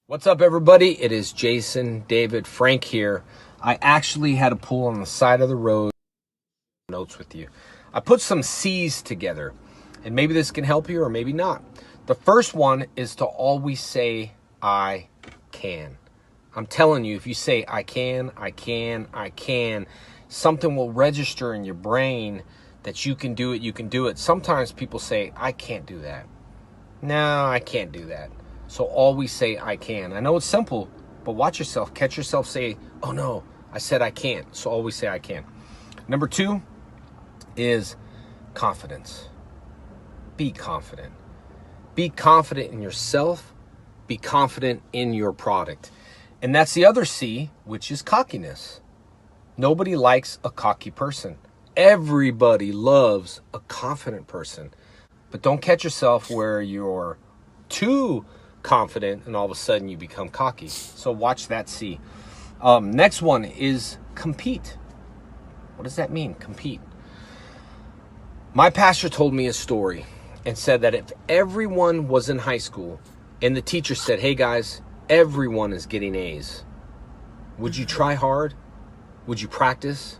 What's up, everybody? It is Jason, David, Frank here. I actually had a pool on the side of the road. Notes with you. I put some C's together, and maybe this can help you or maybe not. The first one is to always say, I can. I'm telling you, if you say, I can, something will register in your brain that you can do it. Sometimes people say, I can't do that. No, I can't do that. So always say, I can. I know it's simple, but watch yourself. Catch yourself say, oh no, I said I can't. So always say, I can. Number 2 is confidence. Be confident. Be confident in yourself. Be confident in your product. And that's the other C, which is cockiness. Nobody likes a cocky person. Everybody loves a confident person. But don't catch yourself where you're too confident and all of a sudden you become cocky. So watch that C. Next one is compete. What does that mean? Compete. My pastor told me a story and said that if everyone was in high school and the teacher said, hey guys, everyone is getting A's, would you try hard? Would you practice?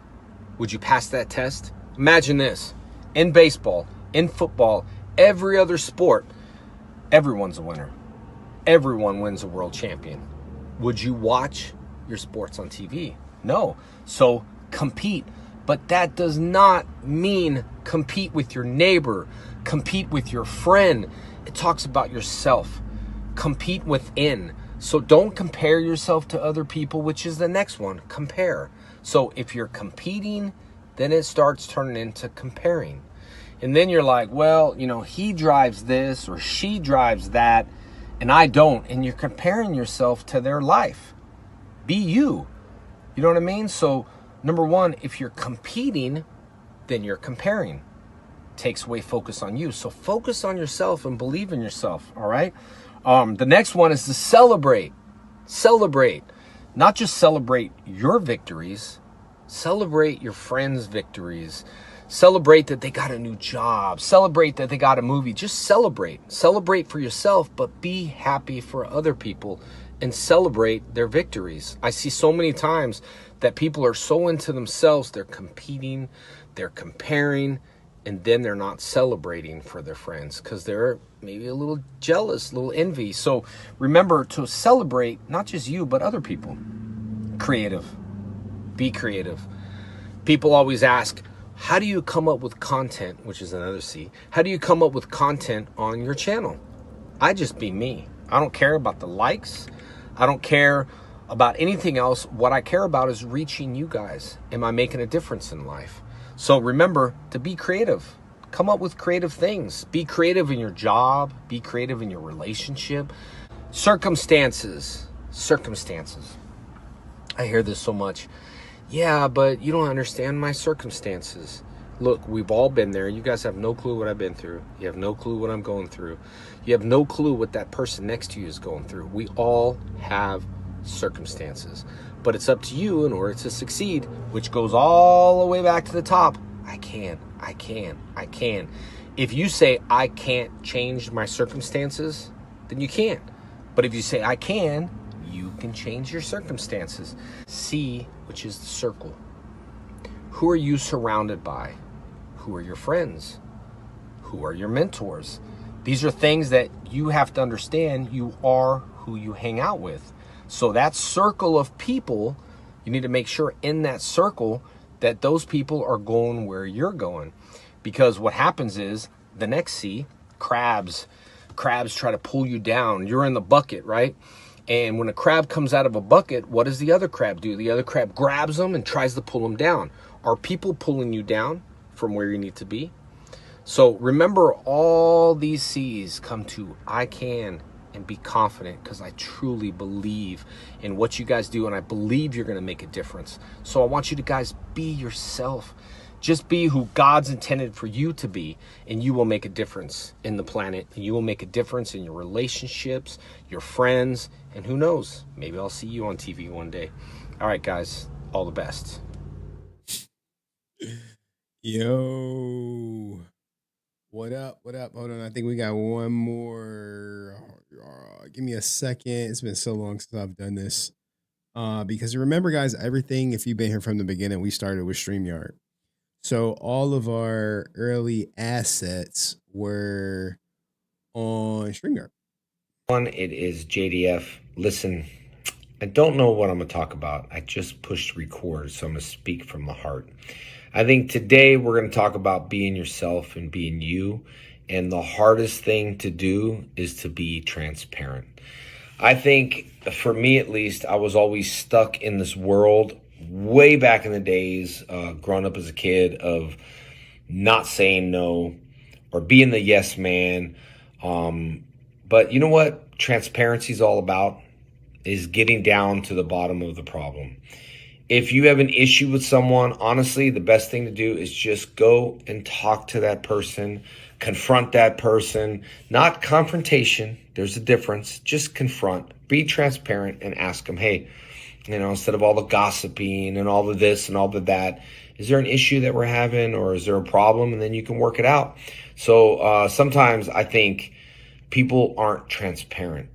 Would you pass that test? Imagine this. In baseball, in football, every other sport, everyone's a winner. Everyone wins a world champion. Would you watch your sports on TV? No. So compete. But that does not mean compete with your neighbor, compete with your friend. It talks about yourself. Compete within. So don't compare yourself to other people, which is the next one, compare. So if you're competing, then it starts turning into comparing. And then you're like, well, he drives this or she drives that and I don't. And you're comparing yourself to their life. Be you. You know what I mean? So number 1, if you're competing, then you're comparing. Takes away focus on you. So focus on yourself and believe in yourself. All right. The next one is to celebrate. Celebrate. Not just celebrate your victories. Celebrate your friends' victories. Celebrate that they got a new job. Celebrate that they got a movie. Just celebrate. Celebrate for yourself, but be happy for other people and celebrate their victories. I see so many times that people are so into themselves, they're competing, they're comparing, and then they're not celebrating for their friends because they're maybe a little jealous, a little envy. So remember to celebrate not just you, but other people. Creative. Be creative. People always ask, how do you come up with content, which is another C? How do you come up with content on your channel? I just be me. I don't care about the likes. I don't care about anything else. What I care about is reaching you guys. Am I making a difference in life? So remember to be creative. Come up with creative things. Be creative in your job. Be creative in your relationship. Circumstances. I hear this so much. Yeah, but you don't understand my circumstances. Look, we've all been there. You guys have no clue what I've been through. You have no clue what I'm going through. You have no clue what that person next to you is going through. We all have circumstances. But it's up to you in order to succeed, which goes all the way back to the top. I can. If you say, I can't change my circumstances, then you can't. But if you say, I can, you can change your circumstances. C, which is the circle. Who are you surrounded by? Who are your friends? Who are your mentors? These are things that you have to understand. You are who you hang out with. So that circle of people, you need to make sure in that circle that those people are going where you're going. Because what happens is the next C, crabs try to pull you down. You're in the bucket, right? And when a crab comes out of a bucket, what does the other crab do? The other crab grabs them and tries to pull them down. Are people pulling you down from where you need to be? So remember, all these C's come to I can and be confident, because I truly believe in what you guys do and I believe you're going to make a difference. So I want you to guys be yourself. Just be who God's intended for you to be, and you will make a difference in the planet, and you will make a difference in your relationships, your friends, and who knows, maybe I'll see you on TV one day. All right, guys, all the best. Yo, what up? Hold on, I think we got one more. Give me a second. It's been so long since I've done this. Because remember, guys, everything, if you've been here from the beginning, we started with StreamYard. So all of our early assets were on StreamYard. One, it is JDF. Listen, I don't know what I'm going to talk about. I just pushed record, so I'm going to speak from the heart. I think today we're going to talk about being yourself and being you. And the hardest thing to do is to be transparent. I think for me at least, I was always stuck in this world way back in the days, growing up as a kid, of not saying no or being the yes man. But you know what transparency is all about? Is getting down to the bottom of the problem. If you have an issue with someone, honestly, the best thing to do is just go and talk to that person, confront that person, not confrontation. There's a difference. Just confront, be transparent, and ask them, hey, instead of all the gossiping and all of this and all of that, is there an issue that we're having, or is there a problem? And then you can work it out. So sometimes I think people aren't transparent.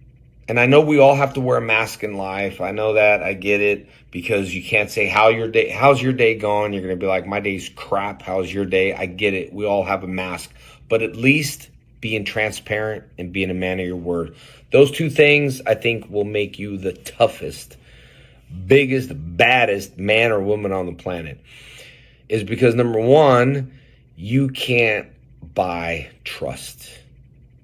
And I know we all have to wear a mask in life. I know that. I get it, because you can't say how's your day going? You're going to be like, my day's crap. How's your day? I get it. We all have a mask. But at least being transparent and being a man of your word. Those two things, I think, will make you the toughest, biggest, baddest man or woman on the planet. Is because, number one, you can't buy trust.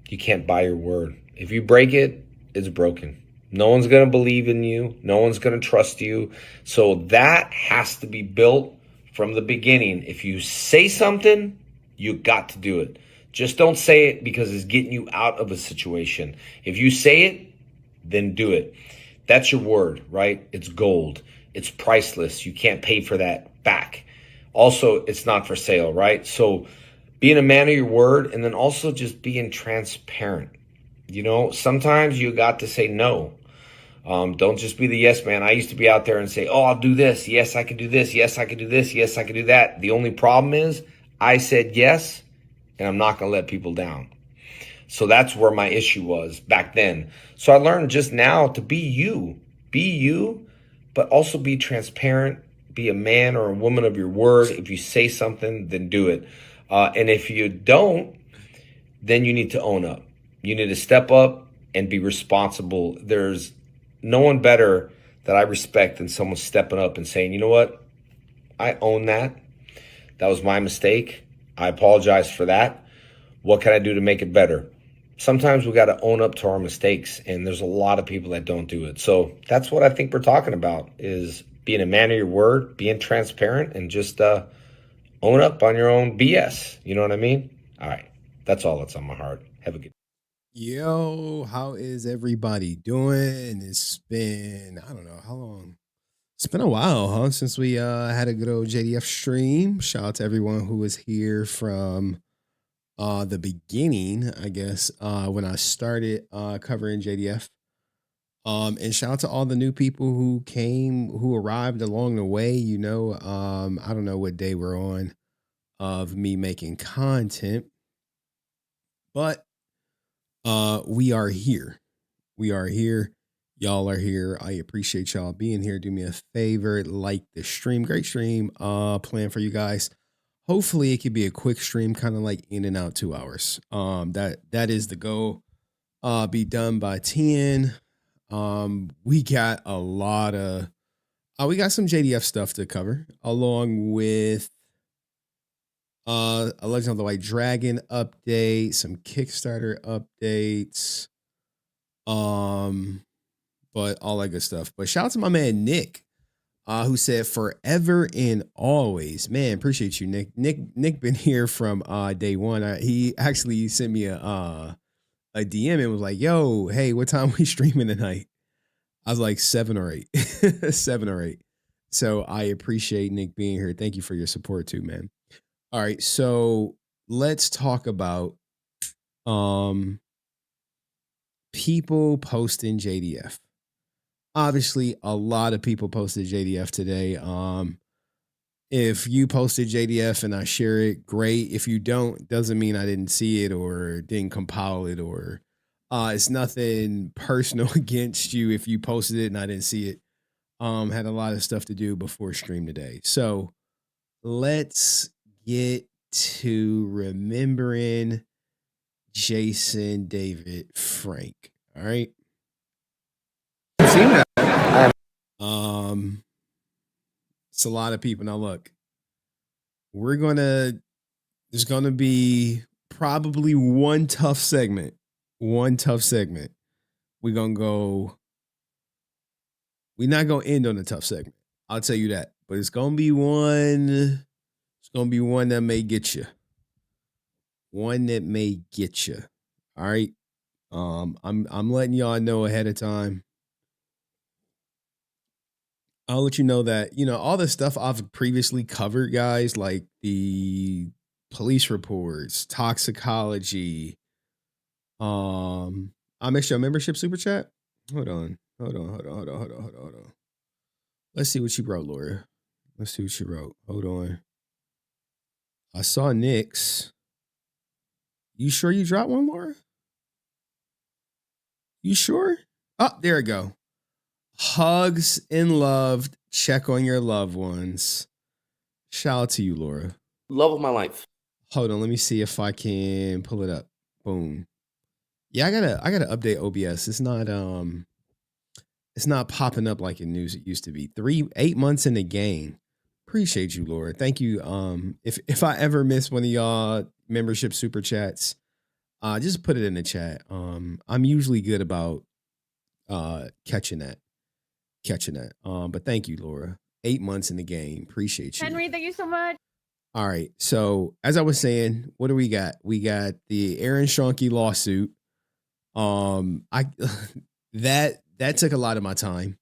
You can't buy your word. If you break it, it's broken. No one's going to believe in you. No one's going to trust you. So that has to be built from the beginning. If you say something, you got to do it. Just don't say it because it's getting you out of a situation. If you say it, then do it. That's your word, right? It's gold. It's priceless. You can't pay for that back. Also, it's not for sale, right? So being a man of your word, and then also just being transparent. Sometimes you got to say no. Don't just be the yes man. I used to be out there and say, oh, I'll do this. Yes, I can do this. Yes, I can do this. Yes, I can do that. The only problem is I said yes, and I'm not going to let people down. So that's where my issue was back then. So I learned just now to be you, but also be transparent, be a man or a woman of your word. If you say something, then do it. And if you don't, then you need to own up. You need to step up and be responsible. There's no one better that I respect than someone stepping up and saying, you know what? I own that. That was my mistake. I apologize for that. What can I do to make it better? Sometimes we got to own up to our mistakes, and there's a lot of people that don't do it. So that's what I think we're talking about, is being a man of your word, being transparent, and just own up on your own BS. You know what I mean? All right. That's all that's on my heart. Have a good day. Yo, how is everybody doing? It's been, I don't know how long. It's been a while, huh? Since we had a good old JDF stream. Shout out to everyone who was here from the beginning, I guess, when I started covering JDF. And shout out to all the new people who arrived along the way. I don't know what day we're on of me making content, but we are here. We are here. Y'all are here. I appreciate y'all being here. Do me a favor, like the stream. Great stream. Plan for you guys. Hopefully it could be a quick stream, kind of like in and out 2 hours. That is the goal. Be done by 10. We got a lot of we got some JDF stuff to cover, along with a Legend of the White Dragon update, some Kickstarter updates, but all that good stuff. But shout out to my man Nick, who said forever and always. Man, appreciate you, Nick. Nick been here from day one. He actually sent me a DM and was like, "Yo, hey, what time we streaming tonight?" I was like 7 or 8, 7 or 8. So I appreciate Nick being here. Thank you for your support too, man. All right, so let's talk about people posting JDF. Obviously, a lot of people posted JDF today. If you posted JDF and I share it, great. If you don't, doesn't mean I didn't see it or didn't compile it or It's nothing personal against you if you posted it and I didn't see it. Had a lot of stuff to do before stream today. So let's get to remembering Jason David Frank. All right. I've seen that. It's a lot of people. Now look, there's gonna be probably one tough segment. One tough segment. We're gonna go. We're not gonna end on a tough segment. I'll tell you that. But it's gonna be one. It's gonna be one that may get you. One that may get you. All right. I'm letting y'all know ahead of time. I'll let you know that, all the stuff I've previously covered, guys, like the police reports, toxicology. I missed your membership super chat. Hold on. Let's see what you wrote, Laura. Let's see what you wrote. Hold on. I saw Nick's. You sure you dropped one, Laura? You sure? Oh, there we go. Hugs and love. Check on your loved ones. Shout out to you, Laura. Love of my life. Hold on, let me see if I can pull it up. Boom. Yeah, I gotta update OBS. It's not popping up like it used to be. 8 months in the game. Appreciate you, Laura. Thank you. If I ever miss one of y'all membership super chats, just put it in the chat. I'm usually good about catching that. But thank you, Laura. 8 months in the game. Appreciate you. Henry, thank you so much. All right. So as I was saying, what do we got? We got the Aaron Schonke lawsuit. I that took a lot of my time.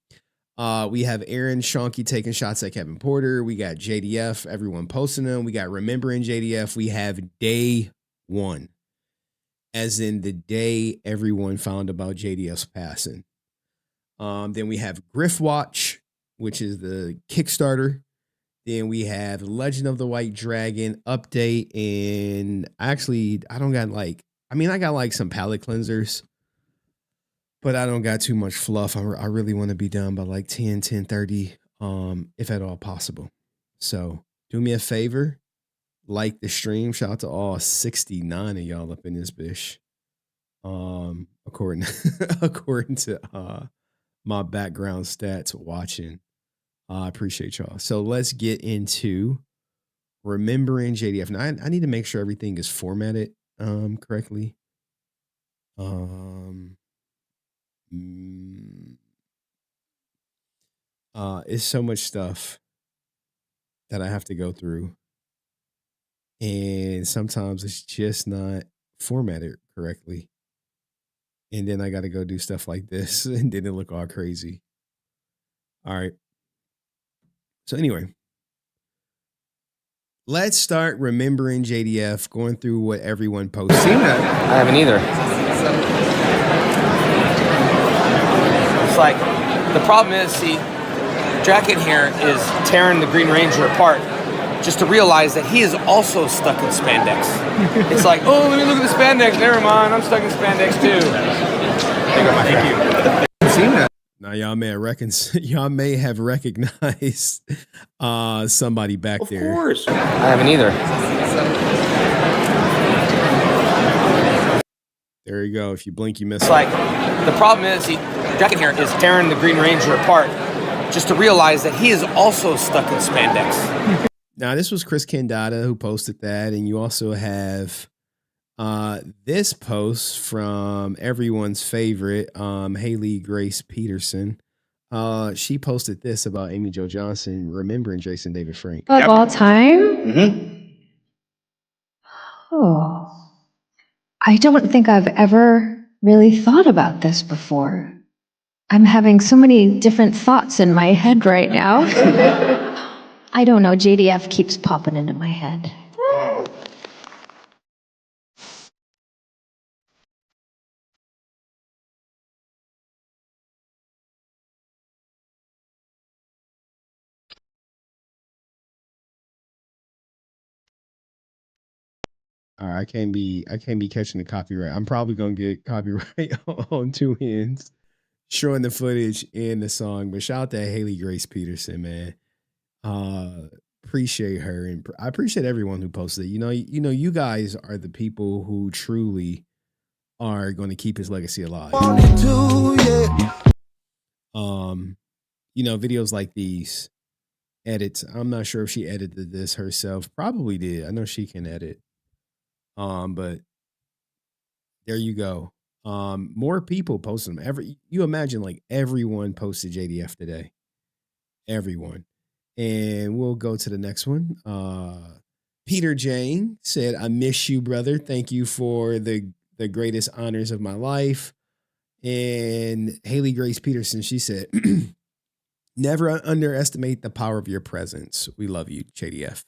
We have Aaron Schonke taking shots at Kevin Porter. We got JDF, everyone posting them. We got remembering JDF. We have day one, as in the day everyone found about JDF's passing. Then we have Griff Watch, which is the Kickstarter. Then we have Legend of the White Dragon update. And actually, I got like some palette cleansers, but I don't got too much fluff. I really want to be done by like 10:30, if at all possible. So do me a favor, like the stream. Shout out to all 69 of y'all up in this bitch. According to my background stats watching. I appreciate y'all. So let's get into remembering JDF. Now I need to make sure everything is formatted correctly. It's so much stuff that I have to go through. And sometimes it's just not formatted correctly. And then I got to go do stuff like this and then it look all crazy. All right. So anyway, let's start remembering JDF, going through what everyone posted. Seen that? I haven't either. It's like, the problem is, see, Jack in here is tearing the Green Ranger apart just to realize that he is also stuck in spandex. It's like, oh, let me look at the spandex. Never mind, I'm stuck in spandex too. Thank you. I've seen that. Now y'all may have recognized somebody back there. Of course. I haven't either. There you go. If you blink, you miss It's it. like, the problem is, see, Jack in here is tearing the Green Ranger apart just to realize that he is also stuck in spandex. Now, this was Chris Kendata who posted that, and you also have this post from everyone's favorite, Haley Grace Peterson. She posted this about Amy Jo Johnson remembering Jason David Frank. Of all time? Mm-hmm. Oh, I don't think I've ever really thought about this before. I'm having so many different thoughts in my head right now. I don't know, JDF keeps popping into my head. All All right, I can't be catching the copyright. I'm probably gonna get copyright on two ends, showing the footage and the song. But shout out to Haley Grace Peterson, man. Uh, appreciate her, and I appreciate everyone who posted it. You guys are the people who truly are going to keep his legacy alive. Um, videos like these, edits. I'm not sure if she edited this herself. Probably did. I know she can edit. But there you go. More people posted them. You imagine like everyone posted JDF today. Everyone. And we'll go to the next one. Peter Jane said, I miss you, brother. Thank you for the greatest honors of my life. And Haley Grace Peterson, she said, never underestimate the power of your presence. We love you, JDF.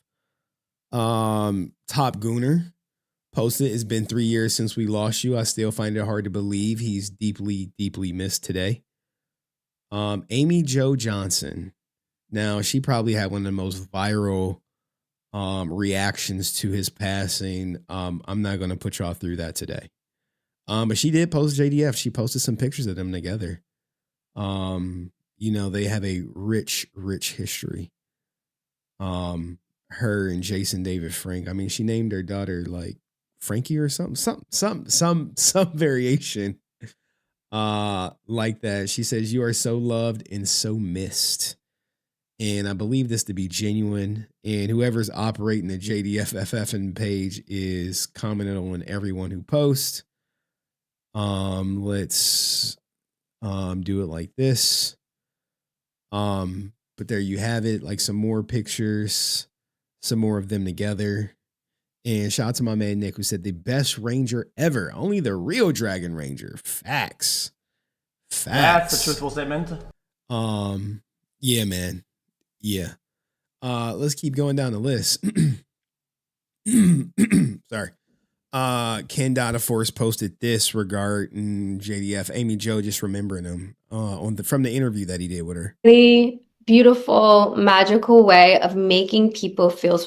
Top Gooner posted, it's been 3 years since we lost you. I still find it hard to believe he's deeply, deeply missed today. Amy Jo Johnson. Now, she probably had one of the most viral reactions to his passing. I'm not going to put y'all through that today. But she did post JDF. She posted some pictures of them together. They have a rich, rich history. Her and Jason David Frank. I mean, she named her daughter like Frankie or something, some variation like that. She says, you are so loved and so missed. And I believe this to be genuine. And whoever's operating the JDFFF page is commenting on everyone who posts. Let's do it like this. But there you have it, like some more pictures, some more of them together. And shout out to my man Nick, who said the best Ranger ever. Only the real Dragon Ranger. Facts. That's a truthful statement. Yeah, man. Yeah. Let's keep going down the list. Sorry. Ken Dada Force posted this regarding JDF. Amy Jo just remembering him from the interview that he did with her. Really beautiful, magical way of making people feel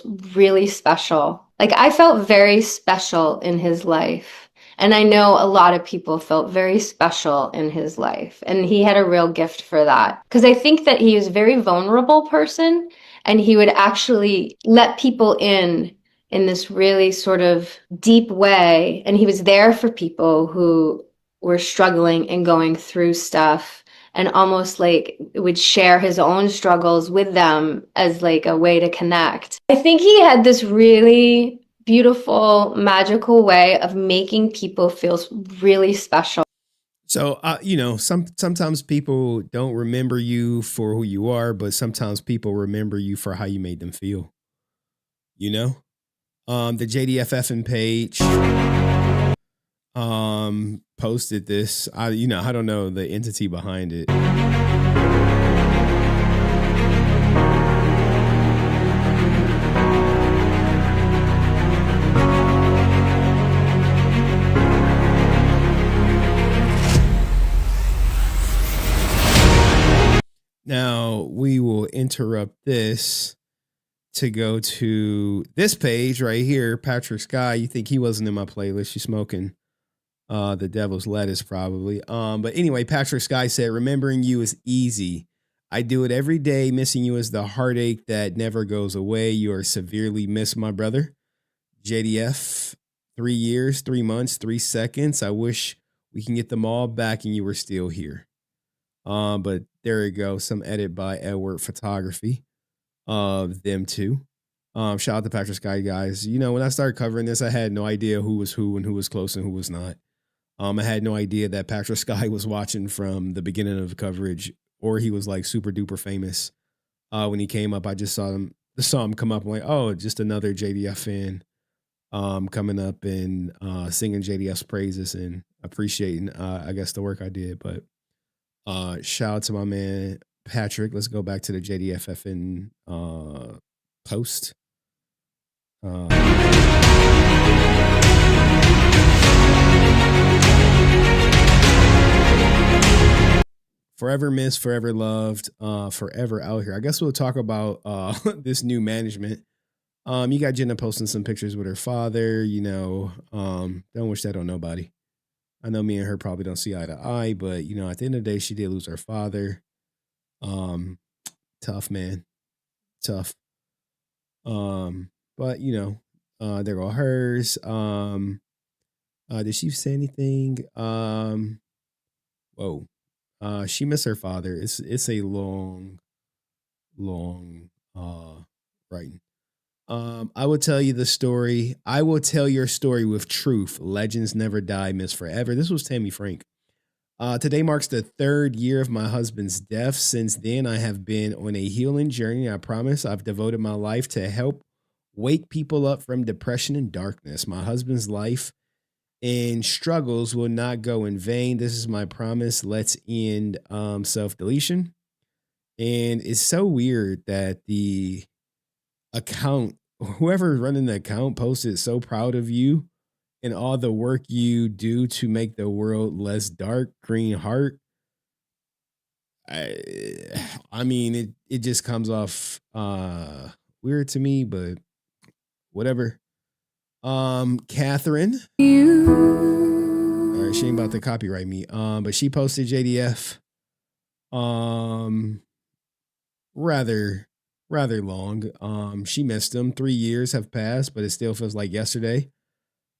really special. Like I felt very special in his life. And I know a lot of people felt very special in his life. And he had a real gift for that. Because I think that he was a very vulnerable person and he would actually let people in this really sort of deep way. And he was there for people who were struggling and going through stuff, and almost like would share his own struggles with them as like a way to connect. I think he had this really beautiful, magical way of making people feel really special. So, sometimes people don't remember you for who you are, but sometimes people remember you for how you made them feel. The JDFF page posted this. I don't know the entity behind it. Now we will interrupt this to go to this page right here. Patrick Sky, you think he wasn't in my playlist? You smoking the devil's lettuce probably. But anyway, Patrick Sky said, remembering you is easy. I do it every day. Missing you is the heartache that never goes away. You are severely missed, my brother. JDF, 3 years, 3 months, 3 seconds. I wish we can get them all back and you were still here. But there you go. Some edit by Edward Photography of them two. Shout out to Patrick Sky, guys. When I started covering this, I had no idea who was who and who was close and who was not. I had no idea that Patrick Sky was watching from the beginning of the coverage, or he was like super duper famous. When he came up, I just saw him come up. I'm like, oh, just another JDF fan coming up and singing JDF's praises and appreciating, I guess, the work I did. But shout out to my man Patrick. Let's go back to the JDFFN post. Forever missed, forever loved, forever out here. I guess we'll talk about this new management You got Jenna posting some pictures with her father, don't wish that on nobody. I know me and her probably don't see eye to eye, but at the end of the day, she did lose her father. Um, Tough, man. Tough. But there go hers. Did she say anything? Whoa. She missed her father. It's a long writing. I will tell you the story. I will tell your story with truth. Legends never die, miss forever. This was Tammy Frank. Today marks the 3rd year of my husband's death. Since then, I have been on a healing journey. I promise I've devoted my life to help wake people up from depression and darkness. My husband's life and struggles will not go in vain. This is my promise. Let's end self-deletion. And it's so weird that the account, whoever's running the account, posted so proud of you and all the work you do to make the world less dark. Green heart. I mean, it just comes off weird to me, but whatever. Catherine. All right, she ain't about to copyright me. But she posted JDF. Rather long. She missed him. 3 years have passed, but it still feels like yesterday.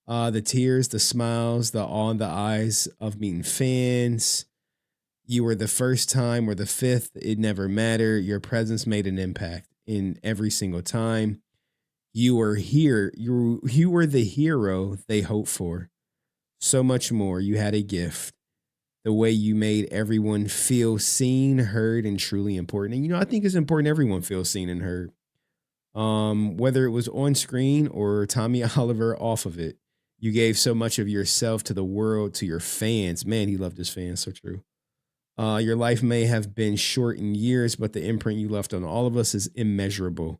The tears, the smiles, the awe in the eyes of meeting fans. You were the first time or the 5th. It never mattered. Your presence made an impact in every single time. You were here. You were the hero they hoped for. So much more. You had a gift. The way you made everyone feel seen, heard, and truly important. And I think it's important everyone feels seen and heard. Whether it was on screen or Tommy Oliver off of it. You gave so much of yourself to the world, to your fans. Man, he loved his fans. So true. Your life may have been short in years, but the imprint you left on all of us is immeasurable.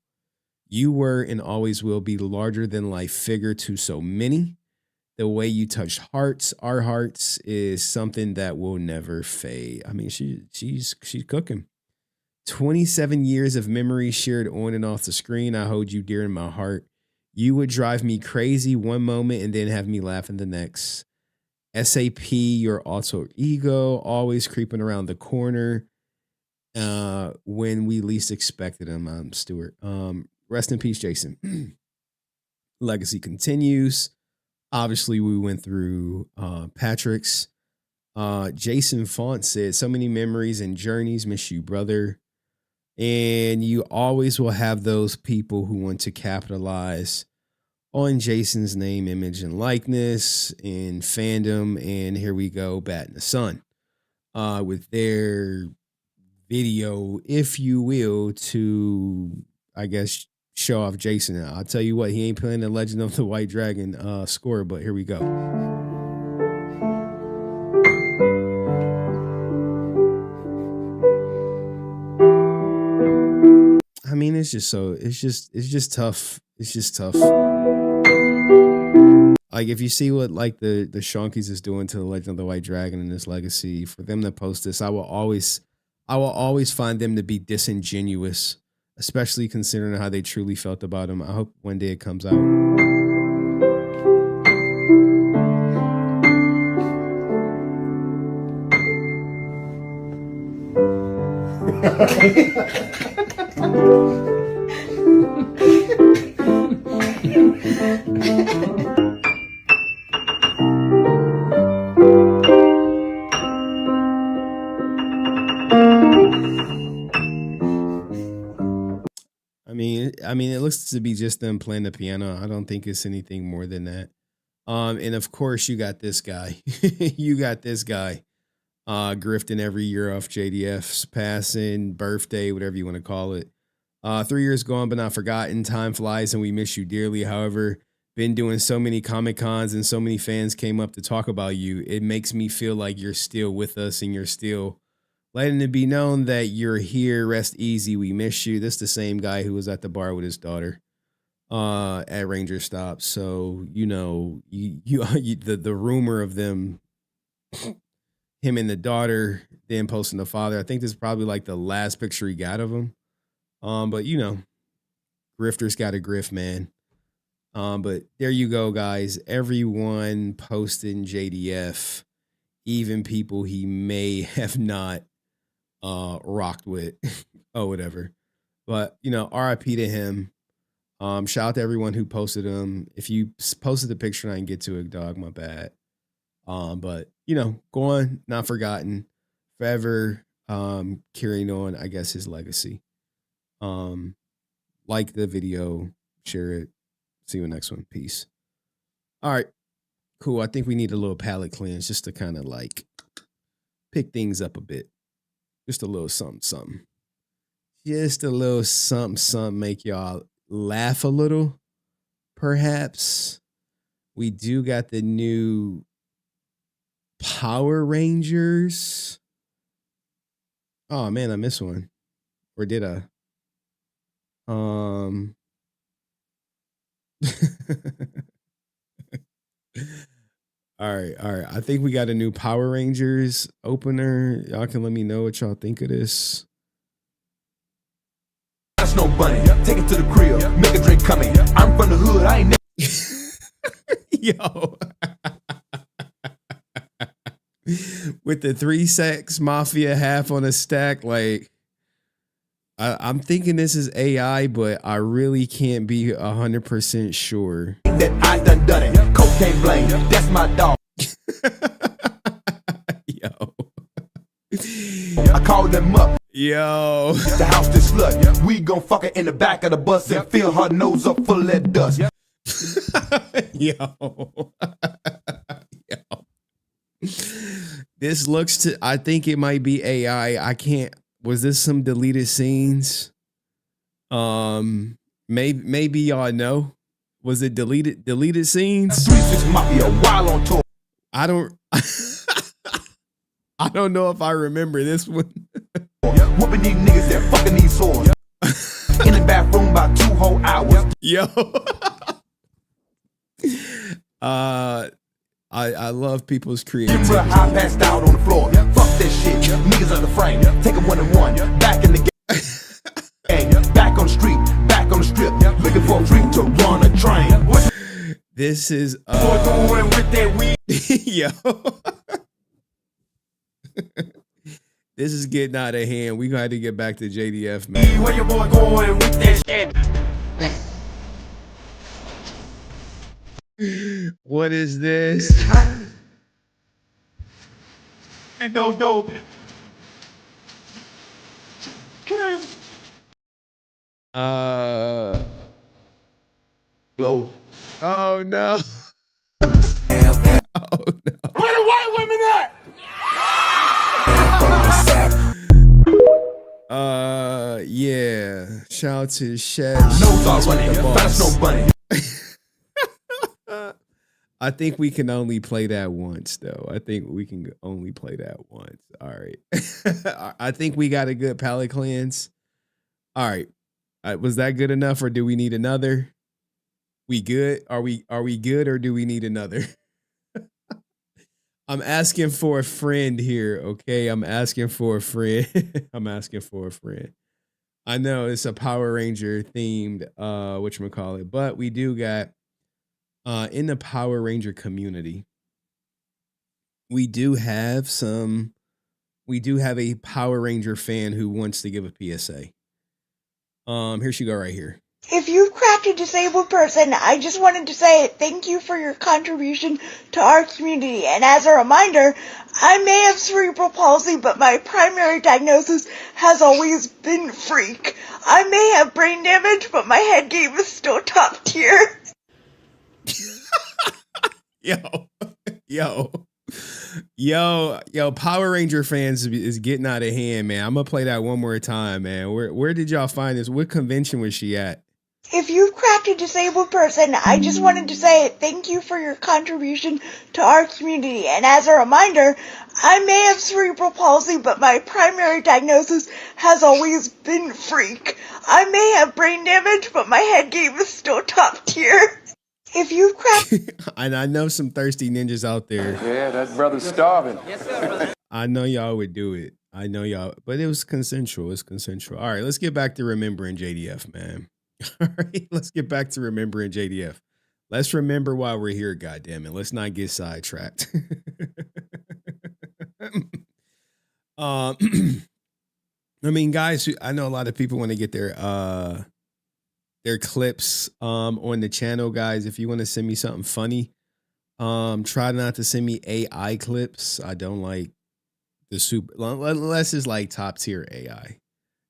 You were and always will be larger than life figure to so many. The way you touched hearts, our hearts, is something that will never fade. I mean, she's cooking. 27 years of memories shared on and off the screen. I hold you dear in my heart. You would drive me crazy one moment and then have me laughing the next. SAP, your alter ego, always creeping around the corner when we least expected him. I'm Stuart. Rest in peace, Jason. Legacy continues. Obviously, we went through Patrick's. Jason Font said, so many memories and journeys. Miss you, brother. And you always will have those people who want to capitalize on Jason's name, image, and likeness and fandom. And here we go, batting the sun with their video, if you will, to, I guess, show off Jason. I'll tell you what, he ain't playing the Legend of the White Dragon score, but here we go. I mean, it's just tough. It's just tough. Like, if you see what like the Shonkies is doing to the Legend of the White Dragon and this legacy, for them to post this, I will always find them to be disingenuous, especially considering how they truly felt about him. I hope one day it comes out. I mean, it looks to be just them playing the piano. I don't think it's anything more than that. And of course, you got this guy. Grifting every year off JDF's passing, birthday, whatever you want to call it. 3 years gone, but not forgotten. Time flies and we miss you dearly. However, been doing so many Comic Cons and so many fans came up to talk about you. It makes me feel like you're still with us and you're still letting it be known that you're here. Rest easy. We miss you. This is the same guy who was at the bar with his daughter at Ranger Stop. So, the rumor of them, him and the daughter, then posting the father. I think this is probably like the last picture he got of him. But Grifters got a grift, man. But there you go, guys. Everyone posting JDF, even people he may have not rocked with or whatever. But RIP to him. Shout out to everyone who posted him. If you posted the picture and I didn't get to it, dog, my bad. But go on, not forgotten, forever carrying on, I guess, his legacy. Like the video, share it. See you next one. Peace. All right, cool. I think we need a little palate cleanse just to kind of like pick things up a bit. Just a little something, something. Just a little something, something, make y'all laugh a little, perhaps. We do got the new Power Rangers. Oh man, I missed one. Or did I? All right. I think we got a new Power Rangers opener. Y'all can let me know what y'all think of this. That's no bunny. Take it to the crib. Make a drink coming. I'm from the hood. I ain't Yo. With the 3 Sex Mafia half on a stack, like I'm thinking this is AI, but I really can't be 100% sure. that I done it. Cocaine blame. That's my dog. Yo. I called them up. Yo. The house this slut. We gon' fuck her in the back of the bus and fill her nose up full of that dust. Yo. Yo. This looks to, I think it might be AI. I can't, was this some deleted scenes? Maybe y'all know. Was it deleted scenes? 3-6 Mafia while on tour. I don't I don't know if I remember this one. Whooping these niggas that fucking these swords. In the bathroom about 2 whole hours. Yo. I love people's creativity. Get real high, passed out on the floor. Fuck that shit. Niggas on the frame. Take a 1-1. Back in the game. Back on the street. Back on the strip. Looking for a drink to run a train. This is Going with that weed. yo. This is getting out of hand. We gonna have to get back to JDF, man. Where your boy going with that shit? What is this? And no dope. Blow. Oh no. Oh no. Where the white women at? Yeah. Shout out to Shed. Nose all running. Fast no bunny. I think we can only play that once, though. I think we can only play that once. All right. I think we got a good palate cleanse. All right. Was that good enough, or do we need another? We good? Are we good, or do we need another? I'm asking for a friend here, okay? I'm asking for a friend. I'm asking for a friend. I know it's a Power Ranger themed whatchamacallit, but we do got in the Power Ranger community, we do have a Power Ranger fan who wants to give a PSA. Here she go right here. If you've cracked a disabled person, I just wanted to say thank you for your contribution to our community. And as a reminder, I may have cerebral palsy, but my primary diagnosis has always been freak. I may have brain damage, but my head game is still top tier. Yo, Power Ranger fans is getting out of hand, man. I'm gonna play that one more time, man. Where did y'all find this? What convention was she at? If you've cracked a disabled person, I just wanted to say thank you for your contribution to our community. And as a reminder, I may have cerebral palsy, but my primary diagnosis has always been freak. I may have brain damage, but my head game is still top tier. If you've cracked... And I know some thirsty ninjas out there. Yeah, that brother's starving. Yes, sir, brother. I know y'all would do it. I know y'all, but it was consensual. It's consensual. All right, let's get back to remembering JDF, man. All right, let's get back to remembering JDF. Let's remember why we're here, goddammit. Let's not get sidetracked. um, I mean, guys, I know a lot of people want to get their clips on the channel, guys. If you want to send me something funny, try not to send me AI clips. I don't like the super unless it's like top tier AI.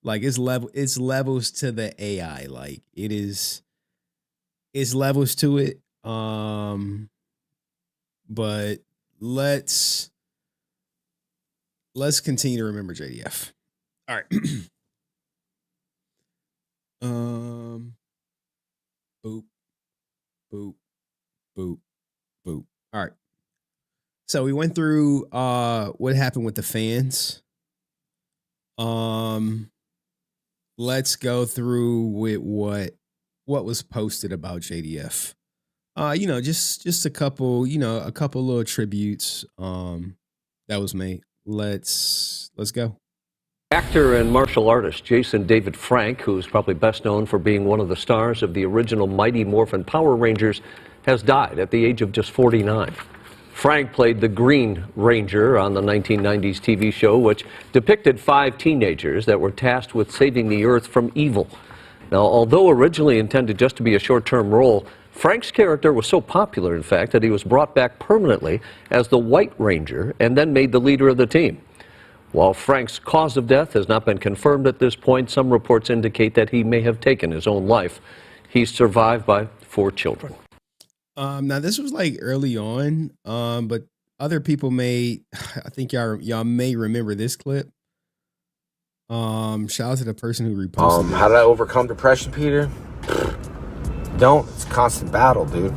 Like it's levels to the AI. Like it's levels to it. But let's continue to remember JDF. All right. Boop, boop, boop, boop. All right. So we went through what happened with the fans. Let's go through with what was posted about JDF. Just a couple little tributes that was made. Let's go. Actor and martial artist Jason David Frank, who's probably best known for being one of the stars of the original Mighty Morphin Power Rangers, has died at the age of just 49. Frank played the Green Ranger on the 1990s TV show, which depicted 5 teenagers that were tasked with saving the Earth from evil. Now, although originally intended just to be a short-term role, Frank's character was so popular, in fact, that he was brought back permanently as the White Ranger and then made the leader of the team. While Frank's cause of death has not been confirmed at this point, some reports indicate that he may have taken his own life. He's survived by 4 children. Now this was like early on, but other people I think y'all may remember this clip. Shout out to the person who reposted How did I overcome depression, Peter? Don't. It's a constant battle, dude.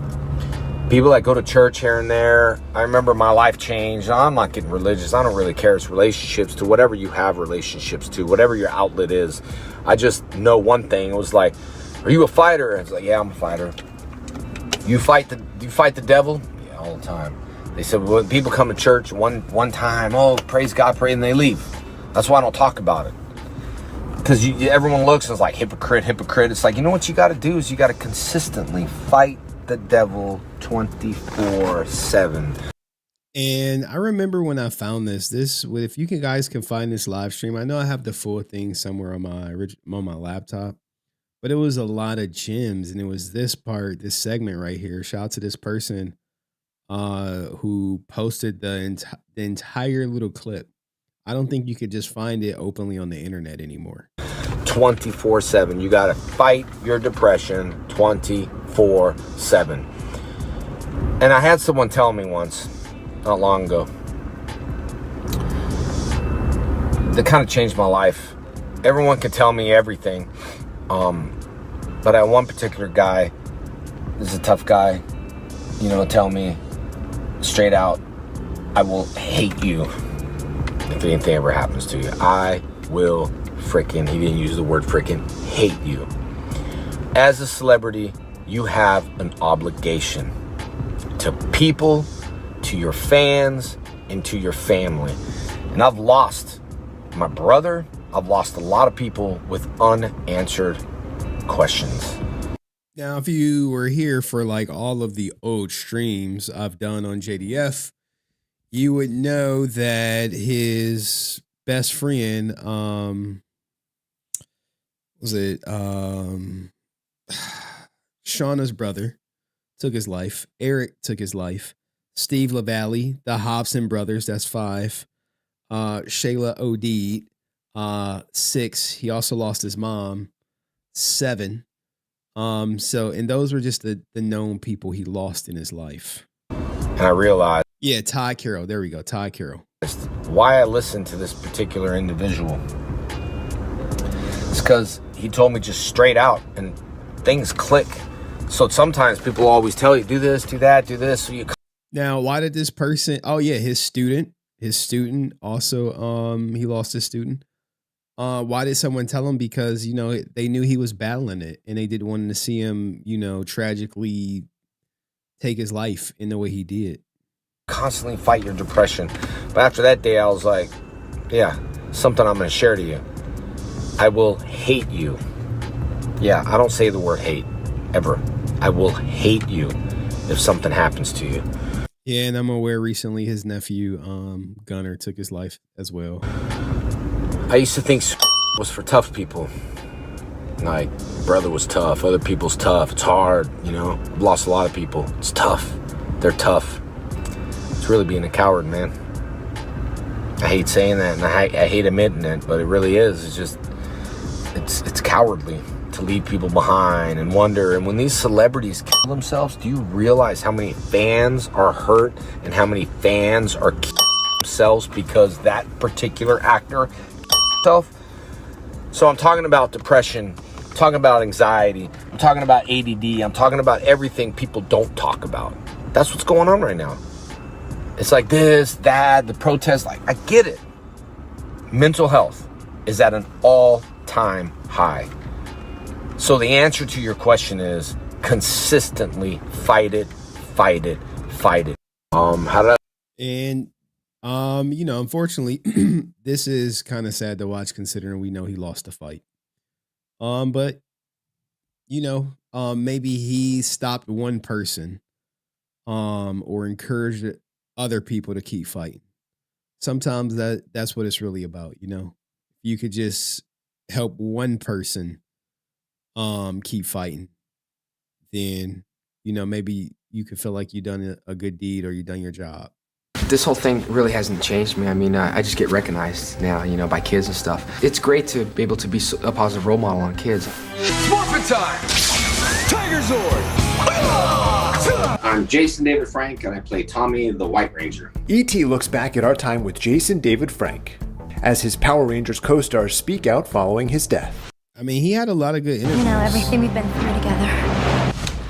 People that go to church here and there. I remember my life changed. I'm not getting religious. I don't really care. It's relationships to whatever you have relationships to, whatever your outlet is. I just know one thing. It was like, are you a fighter? I was like, yeah, I'm a fighter. You fight the devil? Yeah, all the time. They said, well, people come to church one time, oh, praise God, pray, and they leave. That's why I don't talk about it. Because everyone looks and is like, hypocrite. It's like, you know what you got to do is you got to consistently fight the devil 24/7. And I remember when I found this, if you guys can find this live stream, I know I have the full thing somewhere on my laptop, but it was a lot of gems, and it was this segment right here. Shout out to this person who posted the entire little clip. I don't think you could just find it openly on the internet anymore. 24/7. You got to fight your depression 24/7. And I had someone tell me once, not long ago, that kind of changed my life. Everyone could tell me everything. But I had one particular guy, this is a tough guy, tell me straight out, I will hate you if anything ever happens to you. I will frickin', he didn't use the word frickin', hate you. As a celebrity, you have an obligation to people, to your fans, and to your family. And I've lost my brother. I've lost a lot of people with unanswered questions. Now, if you were here for like all of the old streams I've done on JDF, you would know that his best friend, Shauna's brother, took his life. Eric took his life. Steve LaValle, the Hobson brothers, that's 5. Shayla OD'd, 6. He also lost his mom, 7. And those were just the known people he lost in his life. And I realized, yeah, Todd Carroll. There we go, Todd Carroll. Why I listened to this particular individual. It's because he told me just straight out, and things click. So sometimes people always tell you, do this, do that, do this. So you. Now, why did this person? Oh yeah, his student also. He lost his student. Why did someone tell him? Because they knew he was battling it, and they didn't want to see him, tragically take his life in the way he did. Constantly fight your depression. But after that day, I was like, yeah, something I'm going to share to you. I will hate you Yeah, I don't say the word hate, ever. I will hate you if something happens to you. Yeah, and I'm aware recently his nephew, Gunner, took his life as well. I used to think was for tough people. Like, brother was tough, other people's tough. It's hard, you know. I've lost a lot of people. It's tough. They're tough. It's really being a coward, man. I hate saying that, and I hate admitting it, but it really is. It's just, it's cowardly to leave people behind and wonder. And when these celebrities kill themselves, do you realize how many fans are hurt and how many fans are killing themselves because that particular actor himself? So I'm talking about depression, I'm talking about anxiety, I'm talking about ADD, I'm talking about everything people don't talk about. That's what's going on right now. It's like this, that, the protest, like, I get it. Mental health is at an all-time high. So the answer to your question is consistently fight it, fight it, fight it. How did I? And, you know, unfortunately, this is kind of sad to watch considering we know he lost the fight. But, you know, maybe he stopped one person, or encouraged other people to keep fighting. Sometimes that's what it's really about, you know. You could just help one person keep fighting, then, you know, maybe you could feel like you've done a good deed or you've done your job. This whole thing really hasn't changed me. I mean, I just get recognized now, you know, by kids and stuff. It's great to be able to be a positive role model on kids. Morphin' time! Tiger Zord! I'm Jason David Frank, and I play Tommy the White Ranger. E.T. looks back at our time with Jason David Frank as his Power Rangers co-stars speak out following his death. I mean, he had a lot of good interviews. You know, everything we've been through together.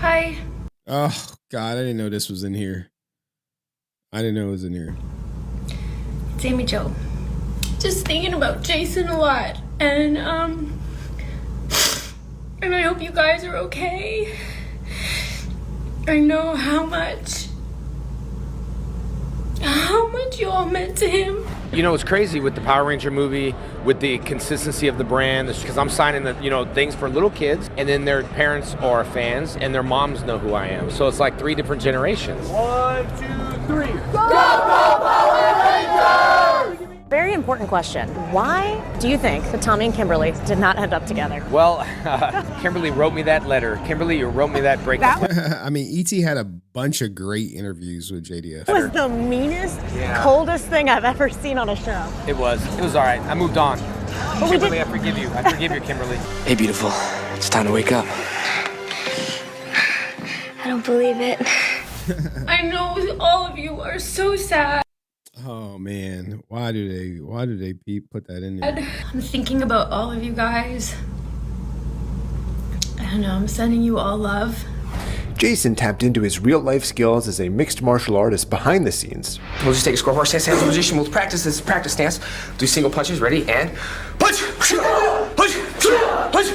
Hi. Oh, God, I didn't know this was in here. I didn't know it was in here. It's Amy Jo. Just thinking about Jason a lot. And I hope you guys are okay. I know how much you all meant to him. You know, it's crazy with the Power Ranger movie, with the consistency of the brand, because I'm signing the, you know, things for little kids, and then their parents are fans, and their moms know who I am. So it's like 3 different generations. 1, 2, 3. Go, go, Power Rangers! Very important question. Why do you think that Tommy and Kimberly did not end up together? Well, Kimberly wrote me that letter. Kimberly, you wrote me that breakup. I mean, E.T. had a bunch of great interviews with JDF. It was the meanest, coldest thing I've ever seen on a show. It was all right. I moved on. But Kimberly, I forgive you. I forgive you, Kimberly. Hey, beautiful. It's time to wake up. I don't believe it. I know all of you are so sad. Oh man, why do they put that in there? I'm thinking about all of you guys. I don't know, I'm sending you all love. Jason tapped into his real-life skills as a mixed martial artist behind the scenes. We'll just take a scoreboard, stance, hands in position, we'll practice this practice stance. Do single punches, ready, and punch! Punch! Punch!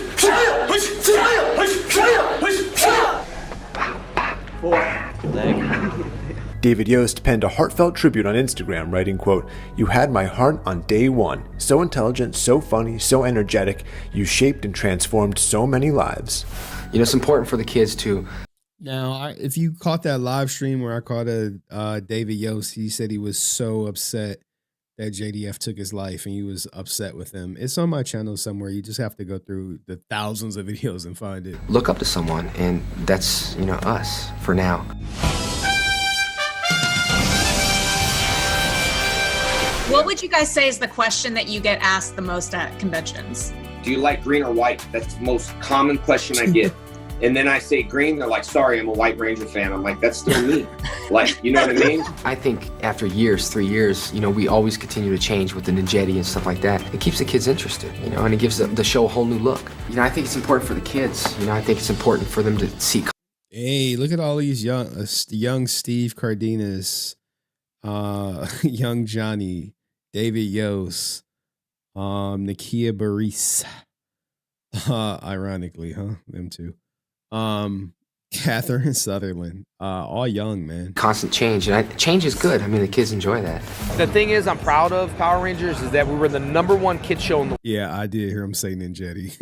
David Yost penned a heartfelt tribute on Instagram, writing, quote, "You had my heart on day one. So intelligent, so funny, so energetic. You shaped and transformed so many lives." You know, it's important for the kids to... Now, if you caught that live stream where I caught David Yost, he said he was so upset that JDF took his life and he was upset with him. It's on my channel somewhere. You just have to go through the thousands of videos and find it. Look up to someone, and that's, you know, us for now. What would you guys say is the question that you get asked the most at conventions? Do you like green or white? That's the most common question I get. And then I say green, they're like, sorry, I'm a White Ranger fan. I'm like, that's still me. Like, you know what I mean? I think after years, 3 years, you know, we always continue to change with the Ninjetti and stuff like that. It keeps the kids interested, you know, and it gives the show a whole new look. You know, I think it's important for the kids. You know, I think it's important for them to see. Hey, look at all these young Steve Cardenas, young Johnny, David Yost, Nakia Baris, ironically, huh? Them two. Catherine Sutherland, all young, man. Constant change, and change is good. I mean, the kids enjoy that. The thing is, I'm proud of Power Rangers is that we were the #1 kid show in the... Yeah, I did hear him say Ninjetti.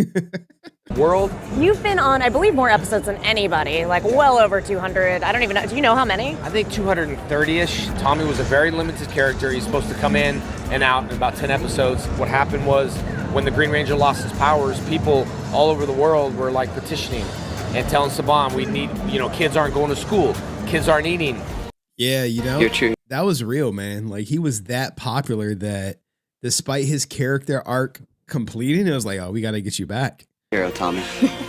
World. You've been on, I believe, more episodes than anybody, like well over 200. I don't even know. Do you know how many? I think 230-ish. Tommy was a very limited character. He's supposed to come in and out in about 10 episodes. What happened was when the Green Ranger lost his powers, people all over the world were like petitioning and telling Saban, we need, kids aren't going to school. Kids aren't eating. Yeah, that was real, man. Like, he was that popular that despite his character arc completing, it was like, oh, we got to get you back. Hero, Tommy.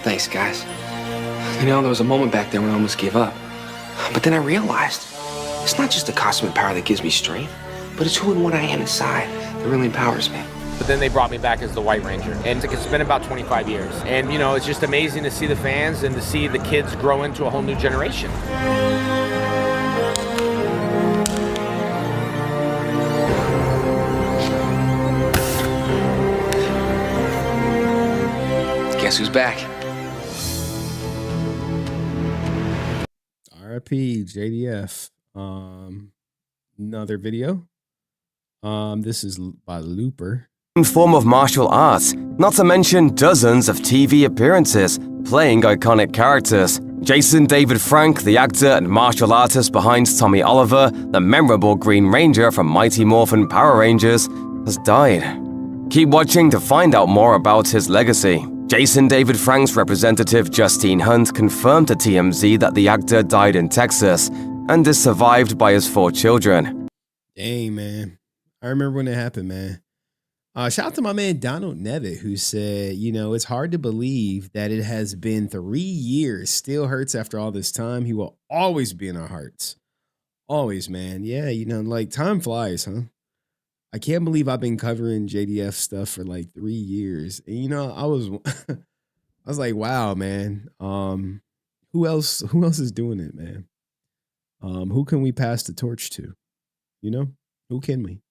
Thanks, guys. There was a moment back there when I almost gave up. But then I realized it's not just the cosmic power that gives me strength, but it's who and what I am inside that really empowers me. But then they brought me back as the White Ranger. And it's been about 25 years. And, it's just amazing to see the fans and to see the kids grow into a whole new generation. Guess who's back? RIP JDF. Another video. This is by Looper. Form of martial arts, not to mention dozens of TV appearances, playing iconic characters. Jason David Frank, the actor and martial artist behind Tommy Oliver, the memorable Green Ranger from Mighty Morphin Power Rangers, has died. Keep watching to find out more about his legacy. Jason David Frank's representative Justine Hunt confirmed to TMZ that the actor died in Texas and is survived by his 4 children. Dang, man. I remember when it happened, man. Shout out to my man Donald Nevitt, who said, it's hard to believe that it has been 3 years. Still hurts after all this time. He will always be in our hearts. Always, man. Yeah, like time flies, huh? I can't believe I've been covering JDF stuff for like 3 years. And, I was like, wow, man. Who else is doing it, man? Who can we pass the torch to? Who can we?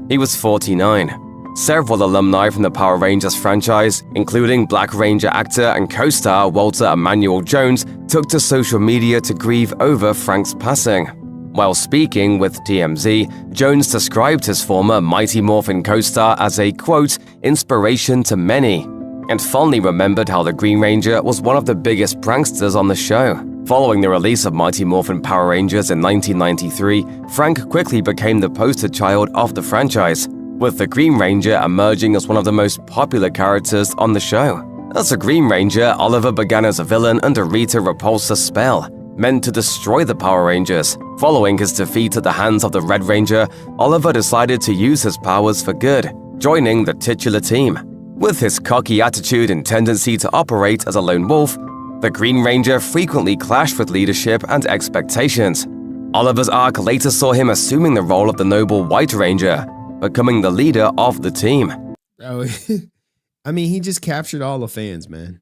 He was 49. Several alumni from the Power Rangers franchise, including Black Ranger actor and co-star Walter Emmanuel Jones, took to social media to grieve over Frank's passing. While speaking with TMZ, Jones described his former Mighty Morphin co-star as a, quote, inspiration to many, and fondly remembered how the Green Ranger was one of the biggest pranksters on the show. Following the release of Mighty Morphin Power Rangers in 1993, Frank quickly became the poster child of the franchise, with the Green Ranger emerging as one of the most popular characters on the show. As a Green Ranger, Oliver began as a villain under Rita Repulsa's spell, meant to destroy the Power Rangers. Following his defeat at the hands of the Red Ranger, Oliver decided to use his powers for good, joining the titular team. With his cocky attitude and tendency to operate as a lone wolf, the Green Ranger frequently clashed with leadership and expectations. Oliver's arc later saw him assuming the role of the noble White Ranger, becoming the leader of the team. Oh, he just captured all the fans, man.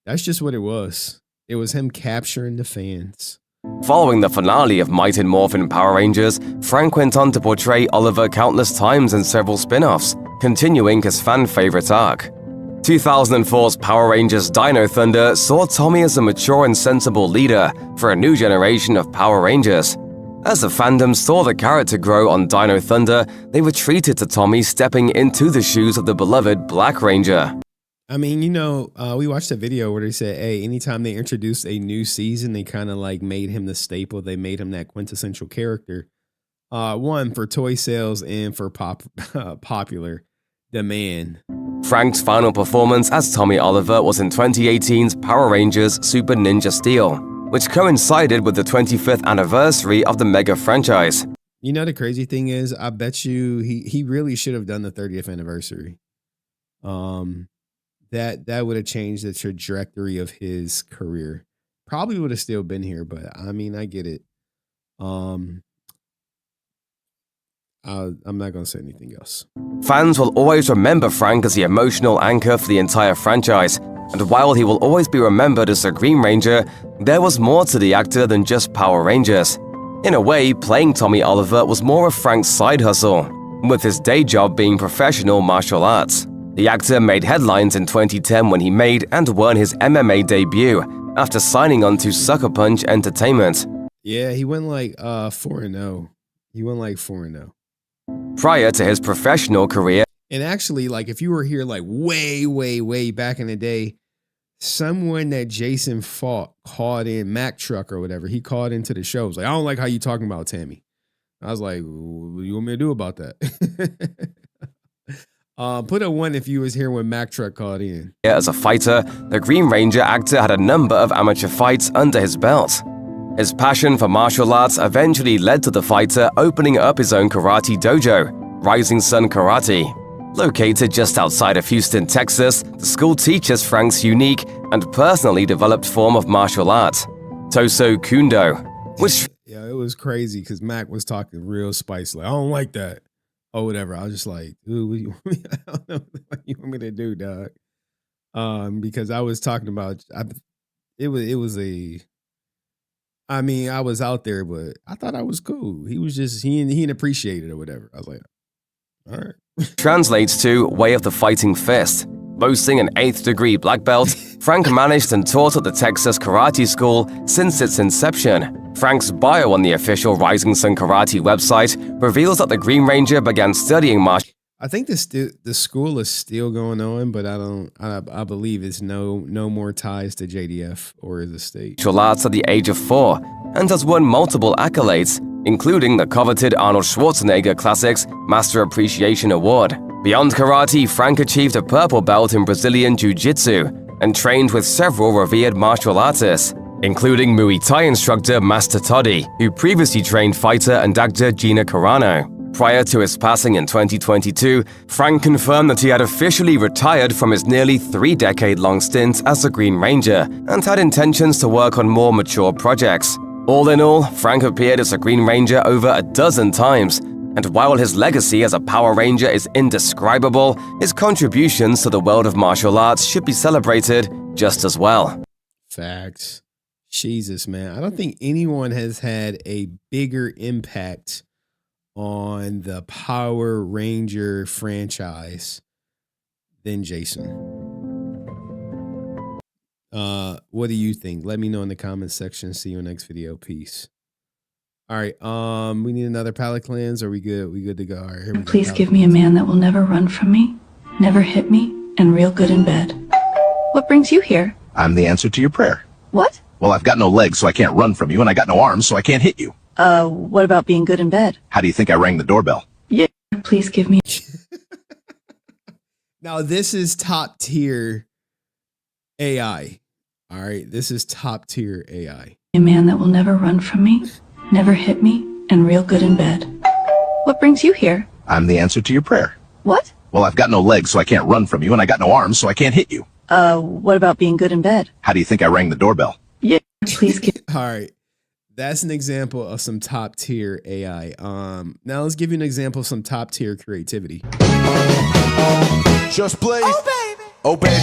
That's just what it was. It was him capturing the fans. Following the finale of Mighty Morphin Power Rangers, Frank went on to portray Oliver countless times in several spin-offs, continuing his fan-favorite arc. 2004's Power Rangers Dino Thunder saw Tommy as a mature and sensible leader for a new generation of Power Rangers. As the fandom saw the character grow on Dino Thunder, they were treated to Tommy stepping into the shoes of the beloved Black Ranger. We watched a video where they said, hey, anytime they introduced a new season, they kind of like made him the staple. They made him that quintessential character. One, for toy sales and for popular demand. Frank's final performance as Tommy Oliver was in 2018's Power Rangers Super Ninja Steel, which coincided with the 25th anniversary of the mega franchise. The crazy thing is, I bet you he really should have done the 30th anniversary. That would have changed the trajectory of his career. Probably would have still been here, but I get it. I'm not going to say anything else. Fans will always remember Frank as the emotional anchor for the entire franchise, and while he will always be remembered as the Green Ranger, there was more to the actor than just Power Rangers. In a way, playing Tommy Oliver was more of Frank's side hustle, with his day job being professional martial arts. The actor made headlines in 2010 when he made and won his MMA debut after signing on to Sucker Punch Entertainment. Yeah, he went like 4-0. He went like 4-0. Prior to his professional career. And actually, like if you were here like way, way, way back in the day, someone that Jason fought called in, Mac Truck or whatever. He called into the show. Was like, I don't like how you talking about Tammy. I was like, what do you want me to do about that? Put a 1 if you was here when Mac Truck called in. As a fighter, the Green Ranger actor had a number of amateur fights under his belt. His passion for martial arts eventually led to the fighter opening up his own karate dojo, Rising Sun Karate. Located just outside of Houston, Texas, the school teaches Frank's unique and personally developed form of martial art, Toso Kundo, which... Yeah, it was crazy because Mac was talking real spicy. Like, I don't like that. Or whatever. I was just like, dude, what you want me, I don't know what you want me to do, dog. Because I was talking about, I was out there, but I thought I was cool. He was just, he didn't appreciate it or whatever. I was like, all right. translates to Way of the Fighting Fist. Boasting an 8th degree black belt, Frank managed and taught at the Texas Karate School since its inception. Frank's bio on the official Rising Sun Karate website reveals that the Green Ranger began studying martial I think the school is still going on, but I believe it's no more ties to JDF or the state. arts at the age of 4 and has won multiple accolades, including the coveted Arnold Schwarzenegger Classics Master Appreciation Award. Beyond karate, Frank achieved a purple belt in Brazilian Jiu-Jitsu and trained with several revered martial artists, including Muay Thai instructor Master Toddy, who previously trained fighter and actor Gina Carano. Prior to his passing in 2022, Frank confirmed that he had officially retired from his nearly 3-decade-long stint as the Green Ranger and had intentions to work on more mature projects. All in all, Frank appeared as a Green Ranger over a dozen times, and while his legacy as a Power Ranger is indescribable, his contributions to the world of martial arts should be celebrated just as well. Facts. Jesus, man. I don't think anyone has had a bigger impact on the Power Ranger franchise than Jason. What do you think? Let me know in the comments section. See you in the next video. Peace. All right. We need another palate cleanse. Are we good? We good to go? All right, here we go. Please give me a man that will never run from me, never hit me, and real good in bed. What brings you here? I'm the answer to your prayer. What? Well, I've got no legs, so I can't run from you, and I got no arms, so I can't hit you. What about being good in bed? How do you think I rang the doorbell? Yeah. Please give me. Now, this is top tier AI. All right. This is top tier AI. A man that will never run from me, never hit me, and real good in bed. What brings you here? I'm the answer to your prayer. What? Well, I've got no legs, so I can't run from you, and I got no arms, so I can't hit you. What about being good in bed? How do you think I rang the doorbell? Yeah. Please give. All right. That's an example of some top tier AI. Now let's give you an example of some top tier creativity. Just Blaze. Oh baby.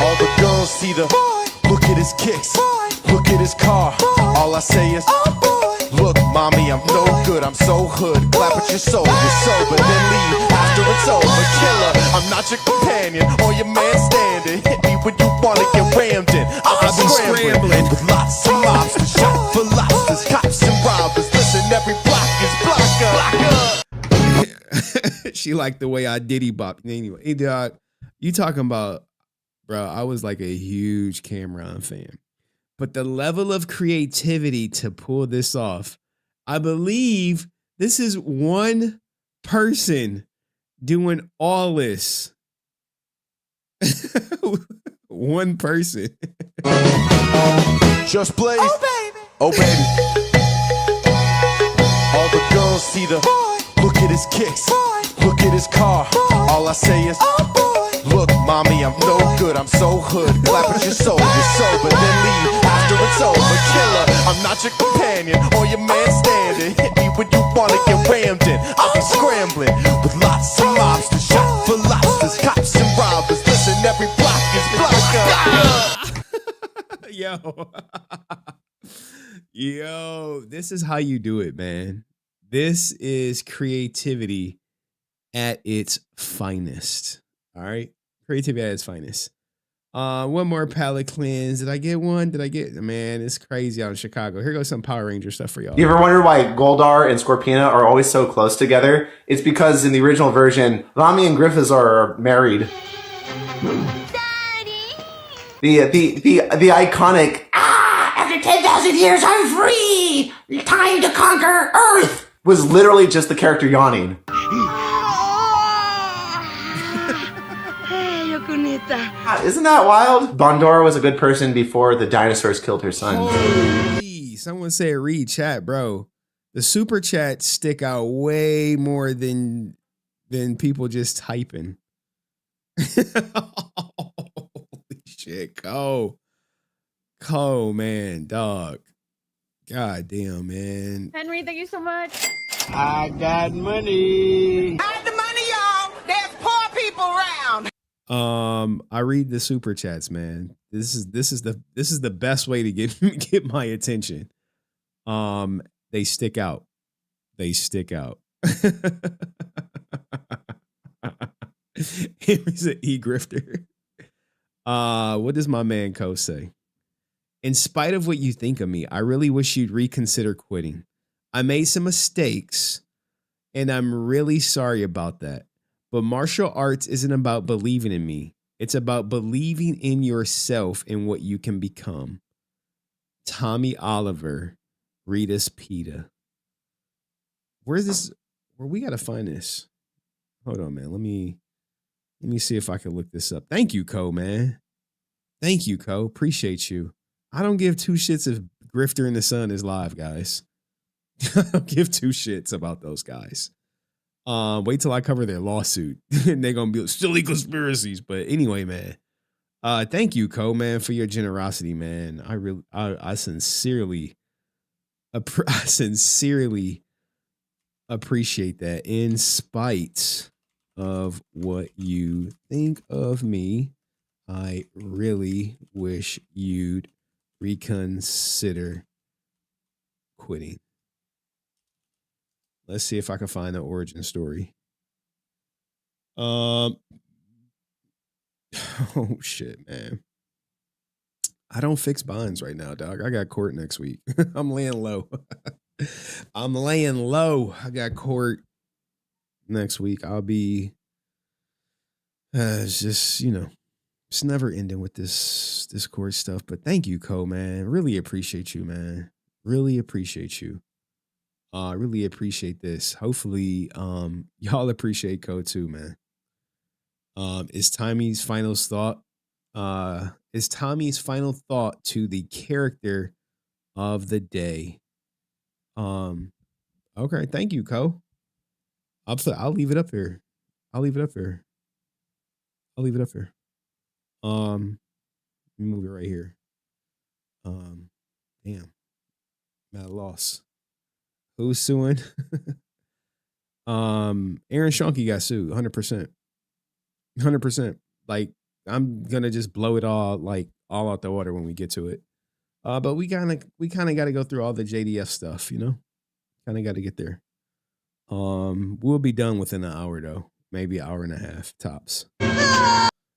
All the girls see the boy. Look at his kicks. Boy. Look at his car. Boy. All I say is, oh boy. Look, mommy, I'm no good. I'm so hood. Clap at your soul. You're sober, then leave after it's over. Killer, I'm not your companion or your man standing. Hit me when you wanna get rammed in. I'll be scrambling with lots of mobsters, shot for lobsters, cops and robbers. Listen, every block is blocker. She liked the way I diddy bop. Anyway, hey, dog, you talking about, bro, I was like a huge Cameron fan. But the level of creativity to pull this off, I believe this is one person doing all this. One person. Just Blaze. Oh baby. All the girls see the boy. Look at his kicks. Boy. Look at his car. Boy. All I say is, oh boy. Look, mommy, I'm no good. I'm so hood. Clap at your soul. You're sober, then leave after it's over. Killer, I'm not your companion or your man standing. Hit me when you wanna get rammed in. I'll be scrambling with lots of mobsters, shot for lobsters, cops and robbers. Listen, every block is blocker. Yo, this is how you do it, man. This is creativity at its finest. All right. Creativity at its finest. One more palate cleanse. Did I get one? Man, it's crazy out in Chicago. Here goes some Power Ranger stuff for y'all. You ever wonder why Goldar and Scorpina are always so close together? It's because in the original version, Rami and Griffiths are married. The iconic after 10,000 years I'm free. Time to conquer Earth was literally just the character yawning. Isn't that wild? Bondora was a good person before the dinosaurs killed her son. Holy, someone said read chat, bro. The super chats stick out way more than people just typing. Holy shit, Cole, man, dog. God damn, man. Henry, thank you so much. I got money. Hide the money, y'all. There's poor people around. I read the super chats, man. This is the best way to get my attention. They stick out. They stick out. He's an e-grifter. What does my man Co say? In spite of what you think of me, I really wish you'd reconsider quitting. I made some mistakes, and I'm really sorry about that. But martial arts isn't about believing in me. It's about believing in yourself and what you can become. Tommy Oliver, Rita's Pita. Where's this? Where we gotta find this? Hold on, man. Let me see if I can look this up. Thank you, Co, man. Thank you, Co. Appreciate you. I don't give two shits if Grifter in the Sun is live, guys. I don't give two shits about those guys. Wait till I cover their lawsuit. And they're gonna be silly conspiracies. But anyway, man. Thank you, Co, man, for your generosity, man. I sincerely appreciate that. In spite of what you think of me, I really wish you'd reconsider quitting. Let's see if I can find the origin story. Oh shit, man. I don't fix bonds right now, dog. I got court next week. I'm laying low. I'm laying low. I got court next week. I'll be it's just, it's never ending with this court stuff. But thank you, Co, man. Really appreciate you, man. Really appreciate you. Really appreciate this. Hopefully, y'all appreciate Co too, man. Is Tommy's final thought? Is Tommy's final thought to the character of the day? Okay, thank you, Co. I'll leave it up here. Let me move it right here. Damn. I'm at a loss. Who's suing? Aaron Shonky got sued 100%. 100%. Like, I'm gonna just blow it all out the water when we get to it. But we kind of got to go through all the JDF stuff, Kind of got to get there. We'll be done within an hour though, maybe an hour and a half tops.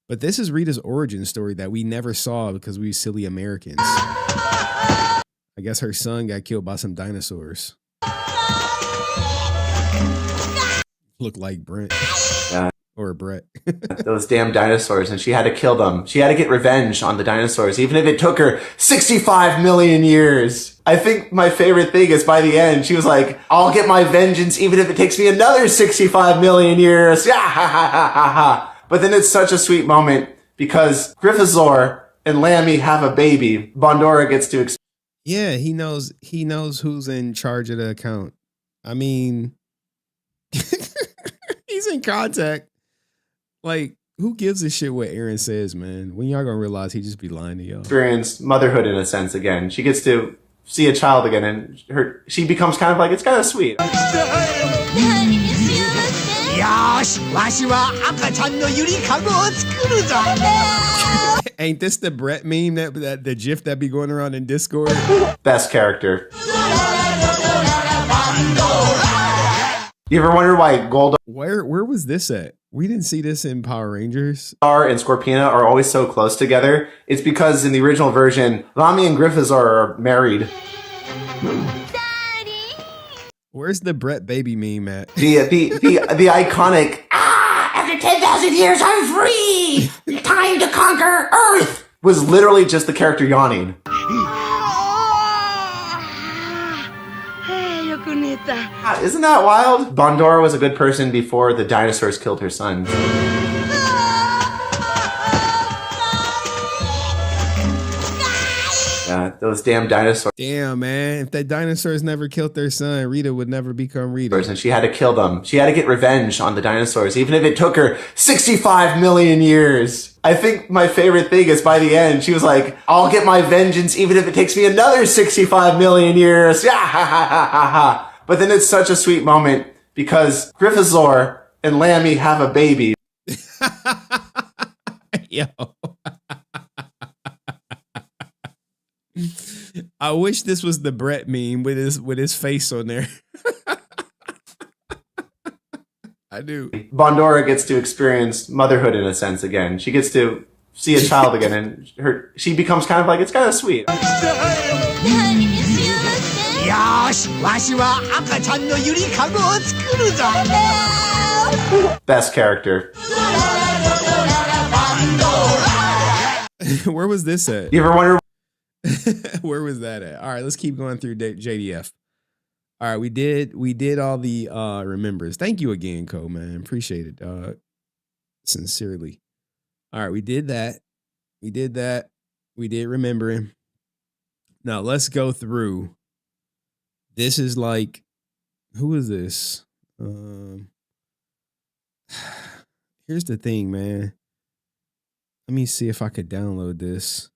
But this is Rita's origin story that we never saw because we silly Americans. I guess her son got killed by some dinosaurs. Look like Brent. Yeah. Or Brett. Those damn dinosaurs, and she had to kill them. She had to get revenge on the dinosaurs, even if it took her 65 million years. I think my favorite thing is by the end, she was like, I'll get my vengeance even if it takes me another 65 million years. Yeah, ha, ha, ha, ha, ha. But then it's such a sweet moment because Gryffindor and Lammy have a baby. Bondora gets to yeah, he knows who's in charge of the account. I mean, he's in contact. Like, who gives a shit what Aaron says, man? When y'all gonna realize he just be lying to y'all? experience motherhood in a sense again. She gets to see a child again, and she becomes kind of like, it's kind of sweet. Ain't this the Brett meme that the GIF that be going around in Discord? Best character. You ever wonder why Goldar Where was this at? We didn't see this in Power Rangers. and Scorpina are always so close together? It's because in the original version, Rami and Gryffindor are married. Where's the Brett baby meme at? The iconic, after 10,000 years I'm free! Time to conquer Earth! was literally just the character yawning. Isn't that wild? Bondora was a good person before the dinosaurs killed her son. Yeah, those damn dinosaurs. Damn, man. If that dinosaurs never killed their son, Rita would never become Rita. And she had to kill them. She had to get revenge on the dinosaurs, even if it took her 65 million years. I think my favorite thing is by the end, she was like, I'll get my vengeance even if it takes me another 65 million years. Yeah, ha, ha, ha, ha, ha. But then it's such a sweet moment because Gryffindor and Lammy have a baby. Yo. I wish this was the Brett meme with his face on there. I do. Bondora gets to experience motherhood in a sense again. She gets to see a child again, and she becomes kind of like, it's kind of sweet. Best character. Where was this at? You ever wonder? Where was that at? All right, let's keep going through JDF. All right, we did all the remembers. Thank you again, Cole, man. Appreciate it, dog. Sincerely. All right, we did that. We did that. We did remember him. Now let's go through. This is like, who is this? Here's the thing, man. Let me see if I could download this.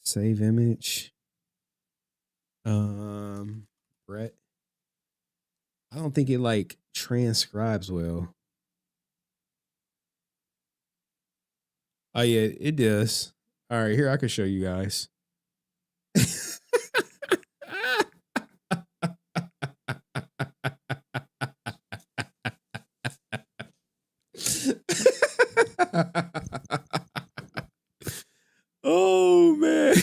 Save image. Brett. I don't think it like transcribes well. Oh yeah, it does. All right, here I can show you guys. Oh man.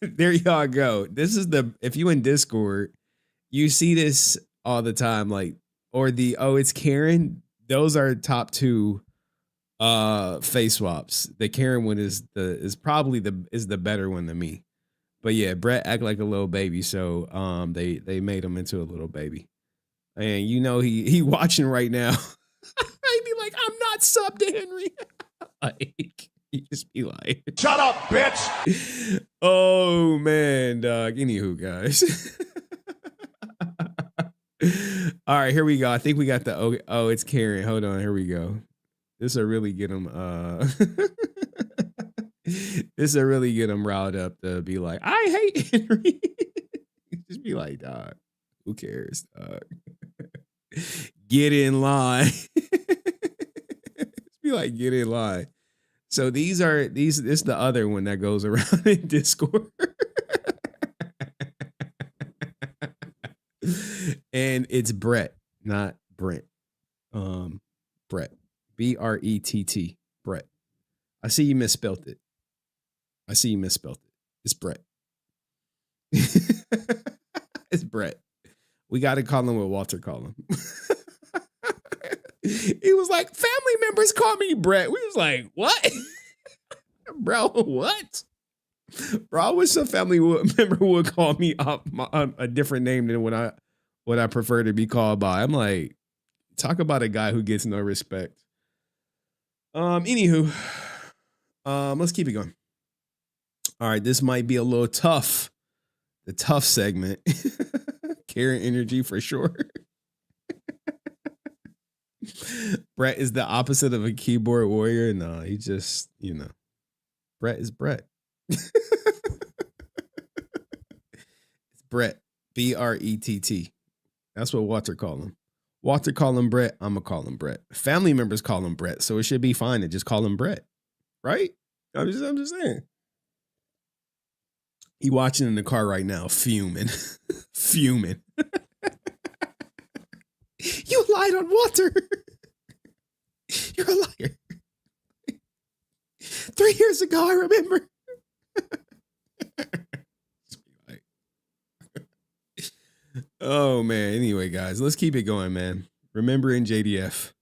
There y'all go. This is if you in Discord, you see this all the time, like, or it's Karen. Those are top two face swaps. The Karen one is probably the better one than me. But yeah, Brett act like a little baby, so they made him into a little baby. And you know he watching right now. He'd be like, I'm not subbed to Henry. Like, you just be like, shut up, bitch. Oh man, dog. Anywho, guys. All right, here we go. I think we got the it's Karen. Hold on, here we go. This will really get him this will really get him riled up to be like, I hate Henry. Just be like, dog, who cares, dog? Get in line. Just be like, get in line. So this is the other one that goes around in Discord. And it's Brett, not Brent. Brett. Brett. Brett. I see you misspelled it. It's Brett. It's Brett. We got to call him what Walter called him. He was like, family members call me Brett. We was like, what? Bro, what? Bro, I wish some family member would call me a different name than what I prefer to be called by. I'm like, talk about a guy who gets no respect. Anywho, let's keep it going. All right, this might be a little tough. The tough segment. Karen energy for sure. Brett is the opposite of a keyboard warrior. No, he just, Brett is Brett. It's Brett. Brett. That's what Walter call him. Walter call him Brett. I'm going to call him Brett. Family members call him Brett, so it should be fine to just call him Brett. Right? I'm just saying. He watching in the car right now, fuming. Fuming. You lied on Walter. You're a liar. 3 years ago, I remember. Oh, man. Anyway, guys, let's keep it going, man. Remembering JDF.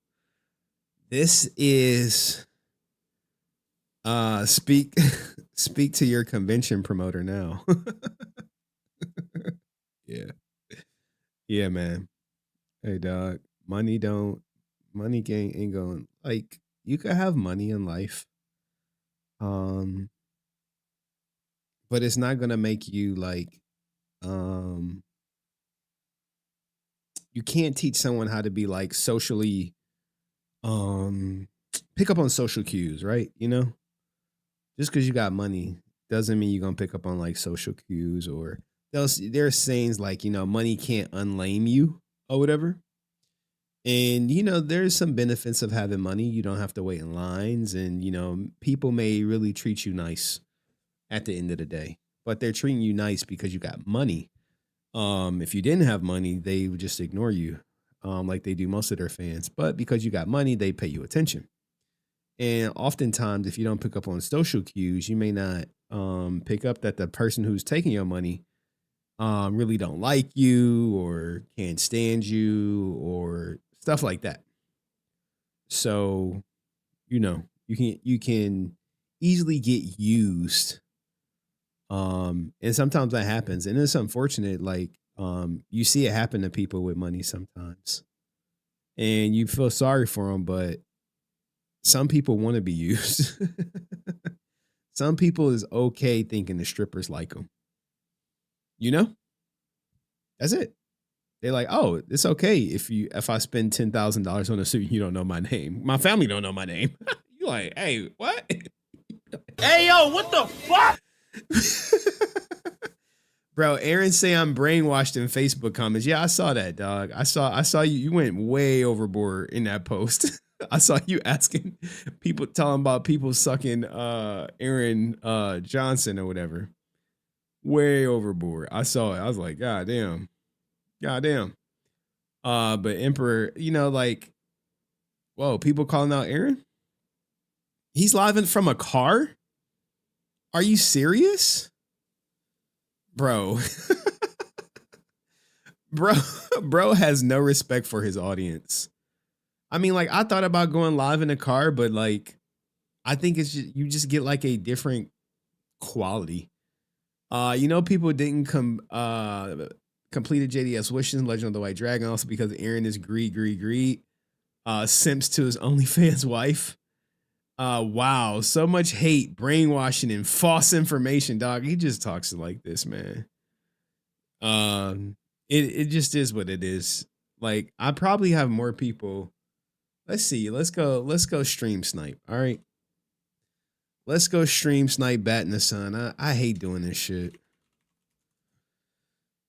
This is speak speak to your convention promoter now. Yeah. Yeah, man. Hey dog, money ain't going like you could have money in life. Um, but it's not gonna make you like um you can't teach someone how to be like socially um pick up on social cues, right? You know? Just because you got money doesn't mean you're gonna pick up on like social cues or there's sayings like, money can't unlame you or whatever. And there's some benefits of having money. You don't have to wait in lines and people may really treat you nice at the end of the day. But they're treating you nice because you got money. If you didn't have money, they would just ignore you. Like they do most of their fans. But because you got money, they pay you attention. And oftentimes, if you don't pick up on social cues, you may not pick up that the person who's taking your money really don't like you or can't stand you or stuff like that. So, you can easily get used. And sometimes that happens. And it's unfortunate, like you see it happen to people with money sometimes. And you feel sorry for them, but some people want to be used. Some people is okay thinking the strippers like them. That's it. They're like, oh, it's okay if I spend $10,000 on a suit, you don't know my name. My family don't know my name. You like, hey, what? Hey, yo, what the fuck? Bro, Aaron say I'm brainwashed in Facebook comments. Yeah, I saw that, dog. I saw you. You went way overboard in that post. I saw you asking people, telling about people sucking Aaron Johnson or whatever. Way overboard. I saw it. I was like, God damn. But Emperor, like, whoa, people calling out Aaron? He's live from a car? Are you serious? Bro. Bro has no respect for his audience. I mean, like, I thought about going live in a car, but like, I think it's just, you just get like a different quality. People didn't completed JDS wishes in Legend of the White Dragon also because Aaron is greed. Simps to his OnlyFans wife. Wow, so much hate, brainwashing, and false information, dog. He just talks like this, man. It just is what it is. Like, I probably have more people. Let's see. Let's go stream snipe. All right. Let's go stream snipe Bat in the Sun. I hate doing this shit.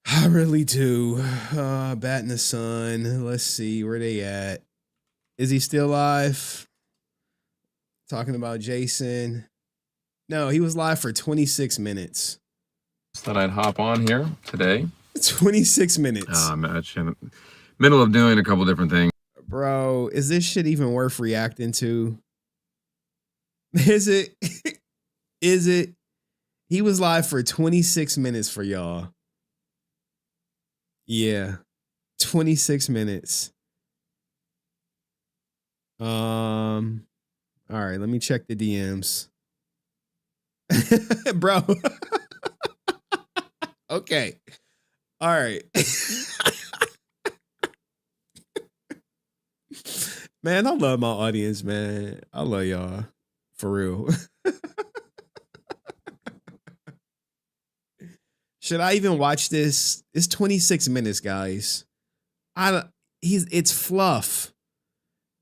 I really do. Bat in the Sun. Let's see where they at. Is he still live? Talking about Jason. No, he was live for 26 minutes. Thought I'd hop on here today. 26 minutes. I'm in the middle of doing a couple different things. Bro, is this shit even worth reacting to? Is it? Is it? He was live for 26 minutes for y'all. Yeah. 26 minutes. All right, let me check the DMs. Bro. Okay. All right. Man, I love my audience, man. I love y'all. For real. Should I even watch this? It's 26 minutes, guys. It's fluff.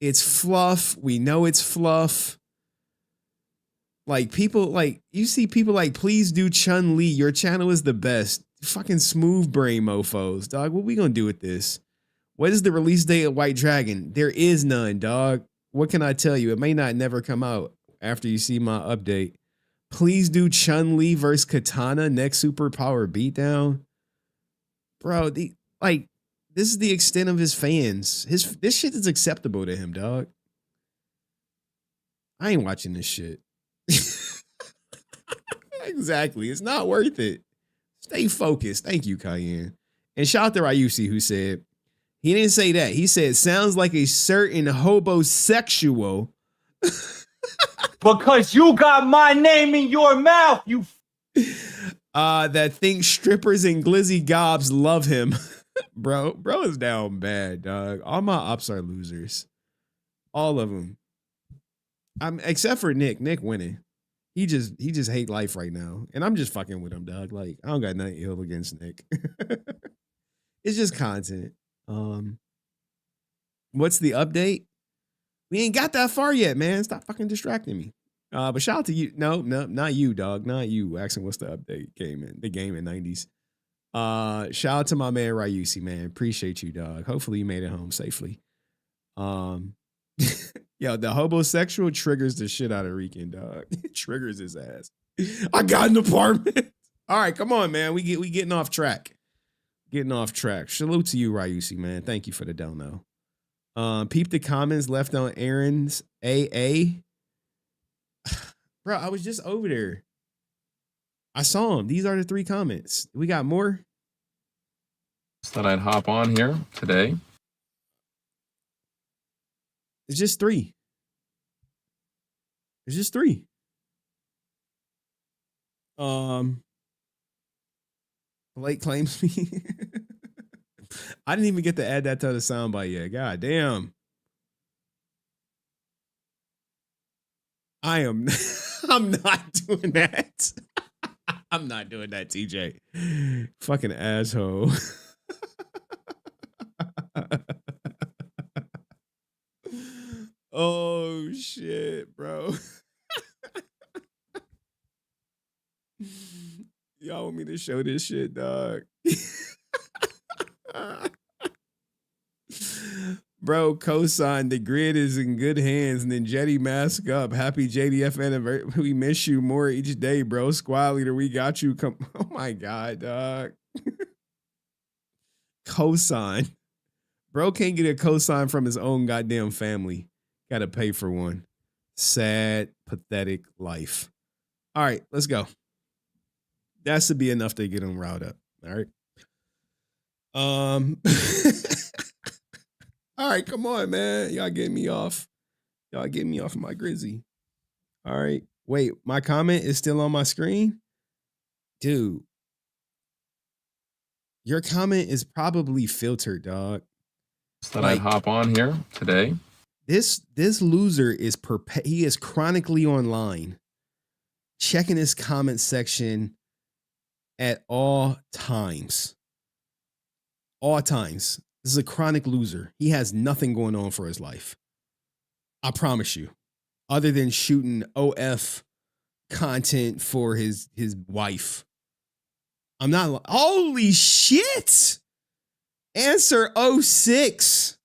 It's fluff. We know it's fluff. Like, people, like, you see people like, please do Chun-Li. Your channel is the best. Fucking smooth brain mofos, dog. What we gonna do with this? What is the release date of White Dragon? There is none, dog. What can I tell you? It may not never come out after you see my update. Please do Chun-Li versus Katana next superpower beatdown. Bro, this is the extent of his fans. This shit is acceptable to him, dog. I ain't watching this shit. Exactly. It's not worth it. Stay focused. Thank you, Cayenne. And shout out to Ryusi who said He didn't say that. He said, sounds like a certain homosexual. Because you got my name in your mouth, you that thinks strippers and glizzy gobs love him. Bro is down bad, dog. All my ops are losers. All of them. Except for Nick. Nick winning. He just hate life right now. And I'm just fucking with him, dog. Like, I don't got nothing ill against Nick. It's just content. What's the update? We ain't got that far yet, man. Stop fucking distracting me. But shout out to you. No, not you, dog. Not you. Asking what's the update the game in 90s. Shout out to my man Ryusi, man. Appreciate you, dog. Hopefully you made it home safely. Yo, the homosexual triggers the shit out of Rican, dog. It triggers his ass. I got an apartment. All right, come on, man. We getting off track. Getting off track. Salute to you, Ryusi, man. Thank you for the dono. Peep the comments left on Aaron's AA. Bro, I was just over there. I saw them. These are the 3 comments. We got more. Thought I'd hop on here today. It's just 3. It's just 3. Blake claims me. I didn't even get to add that to the soundbite yet. God damn. I'm not doing that. I'm not doing that, TJ. Fucking asshole. Oh shit, bro. Y'all want me to show this shit, dog? Bro, cosign, the grid is in good hands, and then Jetty mask up. Happy JDF anniversary. We miss you more each day, bro. Squad leader, we got you. Come. Oh my God, dog. Cosign. Bro can't get a cosign from his own goddamn family. Gotta pay for one. Sad, pathetic life. All right, let's go. That should be enough to get him riled up. All right. All right, come on, man. Y'all getting me off. Y'all getting me off my grizzy. All right. Wait, my comment is still on my screen? Dude. Your comment is probably filtered, dog. Thought I'd hop on here today. This loser is he is chronically online, checking his comment section at all times. All times. This is a chronic loser. He has nothing going on for his life. I promise you. Other than shooting OF content for his wife. I'm not. Holy shit. Answer 06.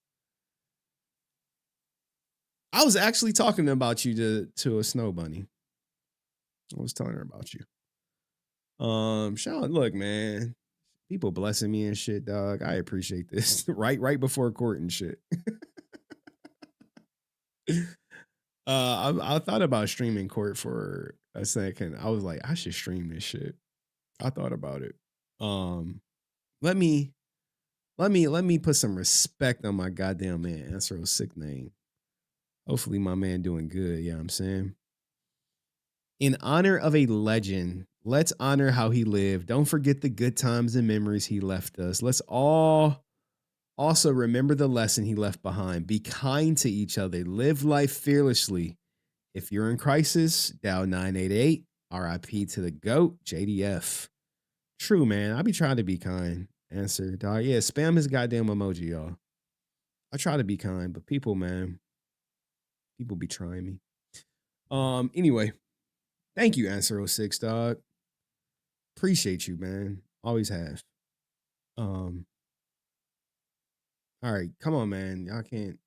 I was actually talking about you to a snow bunny. I was telling her about you. Sean, look, man. People blessing me and shit, dog. I appreciate this. right before court and shit. I thought about streaming court for a second. I was like, I should stream this shit. I thought about it. Let me put some respect on my goddamn man. Answer a sick name. Hopefully my man doing good. Yeah, I'm saying. In honor of a legend, let's honor how he lived. Don't forget the good times and memories he left us. Let's all also remember the lesson he left behind. Be kind to each other. Live life fearlessly. If you're in crisis, dial 988. RIP to the GOAT, JDF. True, man. I be trying to be kind. Answer, dog. Yeah, spam his goddamn emoji, y'all. I try to be kind, but people, man, people be trying me. Anyway, thank you, Answer 06, dog. Appreciate you, man. Always have. All right, come on, man. Y'all can't.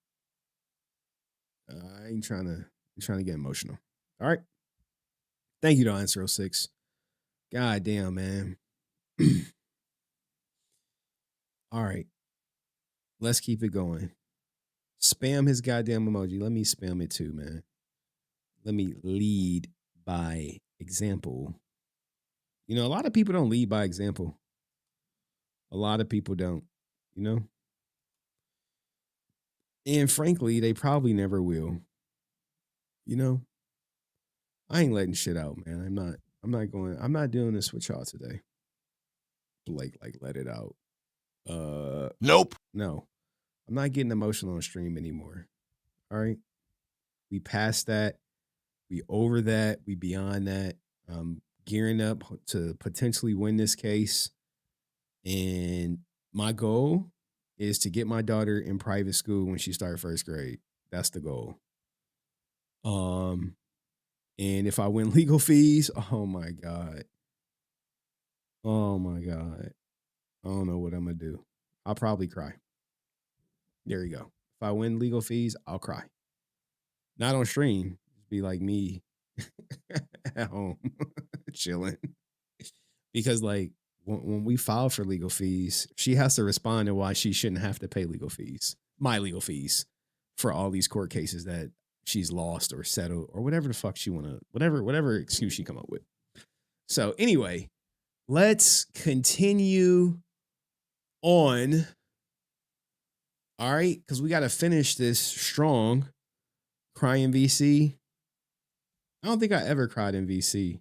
I ain't trying to get emotional. All right. Thank you to Answer 06. God damn, man. All right. Let's keep it going. Spam his goddamn emoji. Let me spam it too, man. Let me lead by example. You know, a lot of people don't lead by example. A lot of people don't, you know? And frankly, they probably never will. You know, I ain't letting shit out, man. I'm not doing this with y'all today. Like let it out. Nope. No. I'm not getting emotional on stream anymore. All right. We passed that. We over that. We beyond that. I'm gearing up to potentially win this case. And my goal is to get my daughter in private school when she starts first grade. That's the goal. And if I win legal fees, oh my God. Oh my God. I don't know what I'm gonna do. I'll probably cry. There you go. If I win legal fees, I'll cry. Not on stream. Just be like me at home, chilling. Because like when we file for legal fees, she has to respond to why she shouldn't have to pay legal fees, my legal fees, for all these court cases that she's lost or settled or whatever the fuck she wanna, whatever excuse she come up with. So anyway, let's continue on. All right, because we got to finish this strong. Crying VC. I don't think I ever cried in VC.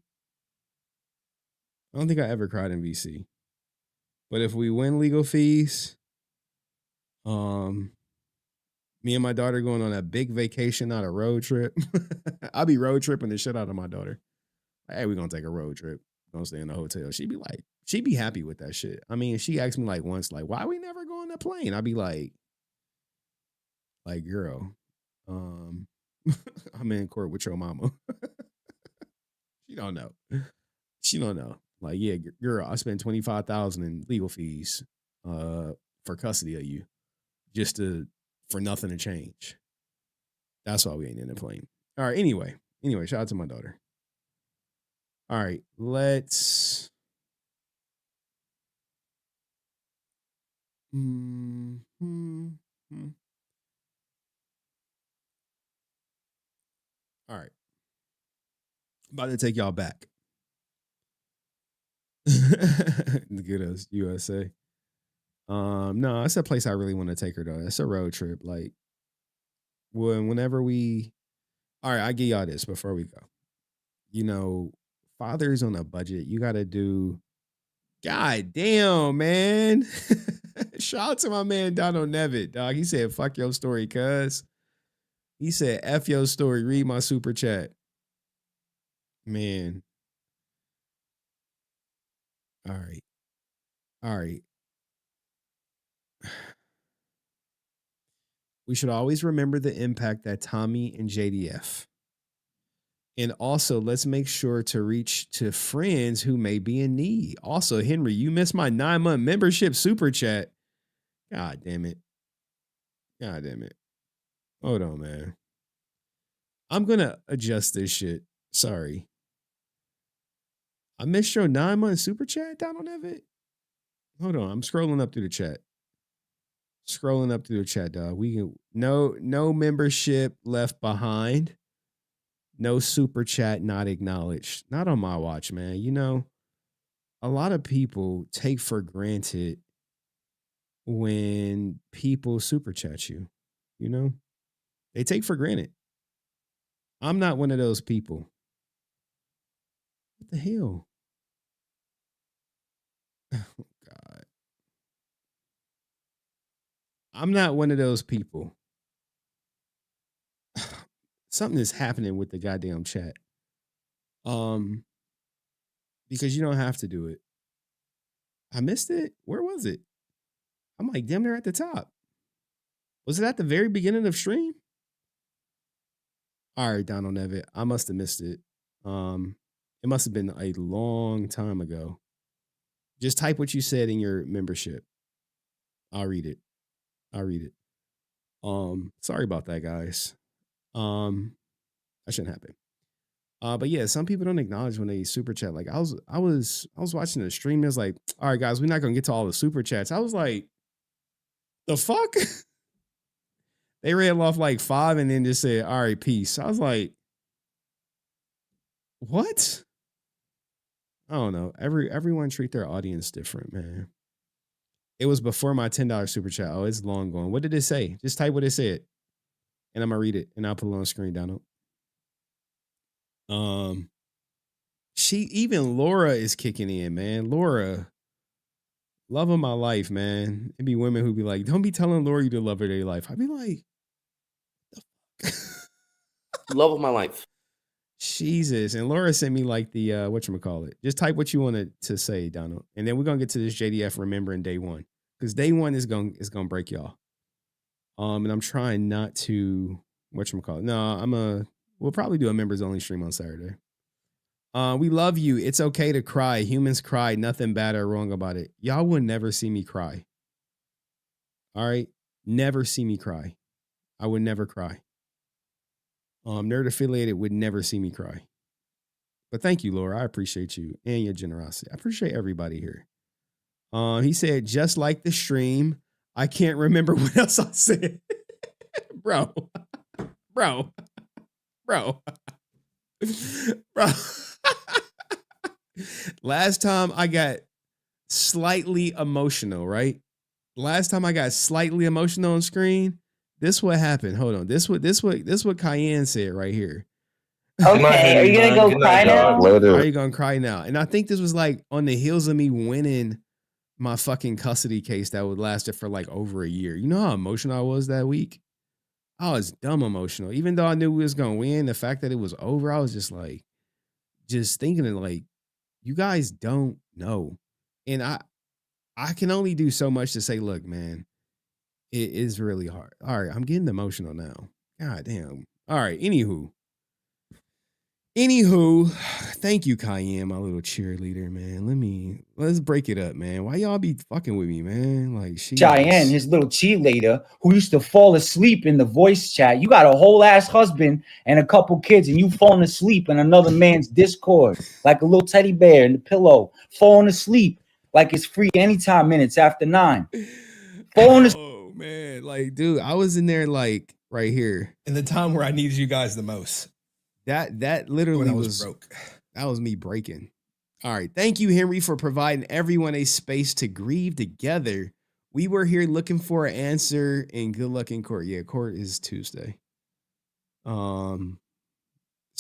But if we win legal fees, me and my daughter going on a big vacation, not a road trip. I'll be road tripping the shit out of my daughter. Hey, we're gonna take a road trip. Gonna stay in the hotel. She'd be happy with that shit. I mean, she asked me like once, like, why we never go on a plane? I'd be like, girl, I'm in court with your mama. She don't know. Like, yeah, girl, I spent $25,000 in legal fees for custody of you for nothing to change. That's why we ain't in the plane. All right, anyway, shout out to my daughter. All right, let's All right. About to take y'all back. Good as USA. No, it's a place I really want to take her though. It's a road trip. Like whenever we all right, I give y'all this before we go. You know, father's on a budget. You gotta do God damn, man. Shout out to my man Donald Nevitt, dog. He said, fuck your story, cuz. He said, F your story. Read my super chat. Man. All right. We should always remember the impact that Tommy and JDF. And also, let's make sure to reach to friends who may be in need. Also, Henry, you missed my 9-month membership super chat. God damn it. Hold on, man. I'm going to adjust this shit. Sorry. I missed your 9-month super chat, Donald Nevitt. Hold on. I'm scrolling up through the chat. Dog. We can no membership left behind. No super chat not acknowledged. Not on my watch, man. You know, a lot of people take for granted when people super chat you. You know, they take for granted. I'm not one of those people. What the hell? Oh, God. I'm not one of those people. Something is happening with the goddamn chat. Because you don't have to do it. I missed it. Where was it? I'm like, damn, they're at the top. Was it at the very beginning of stream? All right, Donald Nevitt. I must have missed it. It must have been a long time ago. Just type what you said in your membership. I'll read it. Sorry about that, guys. That shouldn't happen. But yeah, some people don't acknowledge when they super chat. Like I was watching the stream. It was like, all right, guys, we're not gonna get to all the super chats. I was like, the fuck? They read off like 5 and then just said, all right, peace. I was like, what? I don't know. Everyone treat their audience different, man. It was before my $10 super chat. Oh, it's long gone. What did it say? Just type what it said. And I'm gonna read it and I'll put it on screen, Donald. Even Laura is kicking in, man. Laura, love of my life, man. It'd be women who'd be like, don't be telling Laura you the love of their life. I'd be like, love of my life. Jesus. And Laura sent me like the whatchamacallit. Just type what you wanted to say, Donald. And then we're gonna get to this JDF remembering day one. Because day one is gonna break y'all. And I'm trying not to whatchamacallit. No, we'll probably do a members only stream on Saturday. We love you. It's okay to cry. Humans cry. Nothing bad or wrong about it. Y'all will never see me cry. All right? Never see me cry. I would never cry. Nerd affiliated would never see me cry. But thank you, Laura. I appreciate you and your generosity. I appreciate everybody here. He said, just like the stream, I can't remember what else I said. Bro. Last time I got slightly emotional, right? Last time I got slightly emotional on screen, this what happened. Hold on. This what Cayenne said right here. Okay, are you gonna go cry now? Are you gonna cry now? And I think this was like on the heels of me winning my fucking custody case that would lasted for like over a year. You know how emotional I was that week? I was dumb emotional. Even though I knew we was gonna win, the fact that it was over, I was just like, just thinking of like, you guys don't know. And I can only do so much to say, look, man, it is really hard. All right, I'm getting emotional now. God damn. All right, anywho, thank you, Cayenne, my little cheerleader, man. Let's break it up, man. Why y'all be fucking with me, man? Like Cheyenne, his little cheerleader, who used to fall asleep in the voice chat. You got a whole ass husband and a couple kids, and you falling asleep in another man's Discord like a little teddy bear in the pillow, falling asleep like it's free anytime minutes after 9. Oh man, like, dude, I was in there like right here in the time where I needed you guys the most. That literally when I was broke. That was me breaking. All right. Thank you, Henry, for providing everyone a space to grieve together. We were here looking for an answer, and good luck in court. Yeah, court is Tuesday. So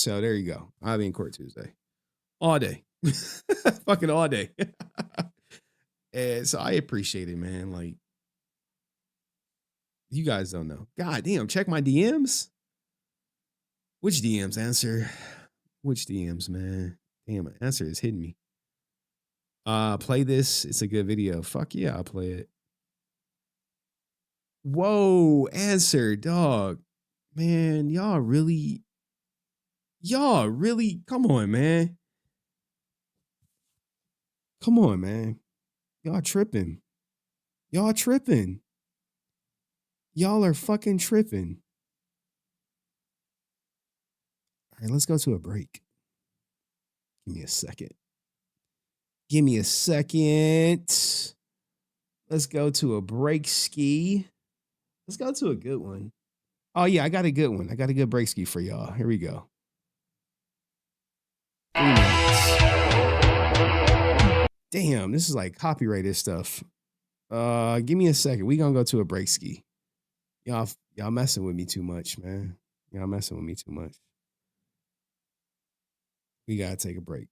there you go. I'll be in court Tuesday. All day. Fucking all day. And so I appreciate it, man. Like, you guys don't know. God damn, check my DMs. Which DMs, answer? Which DMs, man? Damn, answer is hitting me. Play this. It's a good video. Fuck yeah, I'll play it. Whoa, answer, dog. Man, y'all really, come on, man. Come on, man. Y'all tripping. Y'all are fucking tripping. All right, let's go to a break. Give me a second. Let's go to a break ski. Let's go to a good one. Oh, yeah, I got a good one. I got a good break ski for y'all. Here we go. 3 minutes. Damn, this is like copyrighted stuff. Give me a second. We gonna go to a break ski. Y'all messing with me too much, man. Y'all messing with me too much. We gotta take a break.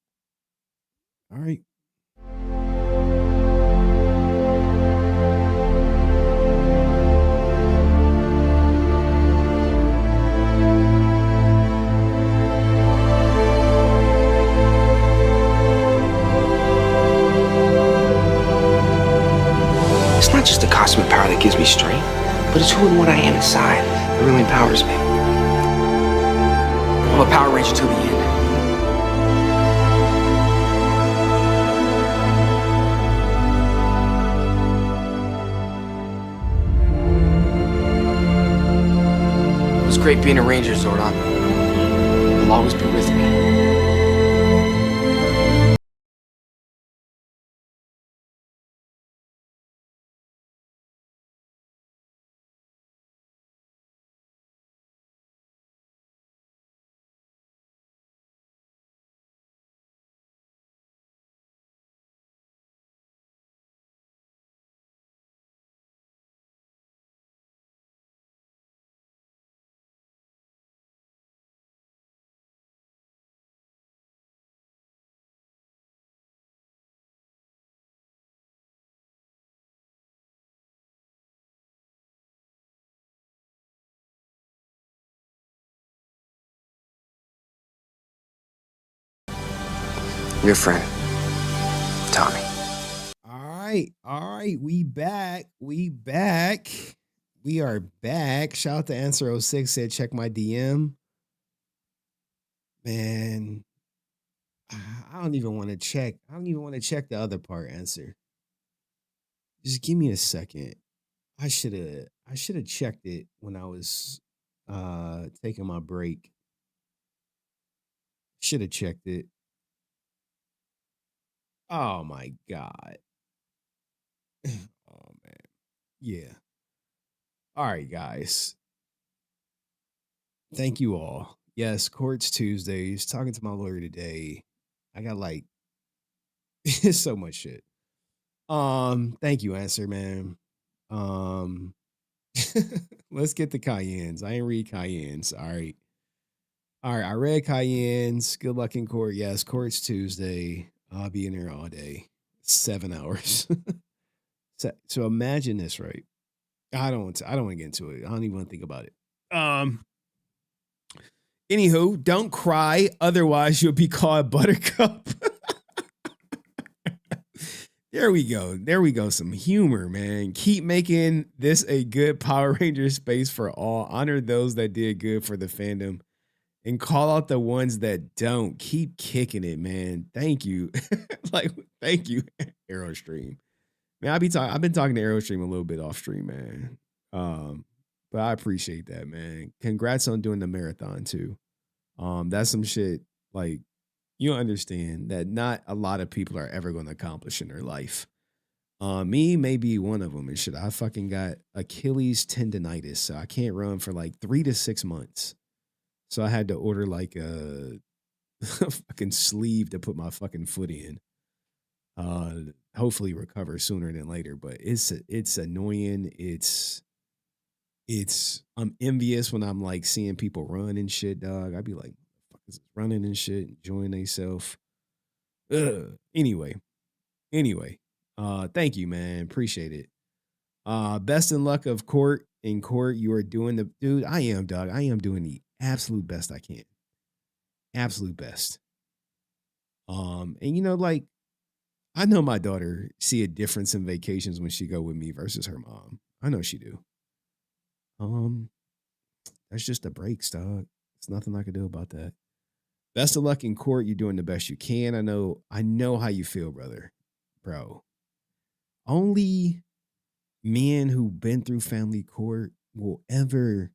All right. It's not just the cosmic power that gives me strength, but it's who and what I am inside that really empowers me. I'm a Power Ranger till the end. It was great being a Ranger, Zordon. You'll always be with me. Your friend, Tommy. All right. We back. We are back. Shout out to Answer 06 said, check my DM. Man, I don't even want to check. I don't even want to check the other part, Answer. Just give me a second. I should have checked it when I was taking my break. Should have checked it. Oh my God. Oh man. Yeah. All right, guys. Thank you all. Yes, Courts Tuesdays. Talking to my lawyer today. I got like so much shit. Thank you, Answer, man. Let's get the Cayennes. I ain't read Cayennes. All right. I read Cayennes. Good luck in court. Yes, Courts Tuesday. I'll be in there all day. 7 hours. So imagine this, right? I don't want to get into it. I don't even want to think about it. Anywho, don't cry, otherwise you'll be called Buttercup. There we go. Some humor, man. Keep making this a good Power Ranger space for all. Honor those that did good for the fandom and call out the ones that don't. Keep kicking it, man. Thank you. Thank you, Aerostream. Man, I've been talking to Aerostream a little bit off stream, man. But I appreciate that, man. Congrats on doing the marathon too. That's some shit like you understand that not a lot of people are ever going to accomplish in their life. Me may be one of them and shit. I fucking got Achilles tendonitis, so I can't run for like 3 to 6 months. So I had to order like a fucking sleeve to put my fucking foot in. Hopefully recover sooner than later, but it's annoying. I'm envious when I'm like seeing people run and shit, dog. I'd be like, fuckers running and shit, enjoying themselves. Anyway. Thank you, man. Appreciate it. Best in luck of court. In court, you are doing the dude. I am, dog. I am doing the absolute best I can. Absolute best. And you know, like, I know my daughter see a difference in vacations when she go with me versus her mom. I know she do. That's just the breaks, dog. There's nothing I can do about that. Best of luck in court. You're doing the best you can. I know how you feel, brother. Bro. Only men who've been through family court will ever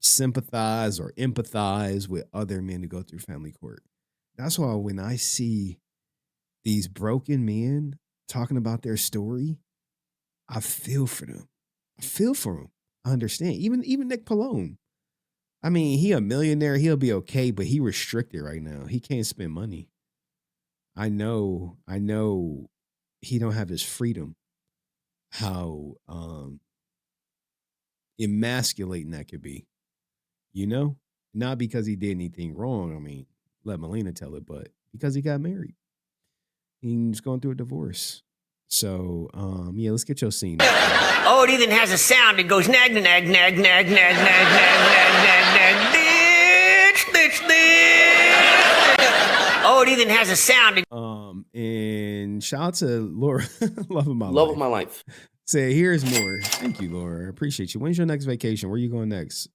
sympathize or empathize with other men who go through family court. That's why when I see these broken men talking about their story, I feel for them. I feel for them. I understand. Even Nick Pallone. I mean, he a millionaire. He'll be okay, but he restricted right now. He can't spend money. I know he don't have his freedom. How emasculating that could be. You know? Not because he did anything wrong. I mean, let Melina tell it, but because he got married. He's going through a divorce. So, yeah, let's get your scene. Oh, it even has a sound. It goes nag, nag, nag, nag, nag, nag, nag, nag, nag, bitch. Oh, it even has a sound. And shout out to Laura, love of my life. Say, here's more. Thank you, Laura. I appreciate you. When's your next vacation? Where are you going next?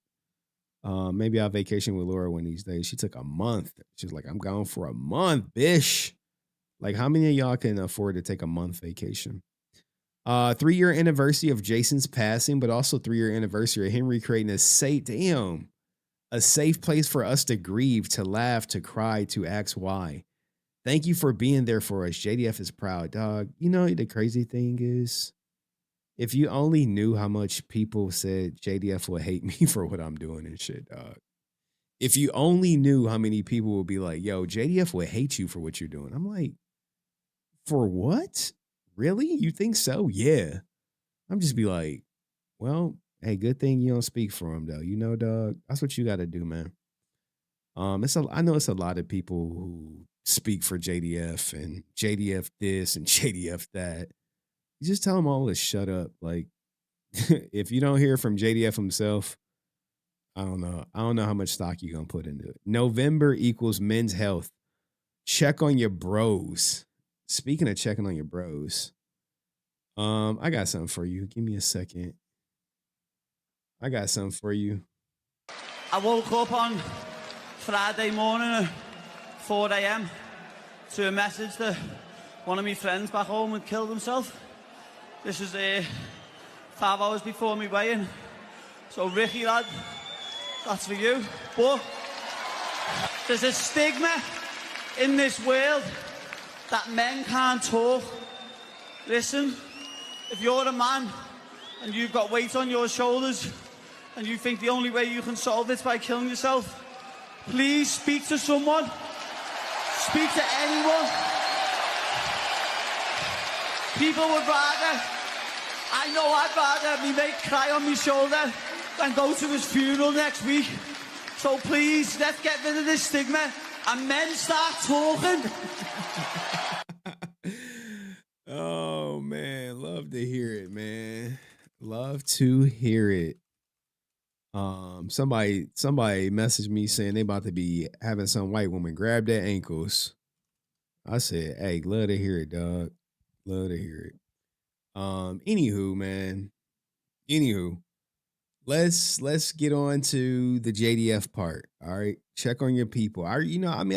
Maybe I'll vacation with Laura one of these days. She took a month. She's like, I'm gone for a month, bish. Like, how many of y'all can afford to take a month vacation? 3-year anniversary of Jason's passing, but also 3-year anniversary of Henry creating a safe place for us to grieve, to laugh, to cry, to ask why. Thank you for being there for us. JDF is proud, dog. You know, the crazy thing is, if you only knew how much people said JDF will hate me for what I'm doing and shit, dog. If you only knew how many people would be like, yo, JDF will hate you for what you're doing. I'm like, for what? Really? You think so? Yeah. I'm just be like, well, hey, good thing you don't speak for him though. You know, dog, that's what you got to do, man. I know it's a lot of people who speak for JDF and JDF this and JDF that. You just tell them all to shut up. Like, if you don't hear from JDF himself, I don't know. I don't know how much stock you're going to put into it. November equals men's health. check on your bros. Speaking of checking on your bros, I got something for you. Give me a second. I got something for you. I woke up on Friday morning at 4 a.m. to a message that one of my friends back home had killed himself. This was 5 hours before me weigh-in. So Ricky, lad, that's for you. But there's a stigma in this world that men can't talk. Listen, if you're a man and you've got weight on your shoulders and you think the only way you can solve it is by killing yourself, please speak to someone. Speak to anyone. People would rather, I know I'd rather me mate cry on my shoulder than go to his funeral next week. So please, let's get rid of this stigma and men start talking. Oh man, love to hear it, man. Love to hear it. Somebody messaged me saying they about to be having some white woman grab their ankles. I said, hey, love to hear it, dog. Love to hear it. Anywho, man. Let's get on to the JDF part. All right. Check on your people. I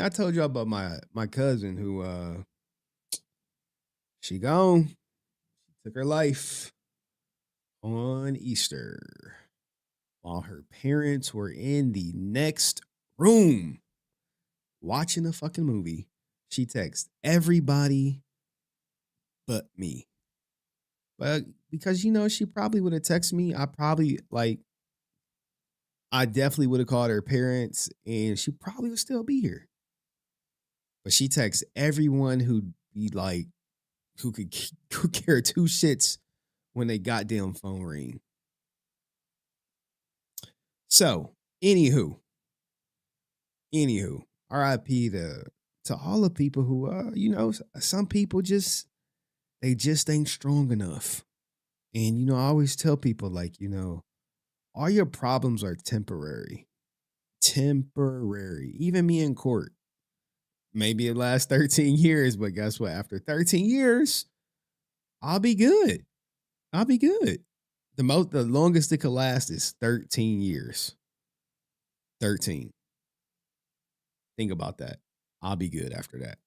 told you about my cousin who she gone. She took her life on Easter while her parents were in the next room watching a fucking movie. She texted everybody but me. But because she probably would have texted me, I definitely would have called her parents and she probably would still be here. But she texts everyone who could care two shits when they goddamn phone ring. So, anywho, RIP to all the people who, some people they just ain't strong enough. And, I always tell people all your problems are temporary. Temporary. Even me in court. Maybe it lasts 13 years, but guess what? After 13 years, I'll be good. The longest it could last is 13 years. 13. Think about that. I'll be good after that.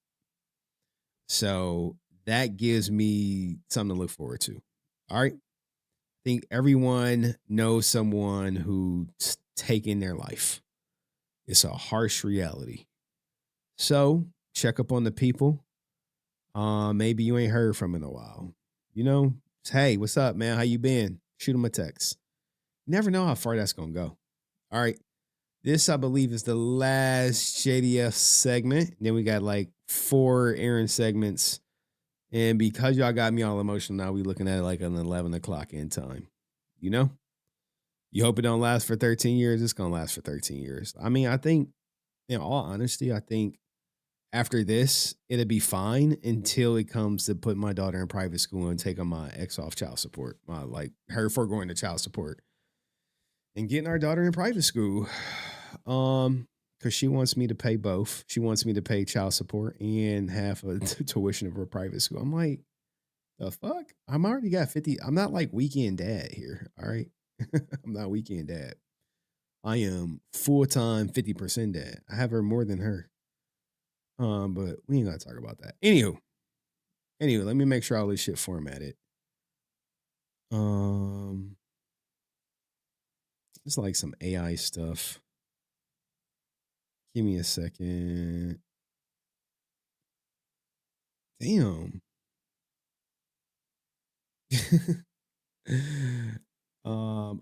So that gives me something to look forward to. All right. I think everyone knows someone who's taken their life. It's a harsh reality. So check up on the people. Maybe you ain't heard from in a while. Hey, what's up, man? How you been? Shoot them a text. You never know how far that's gonna go. All right. This, I believe, is the last JDF segment. Then we got 4 Aaron segments. And because y'all got me all emotional now, we looking at an 11 o'clock end time. You hope it don't last for 13 years. It's going to last for 13 years. I think, in all honesty, after this, it'll be fine until it comes to put my daughter in private school and taking my ex off child support. Her foregoing to child support. And getting our daughter in private school. Because she wants me to pay both. She wants me to pay child support and half of the tuition of her private school. I'm like, the fuck? I'm already got 50. I'm not weekend dad here. All right. I'm not weekend dad. I am full-time 50% dad. I have her more than her. But we ain't gonna talk about that. Anywho, let me make sure all this shit formatted. It's some AI stuff. Give me a second. Damn.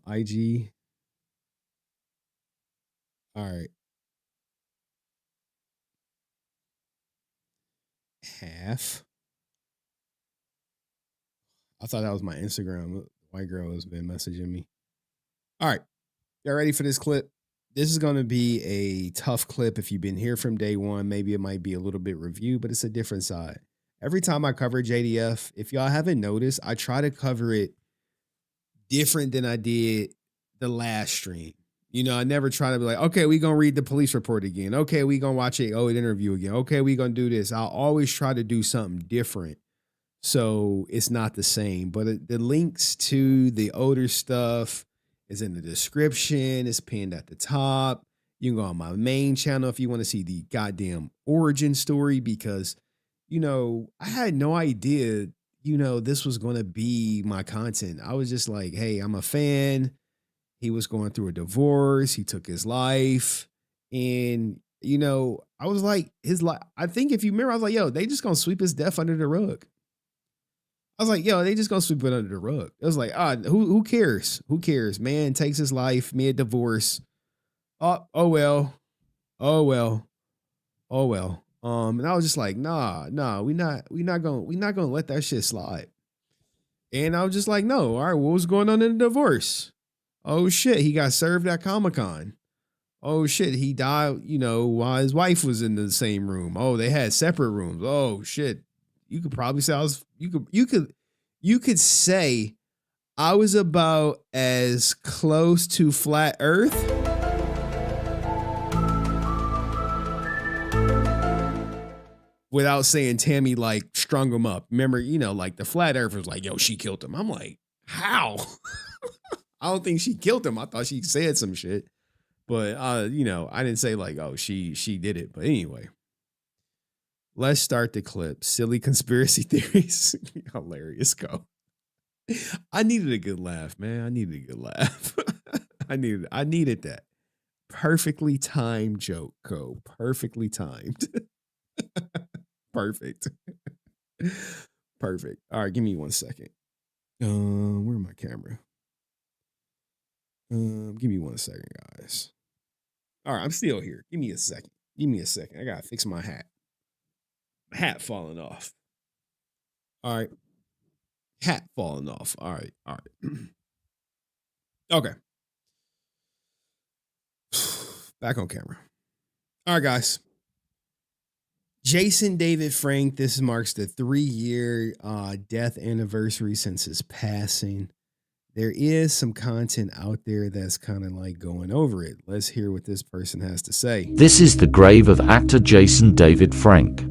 IG. All right. Half. I thought that was my Instagram. White girl has been messaging me. All right. Y'all ready for this clip? This is going to be a tough clip if you've been here from day one. Maybe it might be a little bit review, but it's a different side. Every time I cover JDF, if y'all haven't noticed, I try to cover it different than I did the last stream. You know, I never try to be like, okay, we're going to read the police report again. Okay, we're going to watch an interview again. Okay, we're going to do this. I'll always try to do something different so it's not the same. But the links to the older stuff is in the description. It's pinned at the top. You can go on my main channel if you want to see the goddamn origin story because, you know, I had no idea, you know, this was going to be my content. I was just like, hey, I'm a fan. He was going through a divorce. He took his life. And, you know, I was like, his life, I think if you remember, I was like, yo, they just going to sweep his death under the rug. I was like, yo, they just going to sweep it under the rug. It was like, who cares? Who cares? Man takes his life mid-divorce. Oh well. And I was just like, nah, we're not gonna let that shit slide. And I was just like, no, all right, what was going on in the divorce? Oh shit, he got served at Comic-Con. Oh shit, he died, you know, while his wife was in the same room. Oh, they had separate rooms. Oh shit. You could probably say you could say I was about as close to flat earth without saying Tammy like strung him up. Remember, you know, like the flat earth was like, yo, she killed him. I'm like, how? I don't think she killed him. I thought she said some shit. But you know, I didn't say like, oh, she did it. But anyway, let's start the clip. Silly conspiracy theories. Hilarious. Go. I needed a good laugh, man. I needed a good laugh. I needed that. Perfectly timed joke, Go. Perfectly timed. Perfect. Perfect. All right, give me 1 second. Where's my camera? Give me 1 second, guys. All right, I'm still here. Give me a second. I gotta fix my hat. My hat falling off. All right. Hat falling off. All right. Okay. Back on camera. All right, guys. Jason David Frank, this marks the 3-year death anniversary since his passing. There is some content out there that's kind of like going over it. Let's hear what this person has to say. This is the grave of actor Jason David Frank,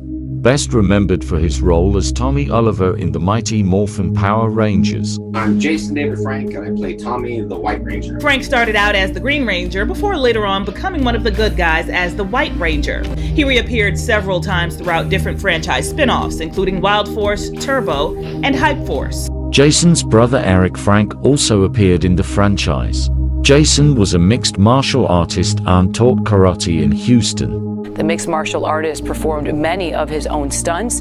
best remembered for his role as Tommy Oliver in the Mighty Morphin Power Rangers. I'm Jason David Frank, and I play Tommy the White Ranger. Frank started out as the Green Ranger before later on becoming one of the good guys as the White Ranger. He reappeared several times throughout different franchise spin-offs, including Wild Force, Turbo, and Hype Force. Jason's brother Eric Frank also appeared in the franchise. Jason was a mixed martial artist and taught karate in Houston. The mixed martial artist performed many of his own stunts.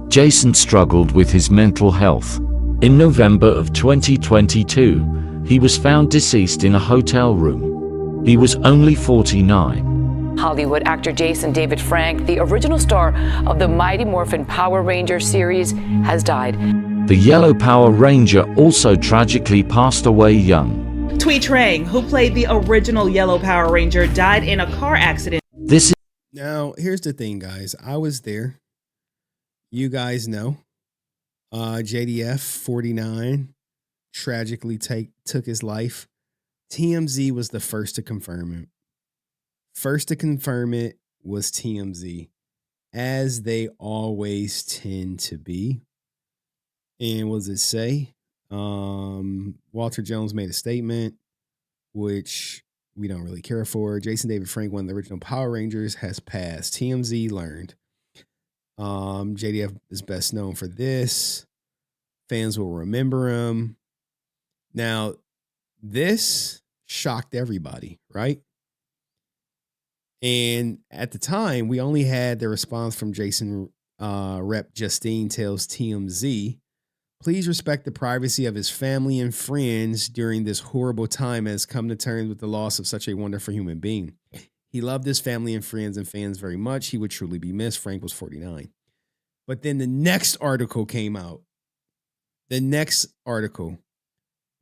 Jason struggled with his mental health. In November of 2022, he was found deceased in a hotel room. He was only 49. Hollywood actor Jason David Frank, the original star of the Mighty Morphin Power Ranger series, has died. The Yellow Power Ranger also tragically passed away young. Twee Trang, who played the original Yellow Power Ranger, died in a car accident. Now, here's the thing, guys. I was there. You guys know. JDF 49 tragically took his life. TMZ was the first to confirm it. First to confirm it was TMZ, as they always tend to be. And what does it say? Walter Jones made a statement, which we don't really care for. Jason David Frank, one of the original Power Rangers, has passed. TMZ learned. JDF is best known for this. Fans will remember him. Now, this shocked everybody, right? And at the time, we only had the response from Jason Rep Justine tells TMZ, please respect the privacy of his family and friends during this horrible time, as come to terms with the loss of such a wonderful human being. He loved his family and friends and fans very much. He would truly be missed. Frank was 49. But then the next article came out. The next article.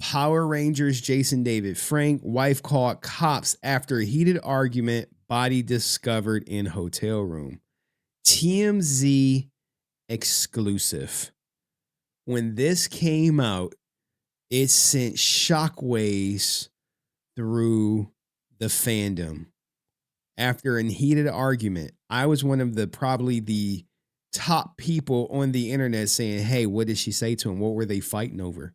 Power Rangers Jason David Frank, wife called cops after heated argument, body discovered in hotel room. TMZ exclusive. When this came out, it sent shockwaves through the fandom after a heated argument. I was one of the probably the top people on the internet saying, hey, what did she say to him? What were they fighting over?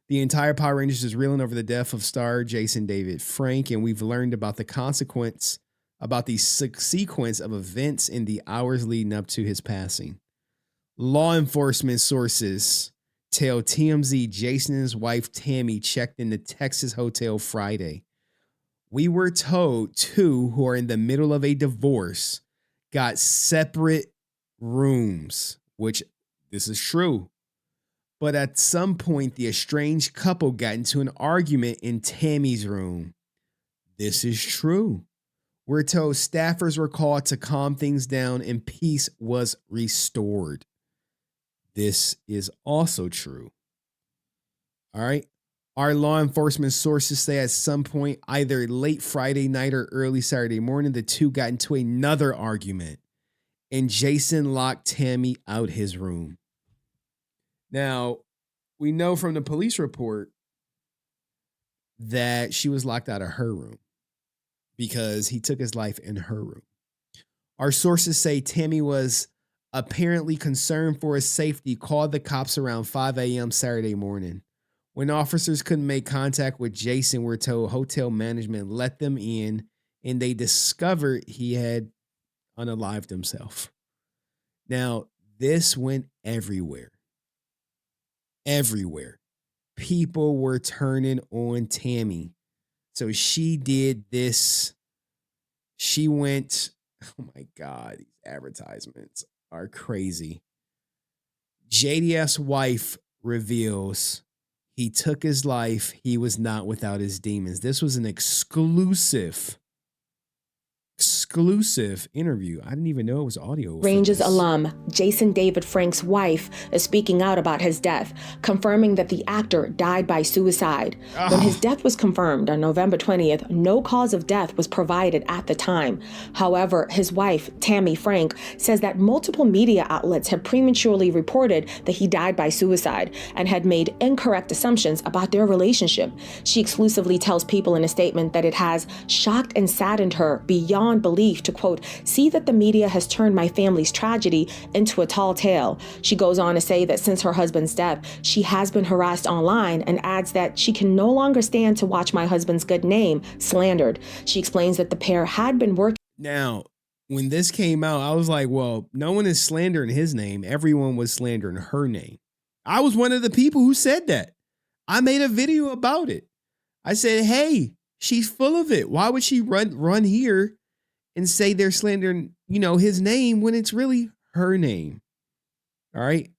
The entire Power Rangers is reeling over the death of star Jason David Frank, and we've learned about the sequence of events in the hours leading up to his passing. Law enforcement sources tell TMZ Jason and his wife Tammy checked in the Texas hotel Friday. We were told two who are in the middle of a divorce got separate rooms, which this is true. But at some point, the estranged couple got into an argument in Tammy's room. This is true. We're told staffers were called to calm things down and peace was restored. This is also true. All right. Our law enforcement sources say at some point, either late Friday night or early Saturday morning, the two got into another argument and Jason locked Tammy out his room. Now, we know from the police report that she was locked out of her room because he took his life in her room. Our sources say Tammy was apparently concerned for his safety, called the cops around 5 a.m. Saturday morning. When officers couldn't make contact with Jason, we're told hotel management let them in and they discovered he had unalived himself. Now, this went everywhere. Everywhere. People were turning on Tammy. So she did this. She went, oh my God, these advertisements are crazy. JDF's wife reveals he took his life. He was not without his demons. This was an exclusive interview. I didn't even know it was audio. Rangers alum Jason David Frank's wife is speaking out about his death, confirming that the actor died by suicide. When his death was confirmed on November 20th, no cause of death was provided at the time. However, his wife, Tammy Frank, says that multiple media outlets had prematurely reported that he died by suicide and had made incorrect assumptions about their relationship. She exclusively tells people in a statement that it has shocked and saddened her beyond belief to, quote, see that the media has turned my family's tragedy into a tall tale. She goes on to say that since her husband's death, she has been harassed online and adds that she can no longer stand to watch my husband's good name slandered. She explains that the pair had been working. Now, when this came out, I was like, well, no one is slandering his name. Everyone was slandering her name. I was one of the people who said that. I made a video about it. I said, hey, she's full of it. Why would she run here and say they're slandering, his name when it's really her name? All right.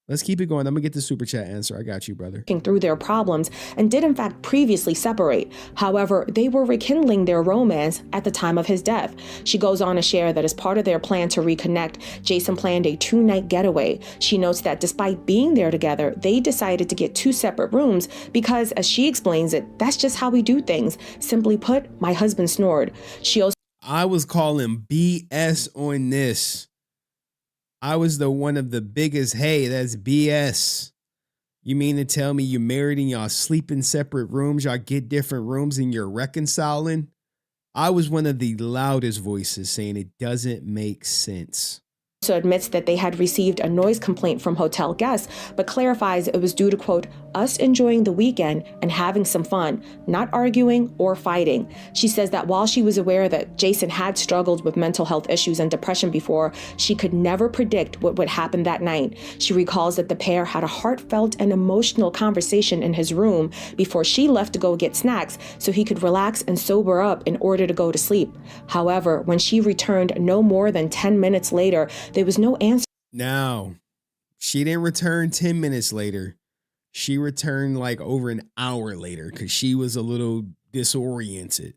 Let's keep it going. I'm going to get the super chat answer. I got you, brother. Through their problems and did in fact previously separate. However, they were rekindling their romance at the time of his death. She goes on to share that as part of their plan to reconnect, Jason planned a 2-night getaway. She notes that despite being there together, they decided to get 2 separate rooms because, as she explains it, that's just how we do things. Simply put, my husband snored. She also I was calling BS on this. I was the one of the biggest, hey, that's BS. You mean to tell me you're married and y'all sleep in separate rooms, y'all get different rooms and you're reconciling? I was one of the loudest voices saying it doesn't make sense. also admits that they had received a noise complaint from hotel guests, but clarifies it was due to, quote, us enjoying the weekend and having some fun, not arguing or fighting. She says that while she was aware that Jason had struggled with mental health issues and depression before, she could never predict what would happen that night. She recalls that the pair had a heartfelt and emotional conversation in his room before she left to go get snacks so he could relax and sober up in order to go to sleep. However, when she returned no more than 10 minutes later, there was no answer. Now, she didn't return 10 minutes later. She returned like over an hour later because she was a little disoriented.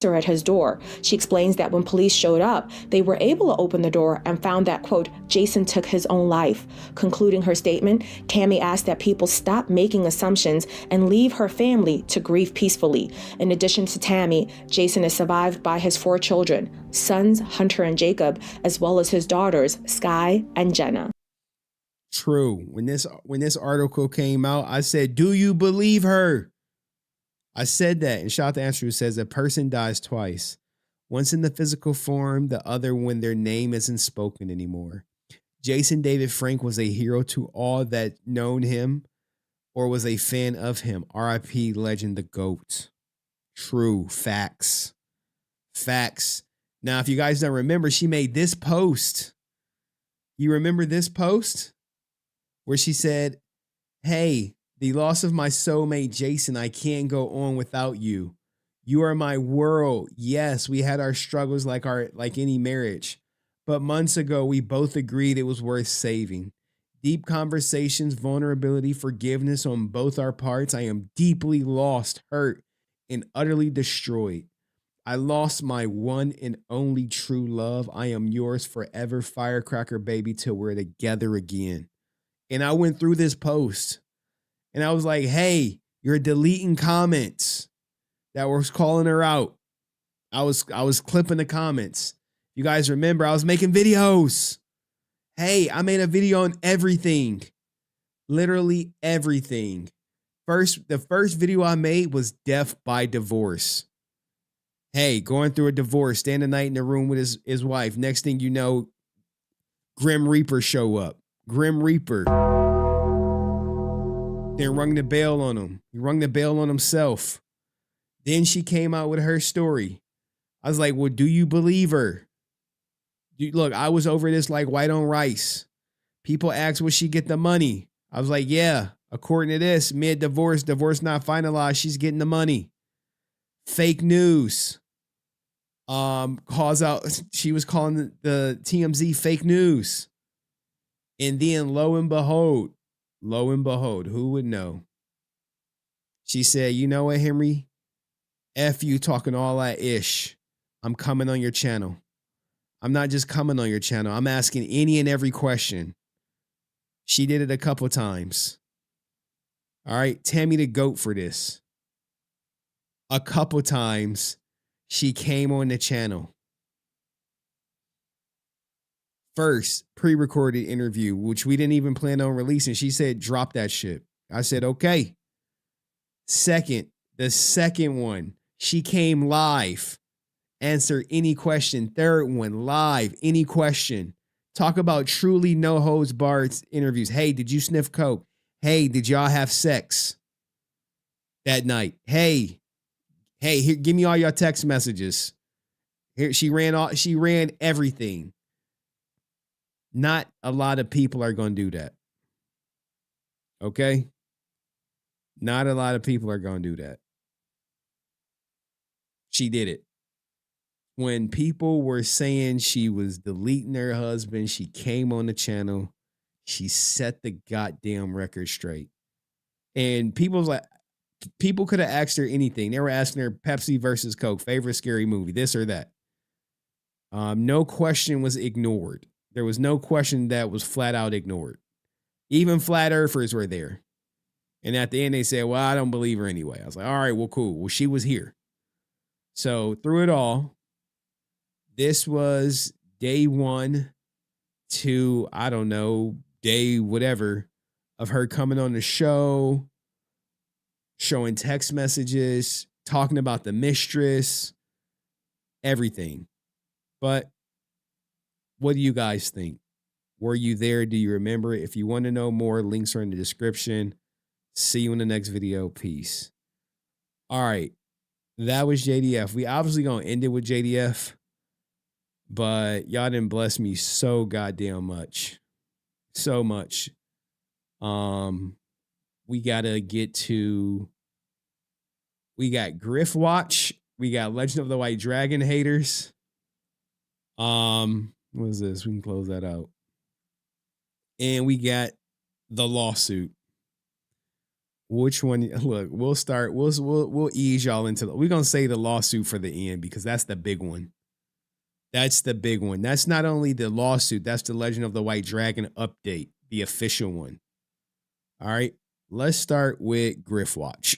At his door. She explains that when police showed up, they were able to open the door and found that, quote, Jason took his own life. Concluding her statement, Tammy asked that people stop making assumptions and leave her family to grieve peacefully. In addition to Tammy, Jason is survived by his 4 children, sons Hunter and Jacob, as well as his daughters Sky and Jenna. True. When this article came out, I said, do you believe her? I said that, and shout out to Andrew, who says a person dies twice. Once in the physical form, the other when their name isn't spoken anymore. Jason David Frank was a hero to all that known him or was a fan of him. RIP legend, the GOAT. True. Facts. Facts. Now, if you guys don't remember, she made this post. You remember this post? Where she said, hey, the loss of my soulmate, Jason, I can't go on without you. You are my world. Yes, we had our struggles like any marriage. But months ago, we both agreed it was worth saving. Deep conversations, vulnerability, forgiveness on both our parts. I am deeply lost, hurt, and utterly destroyed. I lost my one and only true love. I am yours forever, firecracker baby, till we're together again. And I went through this post and I was like, hey, you're deleting comments that was calling her out. I was clipping the comments. You guys remember I was making videos. Hey, I made a video on everything. Literally everything. The first video I made was death by divorce. Hey, going through a divorce, staying the night in the room with his wife. Next thing you know, Grim Reaper show up. Grim Reaper. Then rung the bell on him. He rung the bell on himself. Then she came out with her story. I was like, well, do you believe her? Look, I was over this like white on rice. People asked, will she get the money? I was like, yeah, according to this, mid-divorce, divorce not finalized, she's getting the money. Fake news. She was calling the TMZ fake news. And then lo and behold, who would know? She said, you know what, Henry? F you talking all that ish. I'm coming on your channel. I'm not just coming on your channel. I'm asking any and every question. She did it a couple times. All right, Tammy the GOAT for this. A couple times she came on the channel. First, pre-recorded interview, which we didn't even plan on releasing. She said, drop that shit. I said, okay. The second one, she came live. Answer any question. Third one, live, any question. Talk about truly no holds barred interviews. Hey, did you sniff coke? Hey, did y'all have sex that night? Hey, here, give me all your text messages. Here, she ran everything. Not a lot of people are going to do that. Okay? Not a lot of people are going to do that. She did it. When people were saying she was deleting her husband, she came on the channel. She set the goddamn record straight. And people could have asked her anything. They were asking her Pepsi versus Coke, favorite scary movie, this or that. No question was ignored. There was no question that was flat out ignored. Even flat earthers were there. And at the end, they said, well, I don't believe her anyway. I was like, all right, well, cool. Well, she was here. So through it all, this was day 1 to, I don't know, day whatever of her coming on the show, showing text messages, talking about the mistress, everything. But what do you guys think? Were you there? Do you remember it? If you want to know more, links are in the description. See you in the next video. Peace. All right. That was JDF. We obviously going to end it with JDF, but y'all didn't bless me so goddamn much. So much. We got to get to, we got Griff Watch. We got Legend of the White Dragon haters. What is this? We can close that out. And we got the lawsuit. Which one? Look, we'll start. We'll ease y'all into. We're gonna say the lawsuit for the end because that's the big one. That's the big one. That's not only the lawsuit. That's the Legend of the White Dragon update, the official one. All right, let's start with Griff Watch.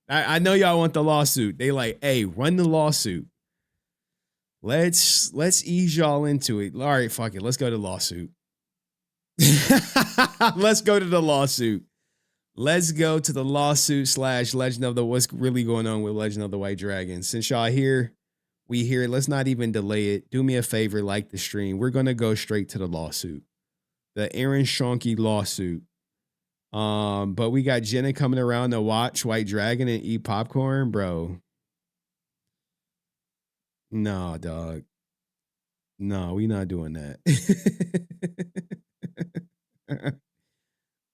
I know y'all want the lawsuit. They like, hey, run the lawsuit. Let's ease y'all into it. All right, fuck it. Let's go to the lawsuit. Let's go to the lawsuit. let's go to the lawsuit / Legend of the what's really going on with Legend of the White Dragon. Since y'all here, we here. Let's not even delay it. Do me a favor, like the stream. We're gonna go straight to the lawsuit, the Aaron Schonke lawsuit. But we got Jenna coming around to watch White Dragon and eat popcorn, bro. No, dog. No, we not doing that.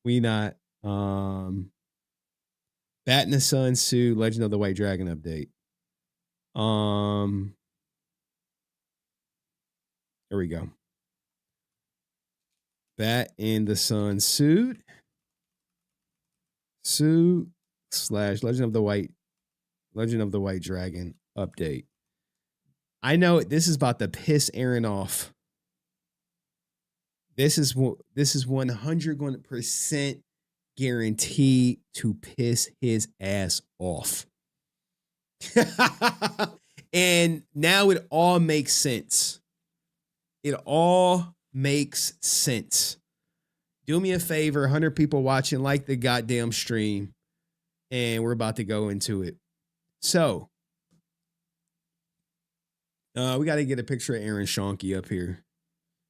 We not. Bat in the Sun suit, Legend of the White Dragon update. Here we go. Bat in the Sun suit / Legend of the White Dragon update. I know this is about to piss Aaron off. This is 100% guaranteed to piss his ass off. And now it all makes sense. It all makes sense. Do me a favor, 100 people watching, like the goddamn stream, and we're about to go into it. So, we got to get a picture of Aaron Schonke up here.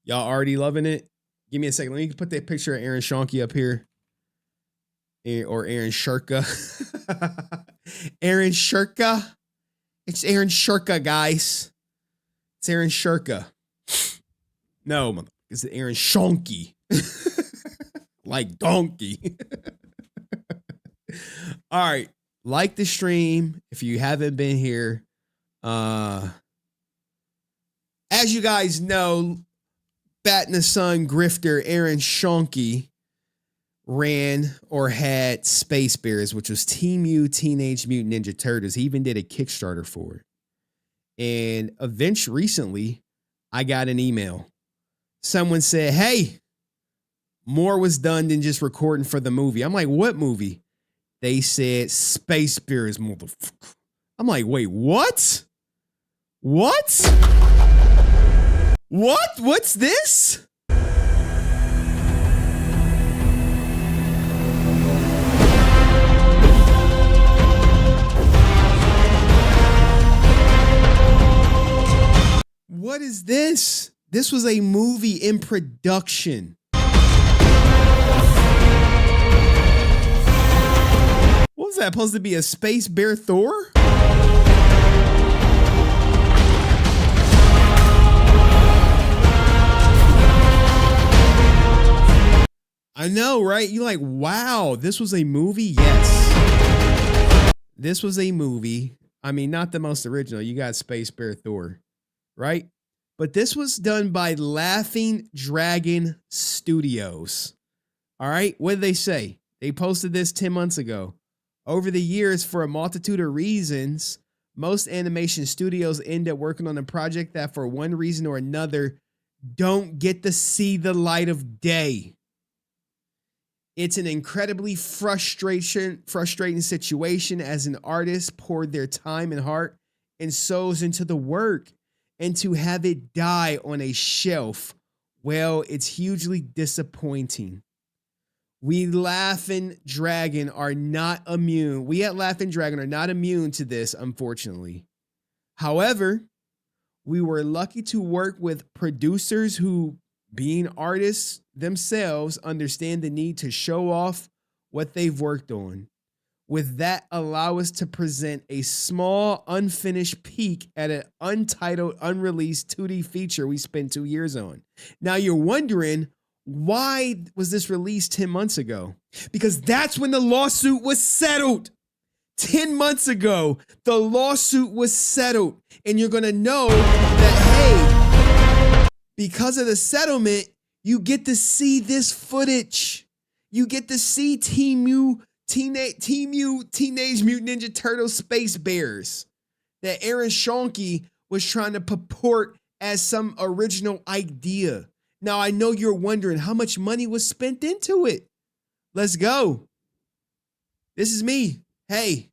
Y'all already loving it? Give me a second. Let me put that picture of Aaron Schonke up here. Or Aaron Shurka. Aaron Shurka. It's Aaron Shurka, guys. It's Aaron Shurka. No, it's Aaron Schonke. Like donkey. All right. Like the stream if you haven't been here. As you guys know, Bat in the Sun grifter Aaron Schonke ran or had Space Bears, which was Team U Teenage Mutant Ninja Turtles. He even did a Kickstarter for it. And eventually, recently, I got an email. Someone said, hey, more was done than just recording for the movie. I'm like, what movie? They said Space Bears, motherfucker. I'm like, wait, what? What? What? What's this? What is this? This was a movie in production. What was that supposed to be, a Space Bear Thor? I know, right? You're like, wow, this was a movie? Yes. This was a movie. I mean, not the most original. You got Space Bear Thor, right? But this was done by Laughing Dragon Studios. All right, what did they say? They posted this 10 months ago. Over the years, for a multitude of reasons, most animation studios end up working on a project that for one reason or another don't get to see the light of day. It's an incredibly frustrating situation as an artist poured their time and heart and souls into the work, and to have it die on a shelf, well, it's hugely disappointing. We Laughing Dragon are not immune. We at Laughing Dragon are not immune to this, unfortunately. However, we were lucky to work with producers who, being artists themselves, understand the need to show off what they've worked on. With that, allow us to present a small, unfinished peek at an untitled, unreleased 2D feature we spent 2 years on. Now you're wondering, why was this released 10 months ago? Because that's when the lawsuit was settled. 10 months ago, the lawsuit was settled. And you're going to know that, hey, because of the settlement, you get to see this footage. You get to see Team U Teenage Mutant Ninja Turtles Space Bears that Aaron Schonke was trying to purport as some original idea. Now, I know you're wondering how much money was spent into it. Let's go. This is me. Hey,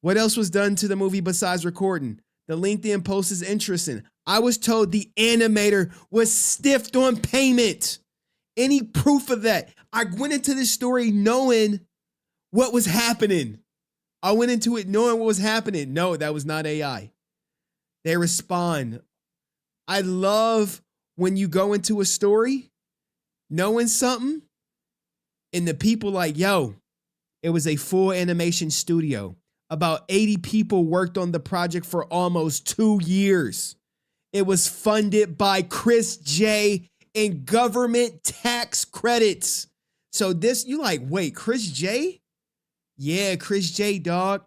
what else was done to the movie besides recording? The LinkedIn post is interesting. I was told the animator was stiffed on payment. Any proof of that? I went into this story knowing what was happening. I went into it knowing what was happening. No, that was not AI. They respond. I love when you go into a story knowing something and the people like, yo, it was a full animation studio. About 80 people worked on the project for almost 2 years. It was funded by Chris J and government tax credits. So this, you like, wait, Chris J? Yeah, Chris J, dog.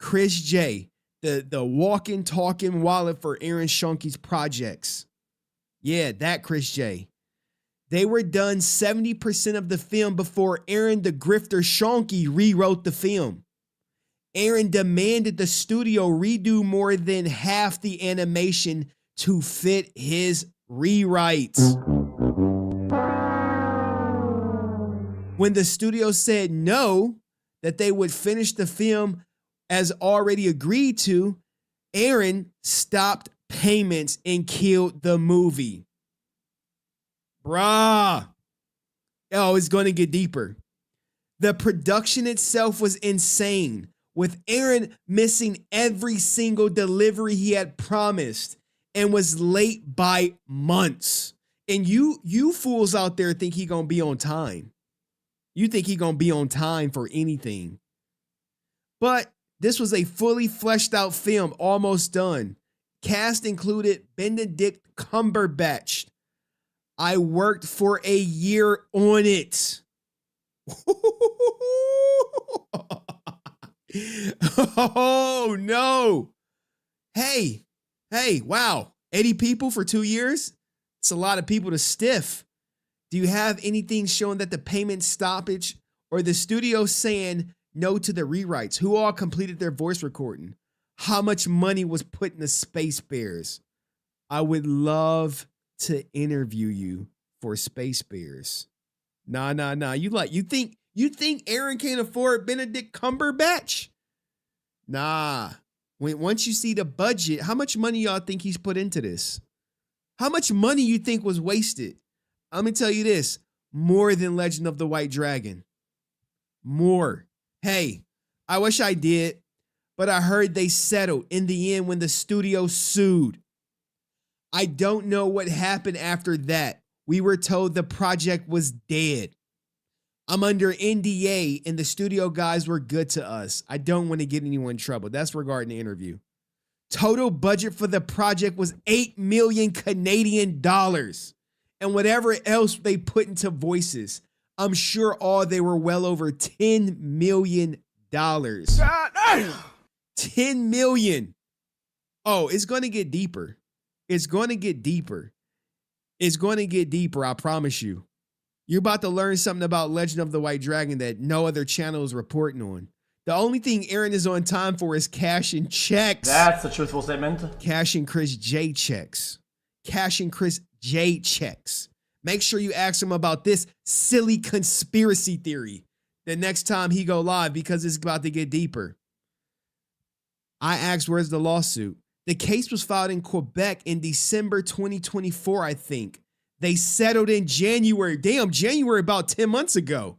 Chris J, the walking, talking wallet for Aaron Schonke's projects. Yeah, that Chris J. They were done 70% of the film before Aaron the Grifter Schonke rewrote the film. Aaron demanded the studio redo more than half the animation to fit his rewrites. When the studio said no, that they would finish the film as already agreed to, Aaron stopped payments and killed the movie. Bruh. Oh, it's going to get deeper. The production itself was insane, with Aaron missing every single delivery he had promised and was late by months. And you fools out there think he going to be on time. You think he going to be on time for anything. But this was a fully fleshed out film, almost done. Cast included Benedict Cumberbatch. I worked for a year on it. Oh, no. Hey, wow. 80 people for 2 years? It's a lot of people to stiff. Do you have anything showing that the payment stoppage or the studio saying no to the rewrites? Who all completed their voice recording? How much money was put in the Space Bears? I would love to interview you for Space Bears. Nah. You think Aaron can't afford Benedict Cumberbatch? Nah. Once you see the budget, how much money y'all think he's put into this? How much money you think was wasted? I'm gonna tell you this, more than Legend of the White Dragon. More. Hey, I wish I did, but I heard they settled in the end when the studio sued. I don't know what happened after that. We were told the project was dead. I'm under NDA and the studio guys were good to us. I don't want to get anyone in trouble. That's regarding the interview. Total budget for the project was 8 million Canadian dollars. And whatever else they put into voices, I'm sure all they were well over $10 million. 10 million. Oh, it's going to get deeper. It's going to get deeper. It's going to get deeper, I promise you. You're about to learn something about Legend of the White Dragon that no other channel is reporting on. The only thing Aaron is on time for is cashing checks. That's a truthful statement. Cashing Chris J checks. Cashing Chris J checks. Make sure you ask him about this silly conspiracy theory the next time he go live because it's about to get deeper. I asked, where's the lawsuit? The case was filed in Quebec in December 2024, I think. They settled in January. Damn, January about 10 months ago.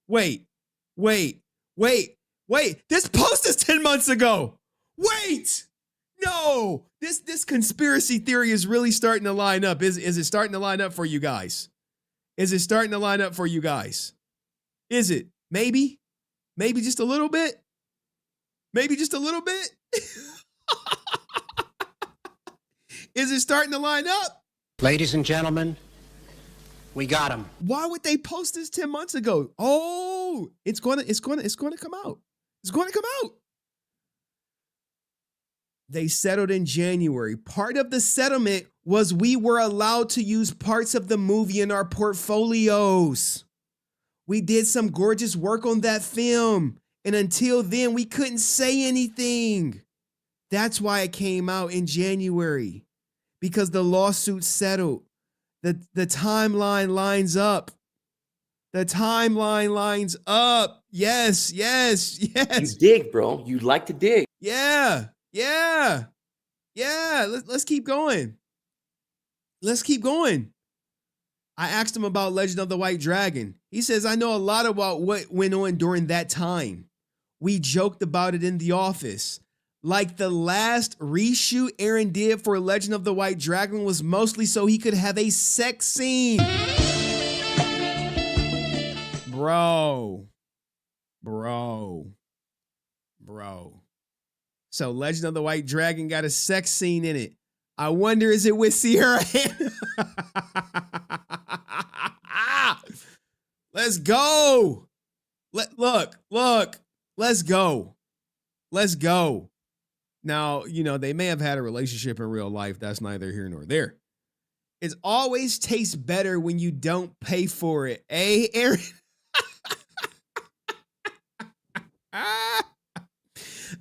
Wait. This post is 10 months ago. Wait. No. This conspiracy theory is really starting to line up. Is it starting to line up for you guys? Is it starting to line up for you guys? Is it? Maybe? Maybe just a little bit? Maybe just a little bit? Is it starting to line up? Ladies and gentlemen, we got him. Why would they post this 10 months ago? Oh, it's going to come out. It's going to come out. They settled in January. Part of the settlement was we were allowed to use parts of the movie in our portfolios. We did some gorgeous work on that film. And until then, we couldn't say anything. That's why it came out in January. Because the lawsuit settled. The timeline lines up. The timeline lines up. Yes. You dig, bro. You like to dig. Yeah. Let's keep going. Let's keep going. I asked him about Legend of the White Dragon. He says, I know a lot about what went on during that time. We joked about it in the office. Like the last reshoot Aaron did for Legend of the White Dragon was mostly so he could have a sex scene. Bro. So Legend of the White Dragon got a sex scene in it. I wonder, is it with Sierra? Let's go. Look. Let's go. Now, they may have had a relationship in real life. That's neither here nor there. It always tastes better when you don't pay for it. Eh, Aaron?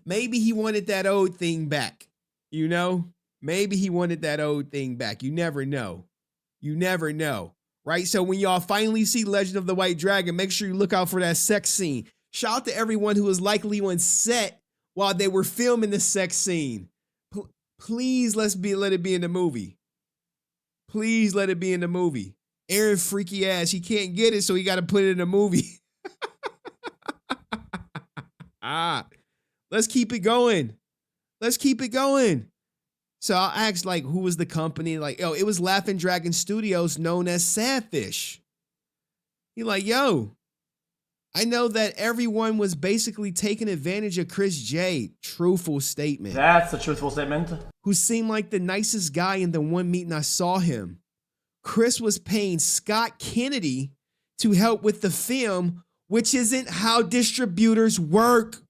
Maybe he wanted that old thing back. Maybe he wanted that old thing back. You never know. Right? So when y'all finally see Legend of the White Dragon, make sure you look out for that sex scene. Shout out to everyone who was likely on set while they were filming the sex scene. Please let it be in the movie. Please let it be in the movie. Aaron freaky ass, he can't get it, so he got to put it in the movie. Let's keep it going. So I asked, who was the company? It was Laughing Dragon Studios, known as Sadfish. He I know that everyone was basically taking advantage of Chris J. Truthful statement. That's a truthful statement. Who seemed like the nicest guy in the one meeting I saw him. Chris was paying Scott Kennedy to help with the film, which isn't how distributors work.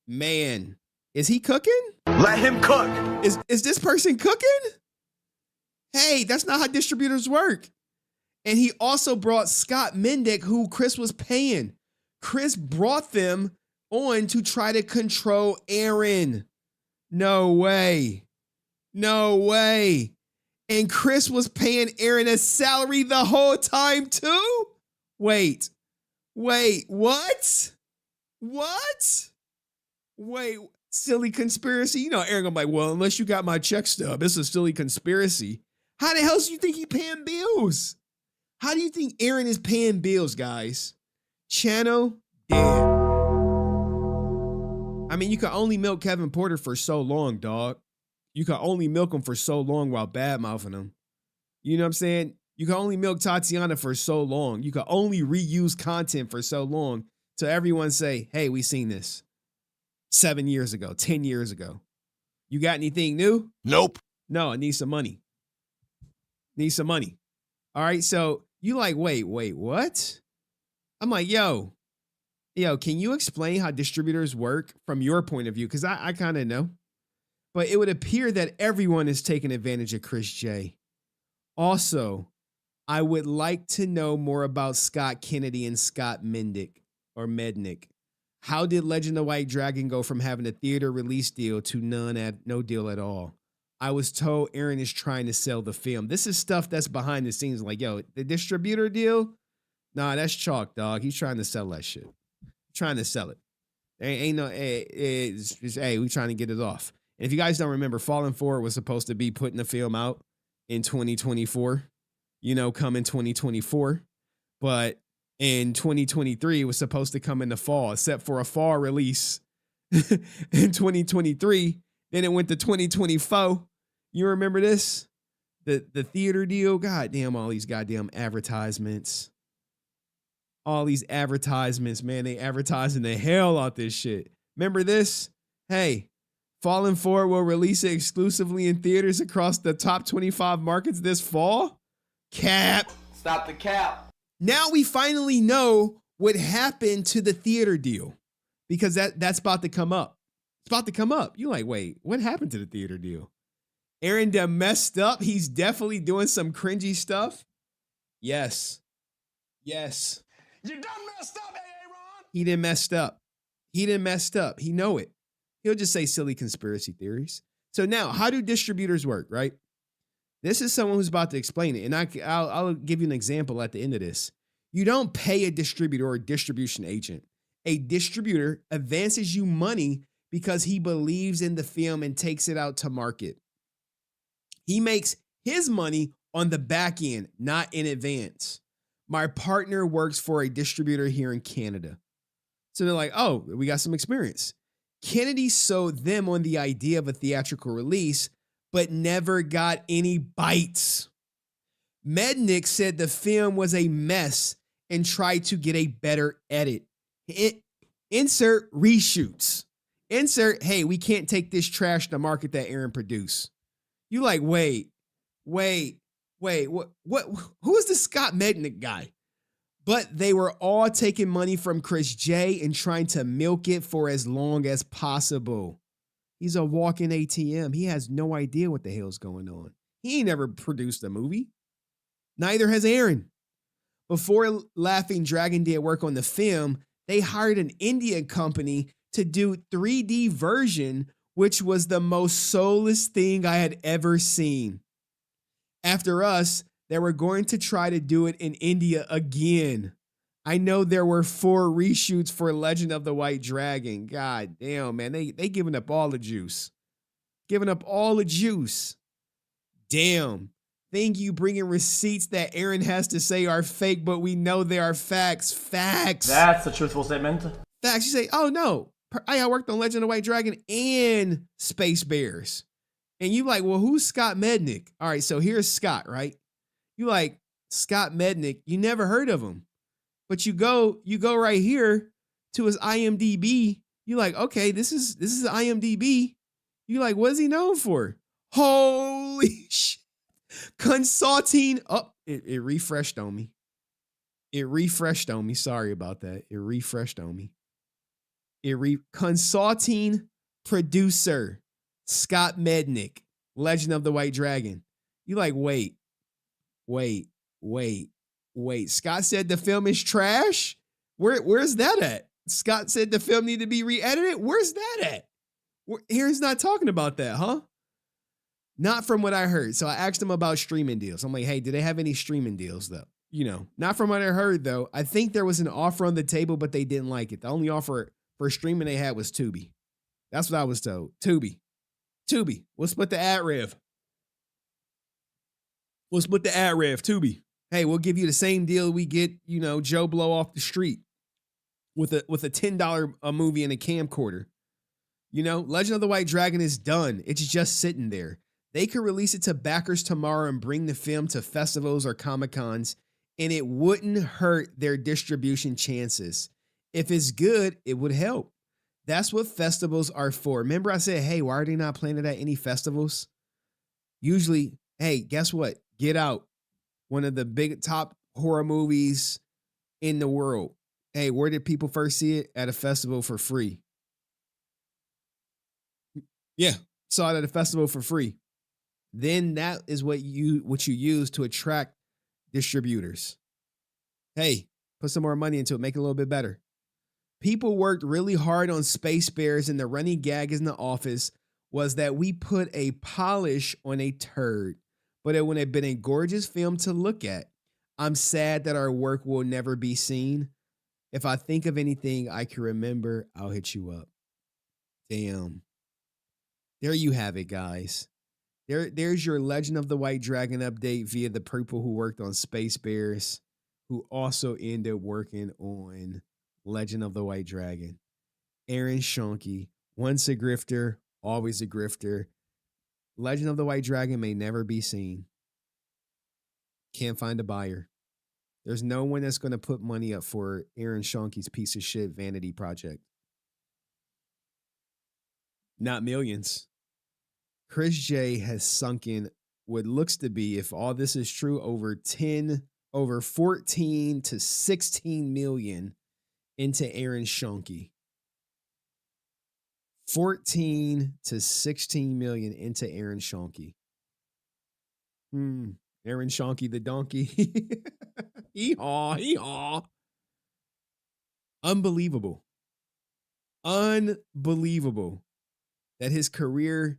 Man, is he cooking? Let him cook. Is this person cooking? Hey, that's not how distributors work. And he also brought Scott Mendick, who Chris was paying. Chris brought them on to try to control Aaron. No way. And Chris was paying Aaron a salary the whole time too? Wait, what? Wait, silly conspiracy? Aaron gonna be like, well, unless you got my check stub, it's a silly conspiracy. How the hell do you think he paying bills? How do you think Aaron is paying bills, guys? Channel dead. I mean, you can only milk Kevin Porter for so long, dog. You can only milk him for so long while bad-mouthing him. You know what I'm saying? You can only milk Tatiana for so long. You can only reuse content for so long till everyone say, hey, we seen this 7 years ago, 10 years ago. You got anything new? Nope. No, I need some money. All right, so you wait, what? I'm like, yo, can you explain how distributors work from your point of view? Because I kind of know. But it would appear that everyone is taking advantage of Chris J. Also, I would like to know more about Scott Kennedy and Scott Mendick or Mednick. How did Legend of the White Dragon go from having a theater release deal to no deal at all? I was told Aaron is trying to sell the film. This is stuff that's behind the scenes. The distributor deal? Nah, that's chalk, dog. He's trying to sell that shit. Trying to sell it. Ain't no, we trying to get it off. And if you guys don't remember, Falling Forward was supposed to be putting the film out in 2024, come in 2024. But in 2023, it was supposed to come in the fall, except for a fall release in 2023. Then it went to 2024. You remember this? The theater deal? Goddamn, all these goddamn advertisements. All these advertisements, man. They advertising the hell out this shit. Remember this? Hey, Falling Forward will release it exclusively in theaters across the top 25 markets this fall. Cap. Stop the cap. Now we finally know what happened to the theater deal because that's about to come up. It's about to come up. You're like, wait, what happened to the theater deal? Aaron done messed up. He's definitely doing some cringy stuff. Yes. You done messed up, Aaron. He done messed up. He know it. He'll just say silly conspiracy theories. So now, how do distributors work, right? This is someone who's about to explain it. And I'll give you an example at the end of this. You don't pay a distributor or a distribution agent. A distributor advances you money because he believes in the film and takes it out to market. He makes his money on the back end, not in advance. My partner works for a distributor here in Canada. So they're like, oh, we got some experience. Kennedy sold them on the idea of a theatrical release, but never got any bites. Mednick said the film was a mess and tried to get a better edit. Insert reshoots. Insert, hey, we can't take this trash to market that Aaron produced. You like, wait, what, who is the Scott Mednick guy? But they were all taking money from Chris J and trying to milk it for as long as possible. He's a walking ATM. He has no idea what the hell's going on. He ain't never produced a movie. Neither has Aaron. Before Laughing Dragon did work on the film, they hired an Indian company to do 3D version, which was the most soulless thing I had ever seen. After us, they were going to try to do it in India again. I know there were 4 reshoots for Legend of the White Dragon. God damn, man. They giving up all the juice. Giving up all the juice. Damn. Think you bringing receipts that Aaron has to say are fake, but we know they are facts. Facts. That's a truthful statement. Facts. You say, oh no, I worked on Legend of the White Dragon and Space Bears. And you like, well, who's Scott Mednick? All right, so here's Scott, right? You like, Scott Mednick, you never heard of him. But you go right here to his IMDb. You like, okay, this is IMDb. You like, what is he known for? Holy shit. Consulting. Oh, it refreshed on me. It refreshed on me. Sorry about that. It refreshed on me. Consulting producer, Scott Mednick, Legend of the White Dragon. You like, wait. Scott said the film is trash? Where's that at? Scott said the film need to be re-edited? Where's that at? Aaron's not talking about that, huh? Not from what I heard. So I asked him about streaming deals. I'm like, hey, do they have any streaming deals though? You know, not from what I heard though. I think there was an offer on the table, but they didn't like it. The only offer for streaming they had was Tubi. That's what I was told. Tubi. We'll split the ad rev. Tubi. Hey, we'll give you the same deal we get, you know, Joe Blow off the street with a $10 a movie and a camcorder. You know, Legend of the White Dragon is done. It's just sitting there. They could release it to backers tomorrow and bring the film to festivals or Comic-Cons, and it wouldn't hurt their distribution chances. If it's good, it would help. That's what festivals are for. Remember I said, hey, why are they not playing it at any festivals? Usually, hey, guess what? Get Out, one of the big top horror movies in the world. Hey, where did people first see it? At a festival for free. Yeah, saw it at a festival for free. Then that is what you use to attract distributors. Hey, put some more money into it, make it a little bit better. People worked really hard on Space Bears, and the running gag in the office was that we put a polish on a turd, but it would have been a gorgeous film to look at. I'm sad that our work will never be seen. If I think of anything I can remember, I'll hit you up. Damn. There you have it, guys. There's your Legend of the White Dragon update via the people who worked on Space Bears, who also ended up working on Legend of the White Dragon. Aaron Schoenke, once a grifter, always a grifter. Legend of the White Dragon may never be seen. Can't find a buyer. There's no one that's going to put money up for Aaron Schoenke's piece of shit vanity project. Not millions. Chris J has sunk in what looks to be, if all this is true, over 14 to 16 million into Aaron Schoenke. 14 to 16 million into Aaron Schoenke. Aaron Schoenke the donkey. Hee-haw. Unbelievable that his career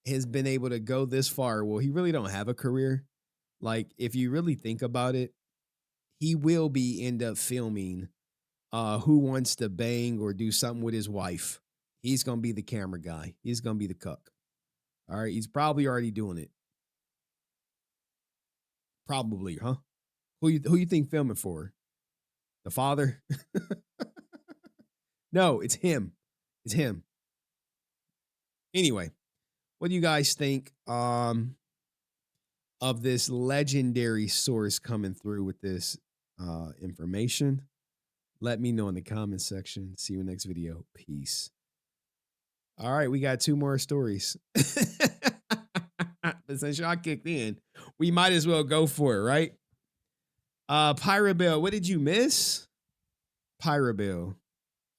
has been able to go this far. Well, he really don't have a career. Like, if you really think about it, he will end up filming Who Wants to Bang or do something with his wife. He's going to be the camera guy. He's going to be the cook. All right. He's probably already doing it. Probably, huh? Who you think filming for? The father? No, it's him. It's him. Anyway, what do you guys think of this legendary source coming through with this information? Let me know in the comment section. See you in the next video. Peace. All right, we got 2 more stories. But since y'all kicked in, we might as well go for it, right? Pirate Bill, what did you miss? Pirate Bill,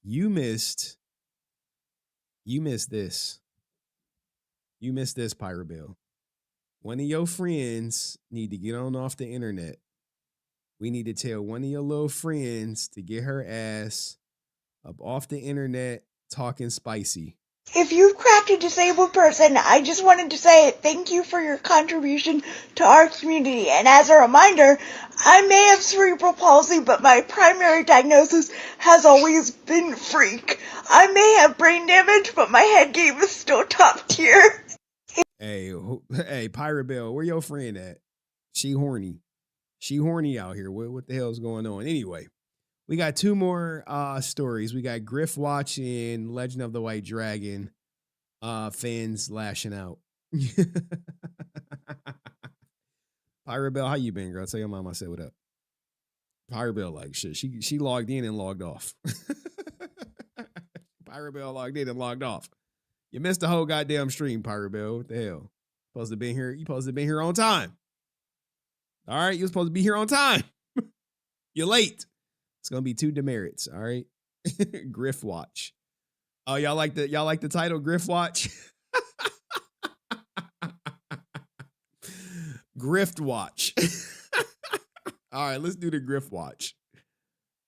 you missed this. You missed this, Pirate Bill. One of your friends need to get on off the internet. We need to tell one of your little friends to get her ass up off the internet talking spicy. If you've cracked a disabled person, I just wanted to say thank you for your contribution to our community. And as a reminder, I may have cerebral palsy, but my primary diagnosis has always been freak. I may have brain damage, but my head game is still top tier. Hey, Pirate Bill, where your friend at? She horny. She horny out here. What the hell's going on? Anyway, we got 2 more stories. We got Griff Watch and Legend of the White Dragon fans lashing out. Pirate Bell, how you been, girl? Tell your mom I said what up. Pirate Bell, like shit. She logged in and logged off. Pirate Bell logged in and logged off. You missed the whole goddamn stream, Pirate Bell. What the hell? Supposed to be here. You supposed to be here on time. All right, you're supposed to be here on time. You're late. It's gonna be 2 demerits. All right. Griff Watch. Oh, y'all like the title Griff Watch? Grift Watch. All right, let's do the Griff Watch.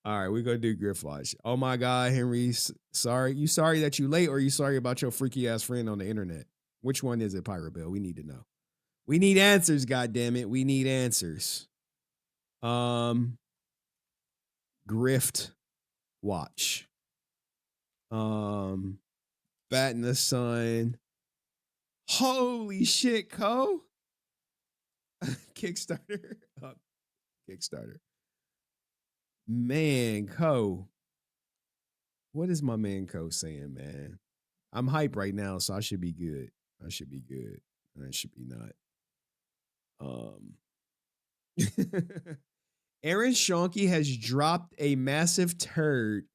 All right, we're gonna do Griff Watch. Oh my God, Henry, sorry. You sorry that you late, or you sorry about your freaky ass friend on the internet? Which one is it, Pirate Bill? We need to know. We need answers, goddammit. We need answers. Grift Watch. Bat in the Sun. Holy shit, Co. Kickstarter. Kickstarter. Man, Co. What is my man Co saying, man? I'm hype right now, so I should be good. I should be good. I should be not. Aaron Schonke has dropped a massive turd.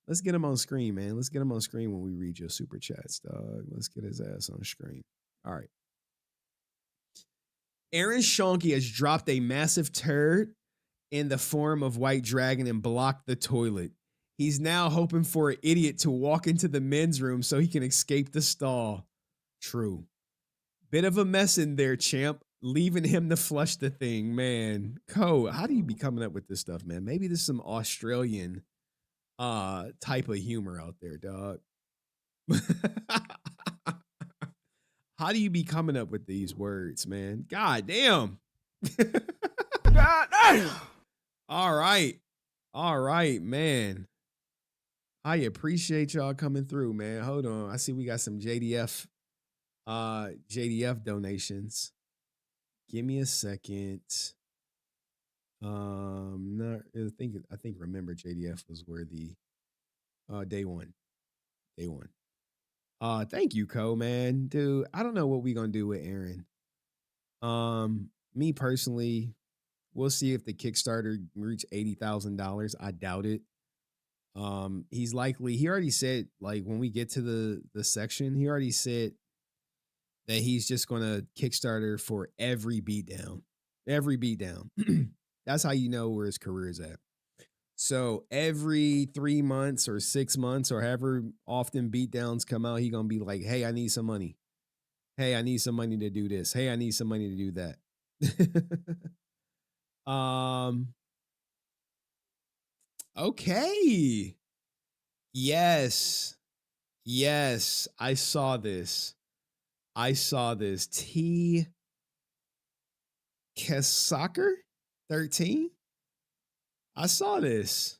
Let's get him on screen, man. Let's get him on screen when we read your super chats, dog. Let's get his ass on screen. All right. Aaron Schonke has dropped a massive turd in the form of White Dragon and blocked the toilet. He's now hoping for an idiot to walk into the men's room so he can escape the stall. True. Bit of a mess in there, champ. Leaving him to flush the thing, man. Co, how do you be coming up with this stuff, man? Maybe there's some Australian type of humor out there, dog. How do you be coming up with these words, man? God damn. God damn. All right, man. I appreciate y'all coming through, man. Hold on. I see we got some JDF donations. Give me a second. I think remember JDF was where the day one. Thank you, Co, man. Dude, I don't know what we gonna do with Aaron. Me personally, we'll see if the Kickstarter reach $80,000. I doubt it. He already said, like, when we get to the section, he already said that he's just gonna Kickstarter for every beatdown. That's how you know where his career is at. So every 3 months or 6 months or however often beatdowns come out, he gonna be like, hey, I need some money. Hey, I need some money to do this. Hey, I need some money to do that. Okay. Yes. I saw this. T. Kesaker 13. I saw this.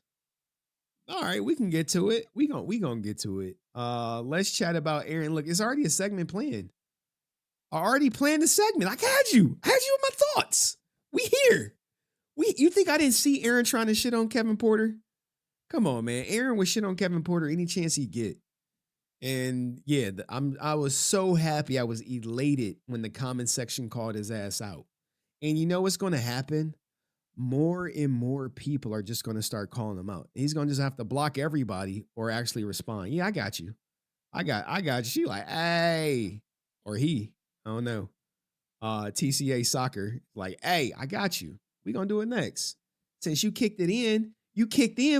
All right, we can get to it. We gonna get to it. Let's chat about Aaron. Look, it's already a segment planned. I already planned the segment. I had you with my thoughts. We here. You think I didn't see Aaron trying to shit on Kevin Porter? Come on, man. Aaron was shit on Kevin Porter any chance he get. And yeah, I was so happy. I was elated when the comment section called his ass out. And you know what's going to happen? More and more people are just going to start calling him out. He's going to just have to block everybody or actually respond. Yeah, I got you. I got you. She like, hey, or he, I don't know. TCA soccer, like, hey, I got you. We gonna do it next. Since you kicked in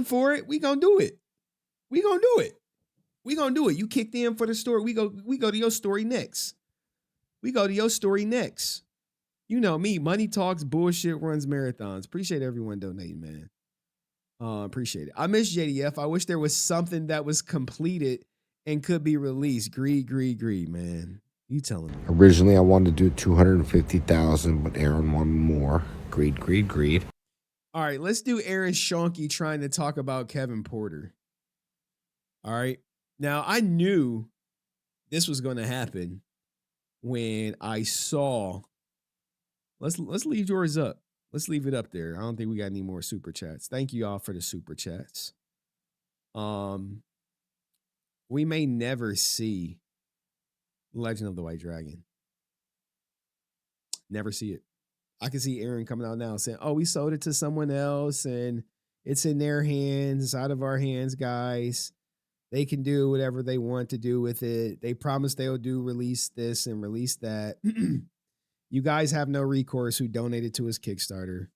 for it. We gonna do it. We gonna do it. You kicked in for the story. We go to your story next. You know me, money talks, bullshit runs marathons. Appreciate everyone donating, man. Appreciate it. I miss JDF. I wish there was something that was completed and could be released. Greed, man. You telling me. Originally, I wanted to do 250,000, but Aaron wanted more. Greed. All right, let's do Aaron Shonky trying to talk about Kevin Porter. All right. Now, I knew this was going to happen when I saw. Let's leave yours up. Let's leave it up there. I don't think we got any more super chats. Thank you all for the super chats. We may never see Legend of the White Dragon. Never see it. I can see Aaron coming out now saying, oh, we sold it to someone else and it's in their hands. It's out of our hands, guys. They can do whatever they want to do with it. They promised they'll release this and release that. You guys have no recourse who donated to his Kickstarter.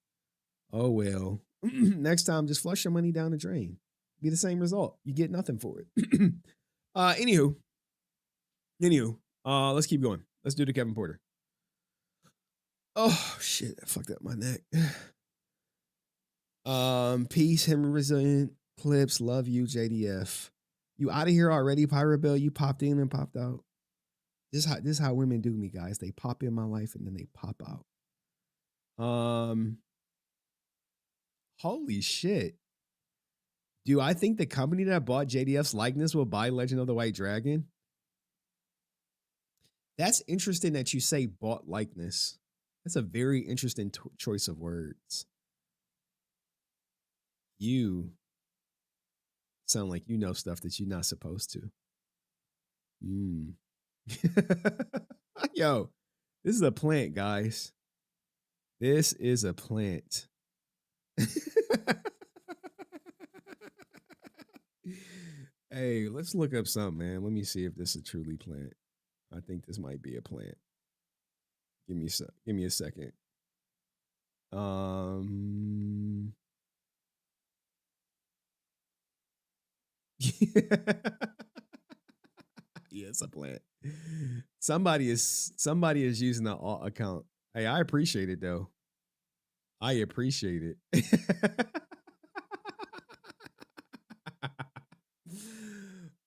Oh, well. Next time, just flush your money down the drain. Be the same result. You get nothing for it. Anywho, let's keep going. Let's do the Kevin Porter. Oh shit, I fucked up my neck. Peace, HenryResilient, Clips, love you, JDF. You out of here already, Pirate Bell? You popped in and popped out. This is how women do me, guys. They pop in my life and then they pop out. Holy shit. Do I think the company that bought JDF's likeness will buy Legend of the White Dragon? That's interesting that you say bought likeness. That's a very interesting choice of words. You sound like you know stuff that you're not supposed to. Yo, this is a plant, guys. This is a plant. Hey, let's look up something, man. Let me see if this is truly plant. I think this might be a plant. Give me a second. Yeah, it's a plant. Somebody is using the alt account. Hey, I appreciate it though. I appreciate it.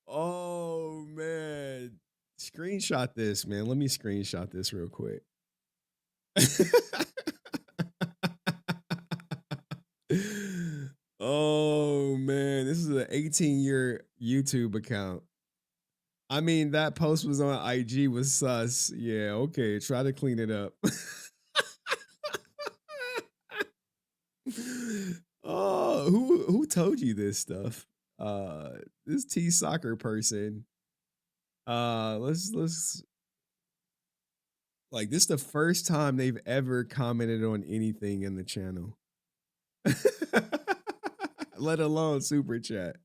Oh man. Screenshot this, man. Let me screenshot this real quick. Oh man, this is an 18-year YouTube account. I mean, that post was on IG was sus. Yeah, okay. Try to clean it up. Oh, who told you this stuff? This T soccer person. Let's like this is the first time they've ever commented on anything in the channel. Let alone super chat.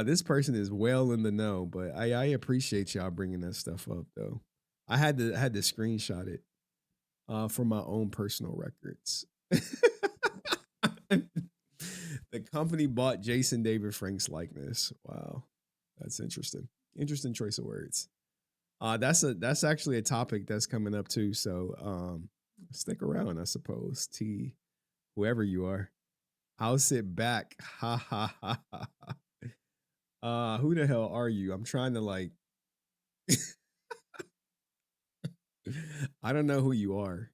This person is well in the know, but I appreciate y'all bringing that stuff up though. I had to screenshot it for my own personal records. The company bought Jason David Frank's likeness. Wow, that's interesting. Interesting choice of words. That's actually a topic that's coming up too. So stick around, I suppose. T, whoever you are, I'll sit back. Ha ha ha ha. Who the hell are you? I'm trying to like. I don't know who you are,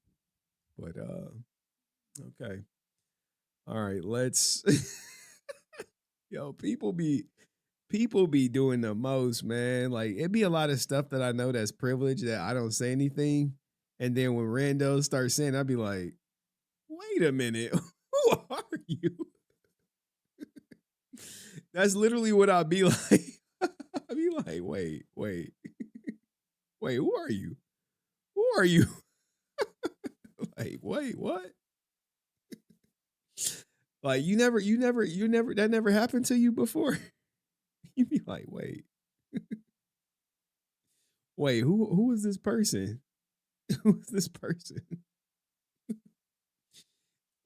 but okay. All right, let's. Yo, people be doing the most, man. Like it'd be a lot of stuff that I know that's privileged that I don't say anything, and then when randos start saying, I'd be like, wait wait a minute. Who are you? That's literally what I'd be like. I'd be like, wait. Wait, who are you? Who are you? Like, wait, what? Like, you never, that never happened to you before? You'd be like, wait. Wait, who is this person? Who is this person?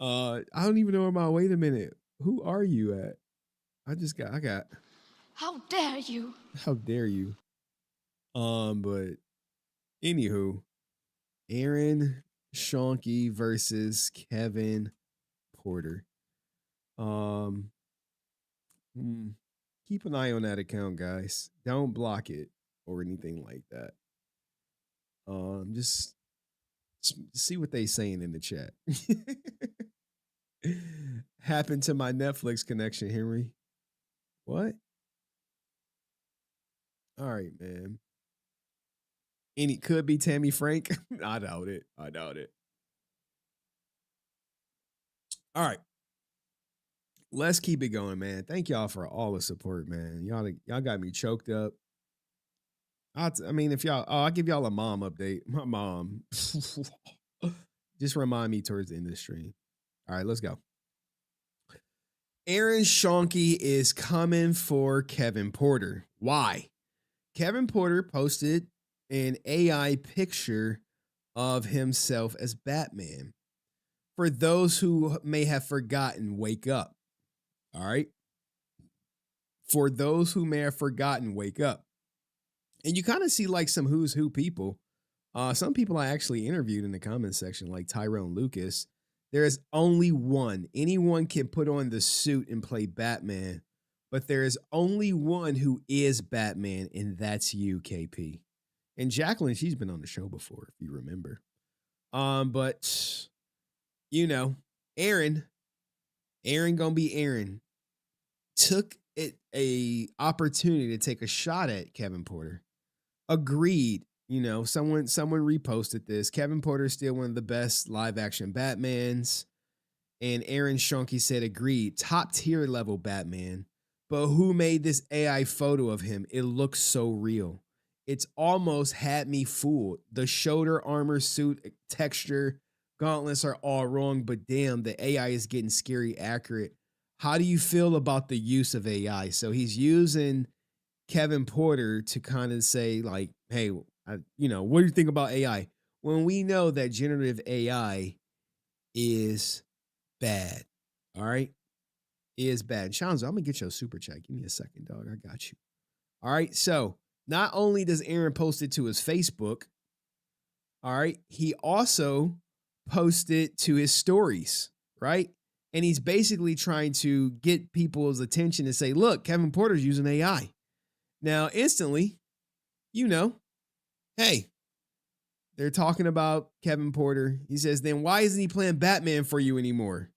I don't even know where my wait a minute. Who are you at? I got How dare you? how dare you? But anywho, Aaron Shonky versus Kevin Porter. Keep an eye on that account, guys. Don't block it or anything like that. Just see what they saying in the chat. Happened to my Netflix connection, Henry. What? All right, man. Could be Tammy Frank. I doubt it. All right. Let's keep it going, man. Thank y'all for all the support, man. Y'all got me choked up. If y'all, I'll give y'all a mom update. My mom. Just remind me towards the end of the stream. All right, let's go. Aaron Shonky is coming for Kevin Porter. Why? Kevin Porter posted an AI picture of himself as Batman. For those who may have forgotten, wake up. All right. For those who may have forgotten, wake up. And you kind of see like some who's who people. Some people I actually interviewed in the comment section, like Tyrone Lucas. There is only one. Anyone can put on the suit and play Batman, but there is only one who is Batman, and that's you, KP. And Jacqueline, she's been on the show before, if you remember. But you know, Aaron gonna be Aaron. Took it a opportunity to take a shot at Kevin Porter. Agreed. You know, someone reposted this. Kevin Porter is still one of the best live action Batmans. And Aaron Shonky said, agreed. Top tier level Batman. But who made this AI photo of him? It looks so real. It's almost had me fooled. The shoulder armor suit texture, gauntlets are all wrong, but damn, the AI is getting scary accurate. How do you feel about the use of AI? So he's using Kevin Porter to kind of say like, hey, what do you think about AI? When we know that generative AI is bad, all right? Is bad. Shanzo, I'm going to get you a super chat. Give me a second, dog. I got you. All right, so not only does Aaron post it to his Facebook, all right, he also posted to his stories, right? And he's basically trying to get people's attention and say, look, Kevin Porter's using AI. Now, instantly, hey, they're talking about Kevin Porter. He says, then why isn't he playing Batman for you anymore?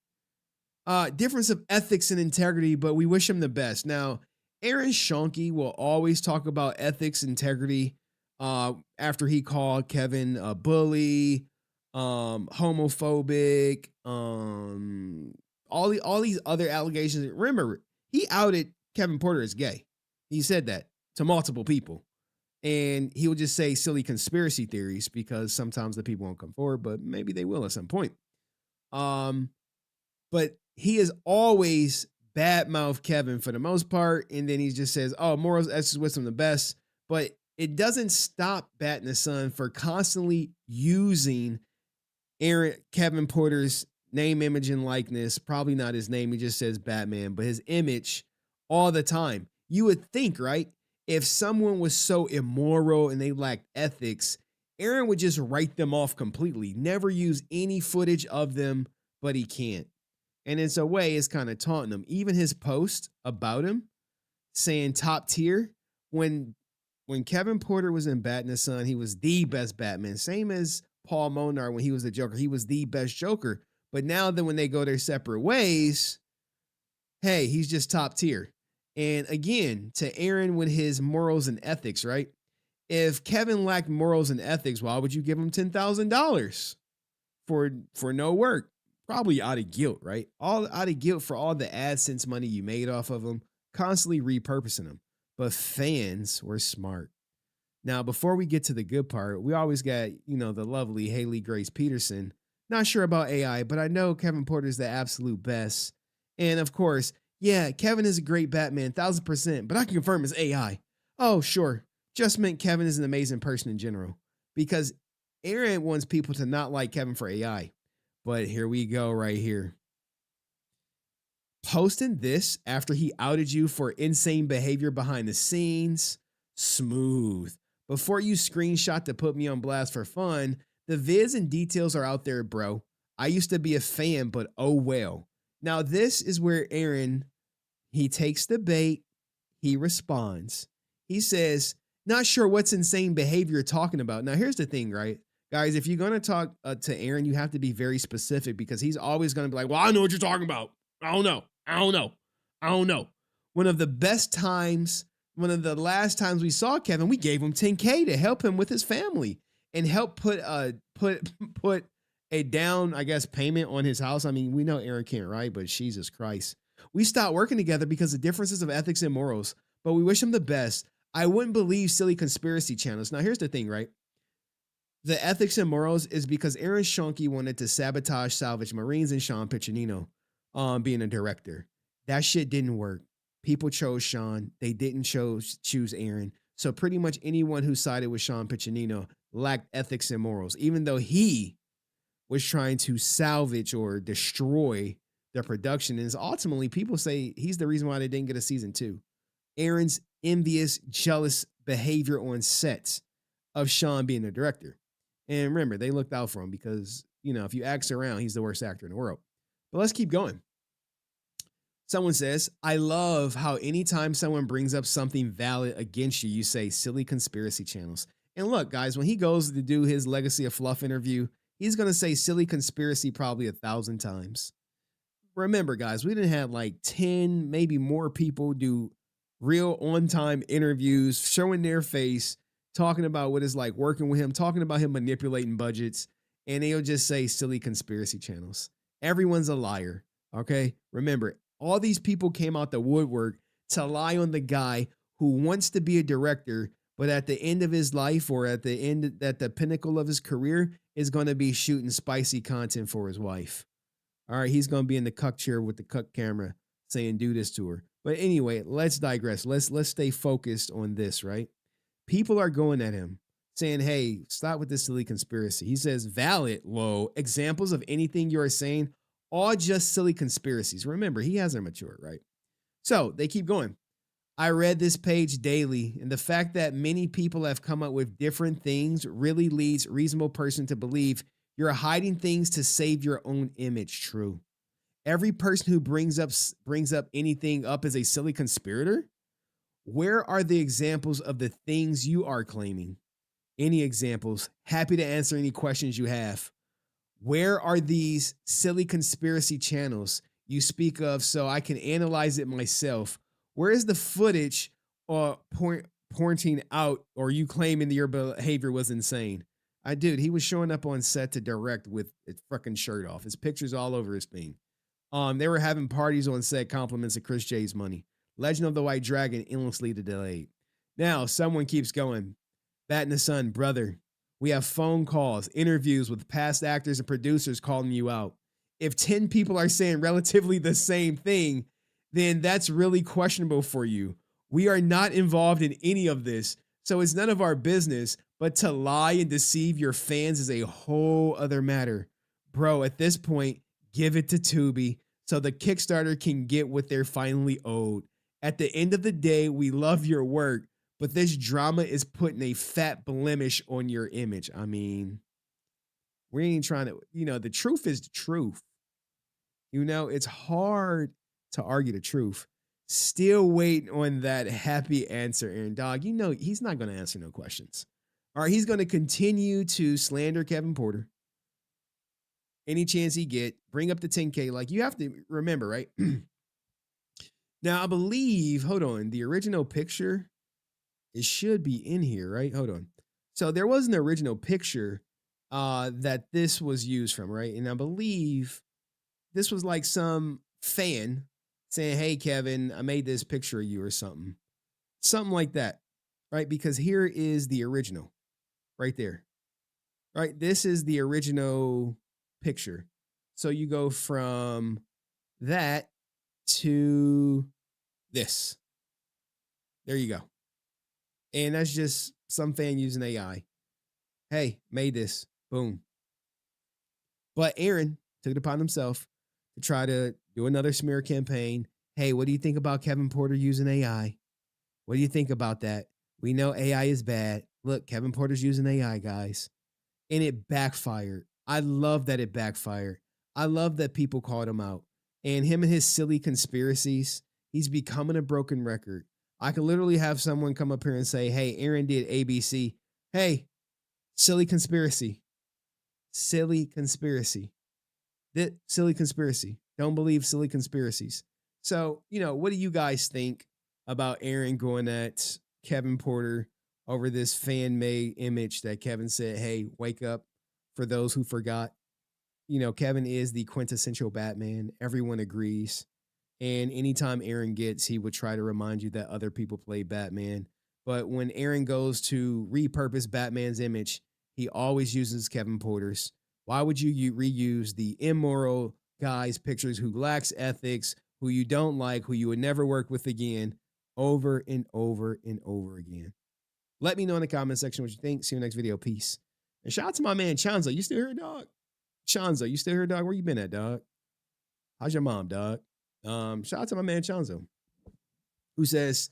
Difference of ethics and integrity, but we wish him the best. Now, Aaron Shonky will always talk about ethics, integrity, after he called Kevin a bully, homophobic, all these other allegations. Remember, he outed Kevin Porter as gay. He said that to multiple people. And he will just say silly conspiracy theories because sometimes the people won't come forward, but maybe they will at some point. But he is always badmouth Kevin for the most part. And then he just says, oh, morals, ethics, wisdom, the best. But it doesn't stop Bat in the Sun for constantly using Kevin Porter's name, image, and likeness. Probably not his name. He just says Batman, but his image all the time. You would think, right? If someone was so immoral and they lacked ethics, Aaron would just write them off completely, never use any footage of them, but he can't. And in a way, it's kind of taunting him. Even his post about him saying top tier, when Kevin Porter was in Bat in the Sun, he was the best Batman. Same as Paul Monar when he was the Joker. He was the best Joker. But now that when they go their separate ways, hey, he's just top tier. And again, to Aaron with his morals and ethics, right? If Kevin lacked morals and ethics, why would you give him $10,000 for no work? probably out of guilt, right? All out of guilt for all the AdSense money you made off of them, constantly repurposing them. But fans were smart. Now, before we get to the good part, we always got, the lovely Haley Grace Peterson. Not sure about AI, but I know Kevin Porter's the absolute best. And of course, yeah, Kevin is a great Batman, 1000%, but I can confirm it's AI. Oh, sure. Just meant Kevin is an amazing person in general, because Aaron wants people to not like Kevin for AI. But here we go right here. Posting this after he outed you for insane behavior behind the scenes. Smooth. Before you screenshot to put me on blast for fun, the vids and details are out there, bro. I used to be a fan, but oh well. Now this is where Aaron, he takes the bait, he responds. He says, not sure what's insane behavior you're talking about. Now here's the thing, right? Guys, if you're going to talk to Aaron, you have to be very specific, because he's always going to be like, well, I know what you're talking about. I don't know. One of the best times, one of the last times we saw Kevin, we gave him $10K to help him with his family and help put a down, I guess, payment on his house. I mean, we know Aaron can't write, but Jesus Christ. We stopped working together because of differences of ethics and morals, but we wish him the best. I wouldn't believe silly conspiracy channels. Now, here's the thing, right? The ethics and morals is because Aaron Schonke wanted to sabotage Salvage Marines and Sean Piccinino being a director. That shit didn't work. People chose Sean. They didn't choose Aaron. So pretty much anyone who sided with Sean Piccinino lacked ethics and morals, even though he was trying to salvage or destroy their production. And ultimately, people say he's the reason why they didn't get a season 2. Aaron's envious, jealous behavior on sets of Sean being the director. And remember, they looked out for him because, if you ask around, he's the worst actor in the world. But let's keep going. Someone says, I love how anytime someone brings up something valid against you, you say silly conspiracy channels. And look, guys, when he goes to do his Legacy of Fluff interview, he's going to say silly conspiracy probably 1,000 times. Remember, guys, we didn't have like 10, maybe more people do real on-time interviews, showing their face, talking about what it's like working with him, talking about him manipulating budgets, and they'll just say silly conspiracy channels. Everyone's a liar, okay? Remember, all these people came out the woodwork to lie on the guy who wants to be a director, but at the end of his life or at the pinnacle of his career is going to be shooting spicy content for his wife. All right, he's going to be in the cuck chair with the cuck camera saying, do this to her. But anyway, let's digress. Let's stay focused on this, right? People are going at him saying, hey, stop with this silly conspiracy. He says, valid, low, examples of anything you are saying, all just silly conspiracies. Remember, he hasn't matured, right? So they keep going. I read this page daily, and the fact that many people have come up with different things really leads a reasonable person to believe you're hiding things to save your own image. True. Every person who brings up anything up as a silly conspirator, where are the examples of the things you are claiming? Any examples? Happy to answer any questions you have. Where are these silly conspiracy channels you speak of so I can analyze it myself? Where is the footage pointing out or you claiming that your behavior was insane? Dude, he was showing up on set to direct with his fucking shirt off. His pictures all over his thing. They were having parties on set, compliments of Chris J's money. Legend of the White Dragon endlessly delayed. Now, someone keeps going. Bat in the Sun, brother. We have phone calls, interviews with past actors and producers calling you out. If 10 people are saying relatively the same thing, then that's really questionable for you. We are not involved in any of this, so it's none of our business, but to lie and deceive your fans is a whole other matter. Bro, at this point, give it to Tubi so the Kickstarter can get what they're finally owed. At the end of the day, we love your work, but this drama is putting a fat blemish on your image. I mean, we ain't trying to, the truth is the truth. It's hard to argue the truth. Still waiting on that happy answer, Aaron. Dog, he's not going to answer no questions. All right, he's going to continue to slander Kevin Porter. Any chance he get, bring up the 10K. Like, you have to remember, right? Now, I believe, hold on, the original picture, it should be in here, right? Hold on. So there was an original picture that this was used from, right? And I believe this was like some fan saying, "Hey, Kevin, I made this picture of you," or something. Something like that, right? Because here is the original right there, right? This is the original picture. So you go from that to this. There you go. And that's just some fan using AI. Hey, made this. Boom. But Aaron took it upon himself to try to do another smear campaign. Hey, what do you think about Kevin Porter using AI? What do you think about that? We know AI is bad. Look, Kevin Porter's using AI, guys. And it backfired. I love that it backfired. I love that people called him out. And him and his silly conspiracies, he's becoming a broken record. I could literally have someone come up here and say, hey, Aaron did ABC. Hey, silly conspiracy. Silly conspiracy. That silly conspiracy. Don't believe silly conspiracies. So, what do you guys think about Aaron going at Kevin Porter over this fan-made image that Kevin said, hey, wake up for those who forgot? Kevin is the quintessential Batman. Everyone agrees. And anytime Aaron gets, he would try to remind you that other people play Batman. But when Aaron goes to repurpose Batman's image, he always uses Kevin Porter's. Why would you reuse the immoral guy's pictures who lacks ethics, who you don't like, who you would never work with again, over and over and over again? Let me know in the comment section what you think. See you next video. Peace. And shout out to my man, Chanzo. You still here, dog? Chanzo, you still here, dog? Where you been at, dog? How's your mom, dog? Shout out to my man, Chanzo, who says,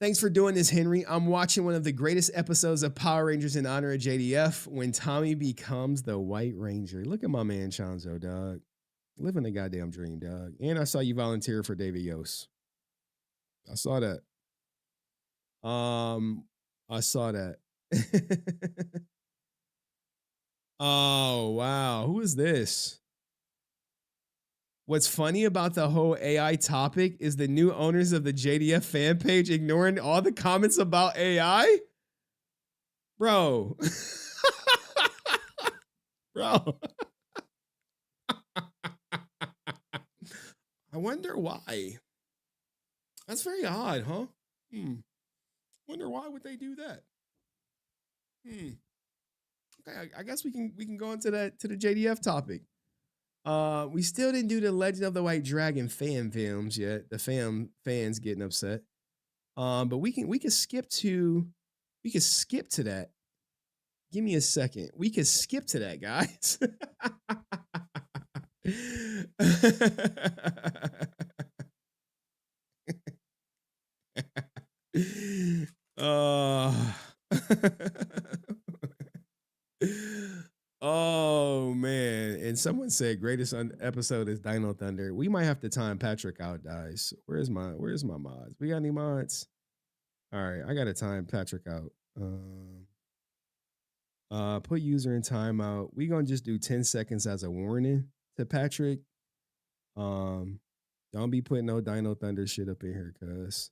thanks for doing this, Henry. I'm watching one of the greatest episodes of Power Rangers in honor of JDF when Tommy becomes the White Ranger. Look at my man, Chanzo, dog. Living the goddamn dream, dog. And I saw you volunteer for David Yost. I saw that. I saw that. Oh, wow. Who is this? What's funny about the whole AI topic is the new owners of the JDF fan page ignoring all the comments about AI? Bro. Bro. I wonder why. That's very odd, huh? Wonder why would they do that? Okay, I guess we can go into the JDF topic. We still didn't do the Legend of the White Dragon fan films yet. The fans getting upset. But we can skip to that. Give me a second. We can skip to that, guys. Oh man. And someone said greatest episode is Dino Thunder. We might have to time Patrick out, guys. Where's my mods? We got any mods? All right, I gotta time Patrick out. Put user in timeout. We gonna just do 10 seconds as a warning to Patrick. Don't be putting no Dino Thunder shit up in here, cuz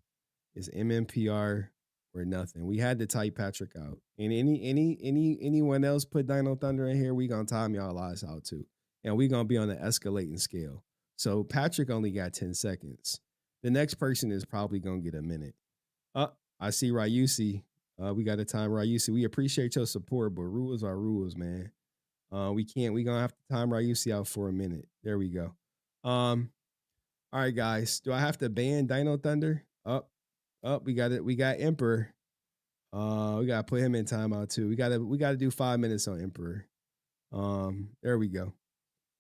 it's MMPR or nothing. We had to type Patrick out. And anyone else put Dino Thunder in here, we gonna time y'all eyes out too. And we gonna be on the escalating scale. So Patrick only got 10 seconds. The next person is probably gonna get a minute. I see Ryusi. We got to time Ryusi. We appreciate your support, but rules are rules, man. We gonna have to time Ryusi out for a minute. There we go. All right, guys. Do I have to ban Dino Thunder? We got it. We got Emperor. We gotta put him in timeout too. We gotta do 5 minutes on Emperor. There we go.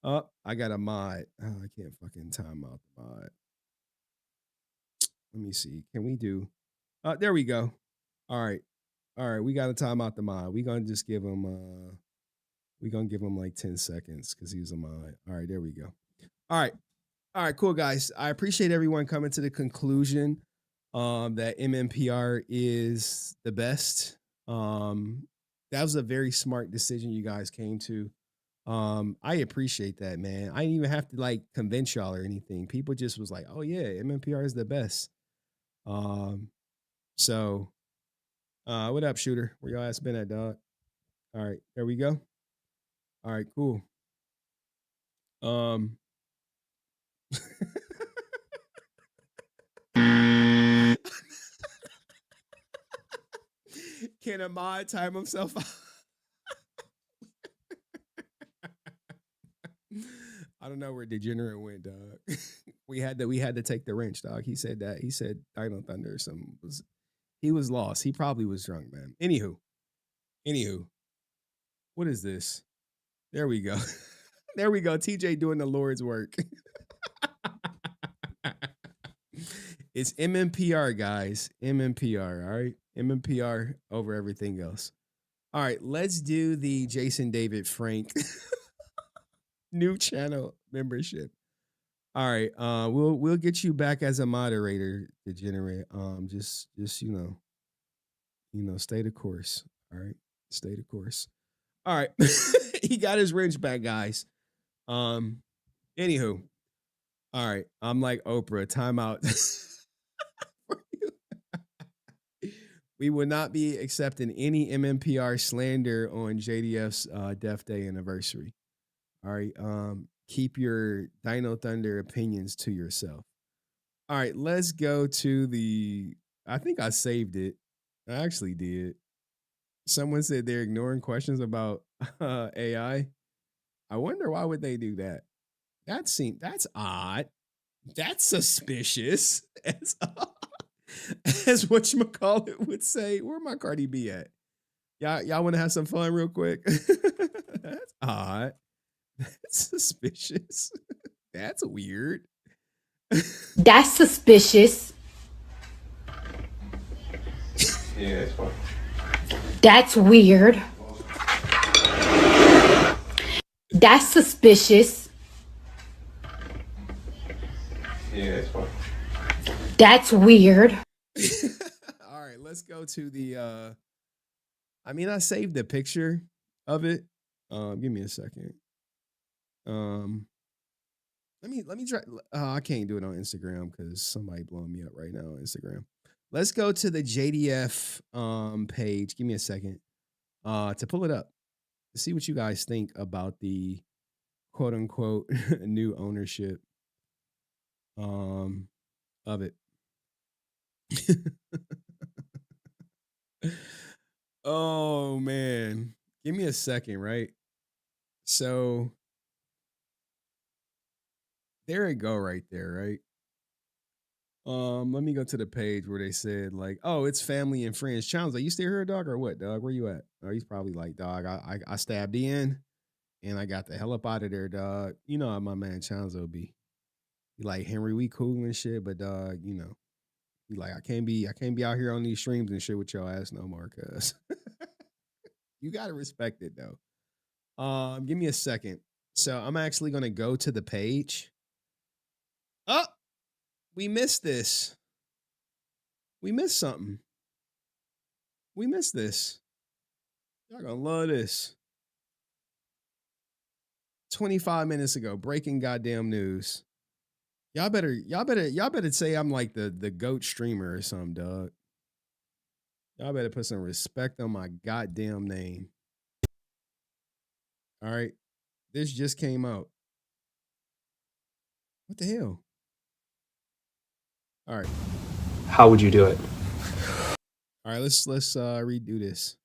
I got a mod. Oh, I can't fucking time out the mod. Let me see. Can we do? There we go. All right. We got to time out the mod. We gonna just give him. We gonna give him like 10 seconds because he was a mod. All right. There we go. All right. Cool, guys. I appreciate everyone coming to the conclusion that MMPR is the best. That was a very smart decision you guys came to. I appreciate that, man. I didn't even have to like convince y'all or anything. People just was like, oh yeah, MMPR is the best. So what up, Shooter? Where y'all ass been at, dog? All right, there we go. All right, cool. Can a mod time himself out? I don't know where Degenerate went, dog. we had to take the wrench, dog. He said Dino Thunder or something he was lost. He probably was drunk, man. Anywho. What is this? There we go. There we go. TJ doing the Lord's work. It's MMPR, guys. MMPR, all right? MMPR over everything else. All right, let's do the Jason David Frank new channel membership. All right, we'll get you back as a moderator, Degenerate. Just you know, stay the course. All right, stay the course. All right, he got his wrench back, guys. Anywho, all right, I'm like Oprah. Timeout. We will not be accepting any MMPR slander on JDF's Death Day anniversary. All right. Keep your Dino Thunder opinions to yourself. All right. Let's go to I think I saved it. I actually did. Someone said they're ignoring questions about AI. I wonder why would they do that? That's odd. That's suspicious. As whatchamacallit would say. Where my Cardi B at? Y'all want to have some fun real quick? That's odd. That's suspicious. That's weird. That's suspicious. Yeah, it's fine. That's weird. That's suspicious. Yeah, it's fine. That's weird. All right, let's go to the I saved the picture of it. Give me a second. Let me try. I can't do it on Instagram because somebody blowing me up right now on Instagram. Let's go to the JDF page. Give me a second to pull it up to see what you guys think about the quote unquote new ownership of it. Oh man, give me a second, right? So there it go right there, right? Let me go to the page where they said like, oh, it's family and friends challenge. Like, you still here, dog, or what, dog? Where you at? Oh, he's probably like, dog, I stabbed in and I got the hell up out of there, dog. You know how my man Chanzo be. He like, Henry, we cool and shit, but dog, you know. He like, I can't be out here on these streams and shit with your ass no more, cuz. You gotta respect it though. Give me a second. So I'm actually gonna go to the page. Oh, we missed this. We missed something. We missed this. Y'all gonna love this. 25 minutes ago, breaking goddamn news. Y'all better say I'm like the GOAT streamer or something, dog. Y'all better put some respect on my goddamn name. All right. This just came out. What the hell? All right. How would you do it? All right, let's redo this.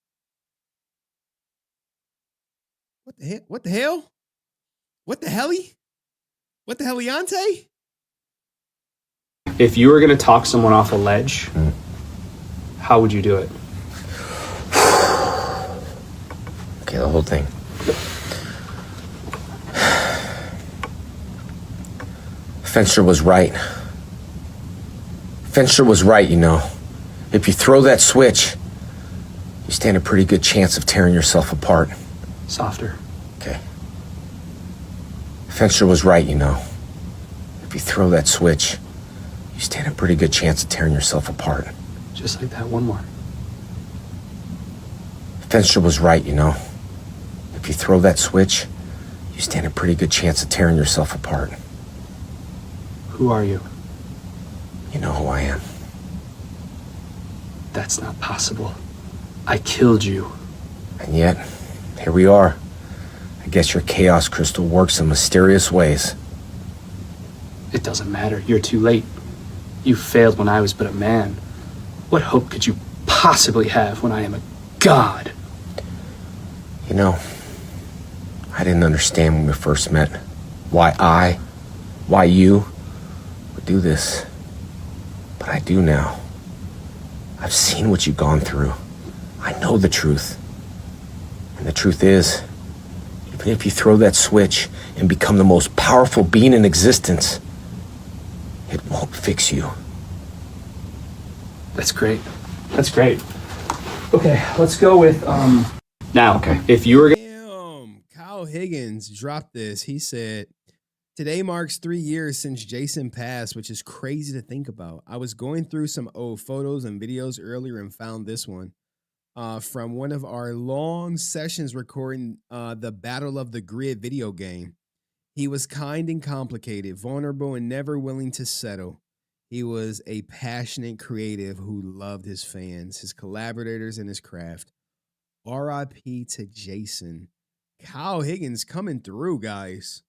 What the hell? What the hell? What the helly? What the heliante? If you were going to talk someone off a ledge, how would you do it? Okay, the whole thing. Fenster was right. Fenster was right, you know. If you throw that switch, you stand a pretty good chance of tearing yourself apart. Softer. Okay. Fenster was right, you know. If you throw that switch, you stand a pretty good chance of tearing yourself apart. Just like that, one more. Fenster was right, you know. If you throw that switch, you stand a pretty good chance of tearing yourself apart. Who are you? You know who I am. That's not possible. I killed you. And yet, here we are. I guess your chaos crystal works in mysterious ways. It doesn't matter. You're too late. You failed when I was but a man. What hope could you possibly have when I am a god? You know, I didn't understand when we first met why you would do this. But I do now. I've seen what you've gone through. I know the truth. And the truth is, even if you throw that switch and become the most powerful being in existence, it won't fix you. That's great. That's great. Okay, let's go with now. Okay, if you were Kyle Higgins dropped this. He said, "Today marks 3 years since Jason passed, which is crazy to think about. I was going through some old photos and videos earlier and found this one from one of our long sessions recording the Battle of the Grid video game. He was kind and complicated, vulnerable and never willing to settle. He was a passionate creative who loved his fans, his collaborators, and his craft. R.I.P. to Jason." Kyle Higgins coming through, guys,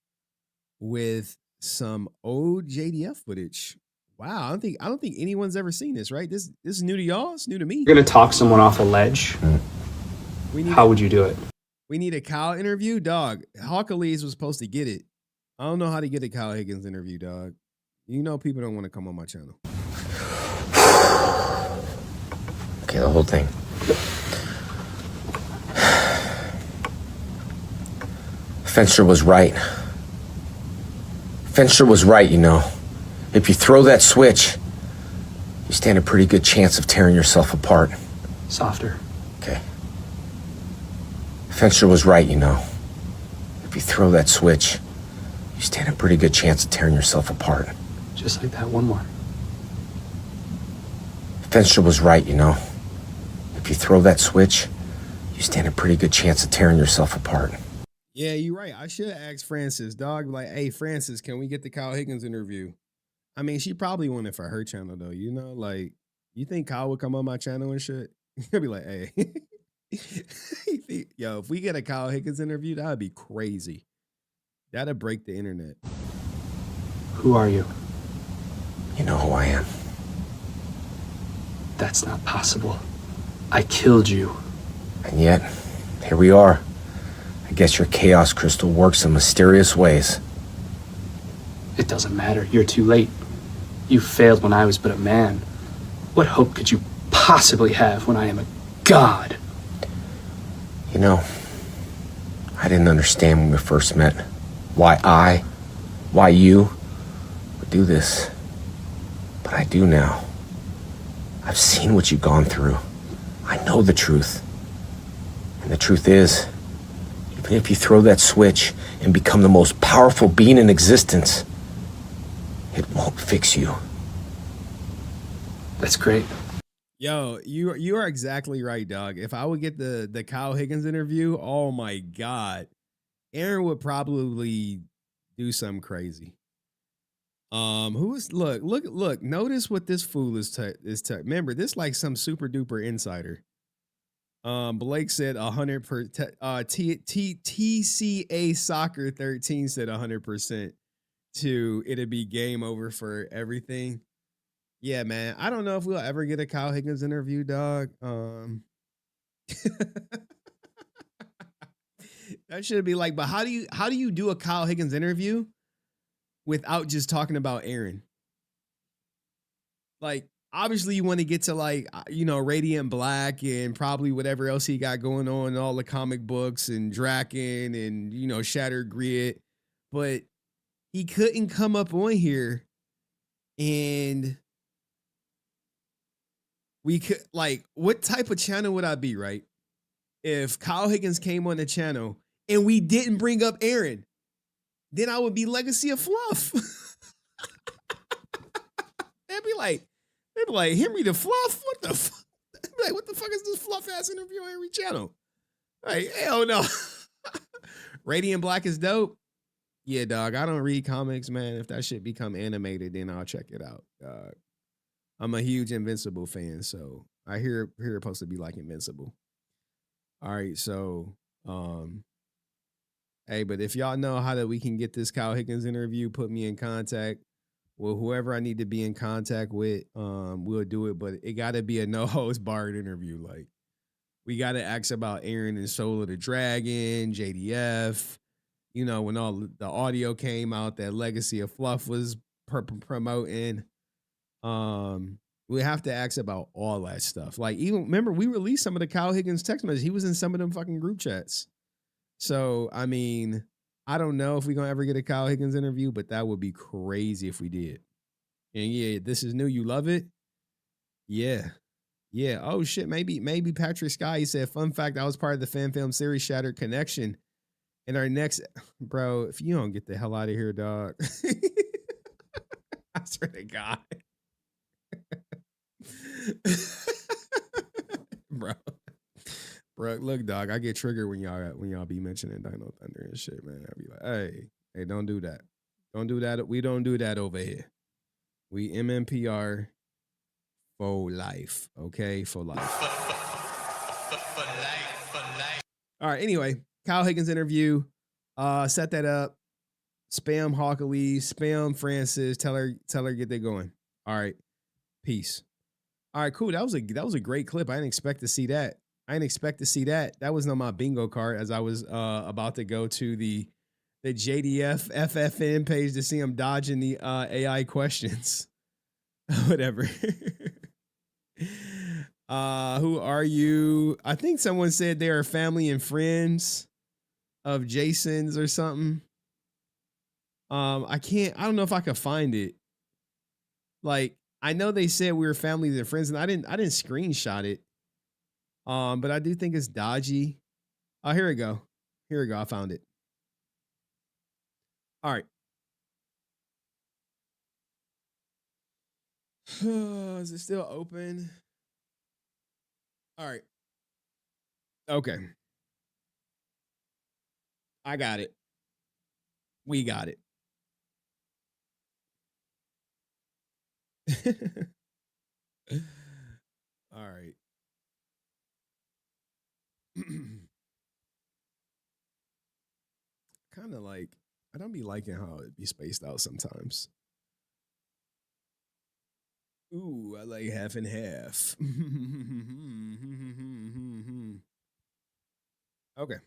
with some old JDF footage. Wow, I don't think anyone's ever seen this, right? This is new to y'all. It's new to me. You're gonna talk someone off a ledge. How would you do it? We need a Kyle interview, dog. Hawkalees was supposed to get it. I don't know how to get a Kyle Higgins interview, dog. You know people don't want to come on my channel. Okay, the whole thing. Fenster was right. Fenster was right, you know. If you throw that switch, you stand a pretty good chance of tearing yourself apart. Softer. Okay. Fenster was right, you know. If you throw that switch, you stand a pretty good chance of tearing yourself apart. Just like that, one more. Fenster was right, you know. If you throw that switch, you stand a pretty good chance of tearing yourself apart. Yeah, you're right. I should ask Francis, dog. Like, hey, Francis, can we get the Kyle Higgins interview? I mean, she probably want it for her channel, though. You know, like, you think Kyle would come on my channel and shit? He'll be like, hey. Yo, if we get a Kyle Higgins interview, that'd be crazy. That'd break the internet. Who are you? You know who I am. That's not possible. I killed you. And yet, here we are. I guess your chaos crystal works in mysterious ways. It doesn't matter. You're too late. You failed when I was but a man. What hope could you possibly have when I am a god? You know, I didn't understand when we first met why you would do this. But I do now. I've seen what you've gone through. I know the truth. And the truth is, even if you throw that switch and become the most powerful being in existence, it won't fix you. That's great. Yo, you are exactly right, dog. If I would get the Kyle Higgins interview, oh my God, Aaron would probably do something crazy. Look, notice what this fool is remember, this like some super duper insider. Blake said 100%. TCA Soccer 13 said 100% to it'd be game over for everything. Yeah, man. I don't know if we'll ever get a Kyle Higgins interview, dog. That should be like, but how do you do a Kyle Higgins interview without just talking about Aaron? Like, obviously you want to get to like, you know, Radiant Black and probably whatever else he got going on, all the comic books and Draken and, you know, Shattered Grid, but he couldn't come up on here and we could, like, what type of channel would I be, right? If Kyle Higgins came on the channel and we didn't bring up Aaron, then I would be Legacy of Fluff. They'd be like, Henry the Fluff? What the fuck? Like, what the fuck is this fluff ass interview on Henry channel? Like, hell no. Radiant Black is dope. Yeah, dog. I don't read comics, man. If that shit become animated, then I'll check it out. I'm a huge Invincible fan, so I hear it's supposed to be like Invincible. All right, so hey, but if y'all know how that we can get this Kyle Higgins interview, put me in contact. Well, whoever I need to be in contact with, we'll do it. But it got to be a no holds barred interview. Like, we got to ask about Aaron and Soul of the Dragon, JDF. You know, when all the audio came out that Legacy of Fluff was promoting. We have to ask about all that stuff. Like, even remember, we released some of the Kyle Higgins text messages. He was in some of them fucking group chats. So, I mean, I don't know if we're going to ever get a Kyle Higgins interview, but that would be crazy if we did. And yeah, this is new. You love it? Yeah. Yeah. Oh, shit. Maybe Patrick Sky, he said, fun fact, I was part of the fan film series Shattered Connection. And our next, bro, if you don't get the hell out of here, dog. I swear to God. Bro, look, dog, I get triggered when y'all be mentioning Dino Thunder and shit, man. I be like, hey, don't do that. Don't do that. We don't do that over here. We MMPR for life, okay? For life. For life. All right, anyway, Kyle Higgins interview. Set that up. Spam Hawkeye, spam Francis. Tell her get that going. All right. Peace. All right, cool. That was a great clip. I didn't expect to see that. That was on my bingo card as I was about to go to the JDF FFN page to see him dodging the AI questions. Whatever. Who are you? I think someone said they are family and friends of Jason's or something. I don't know if I could find it. Like, I know they said we were family and friends, and I didn't screenshot it. But I do think it's dodgy. Oh, here we go. I found it. All right. Is it still open? All right. Okay. I got it. We got it. All right. Kind of like, I don't be liking how it be spaced out sometimes. Ooh, I like half and half. Okay.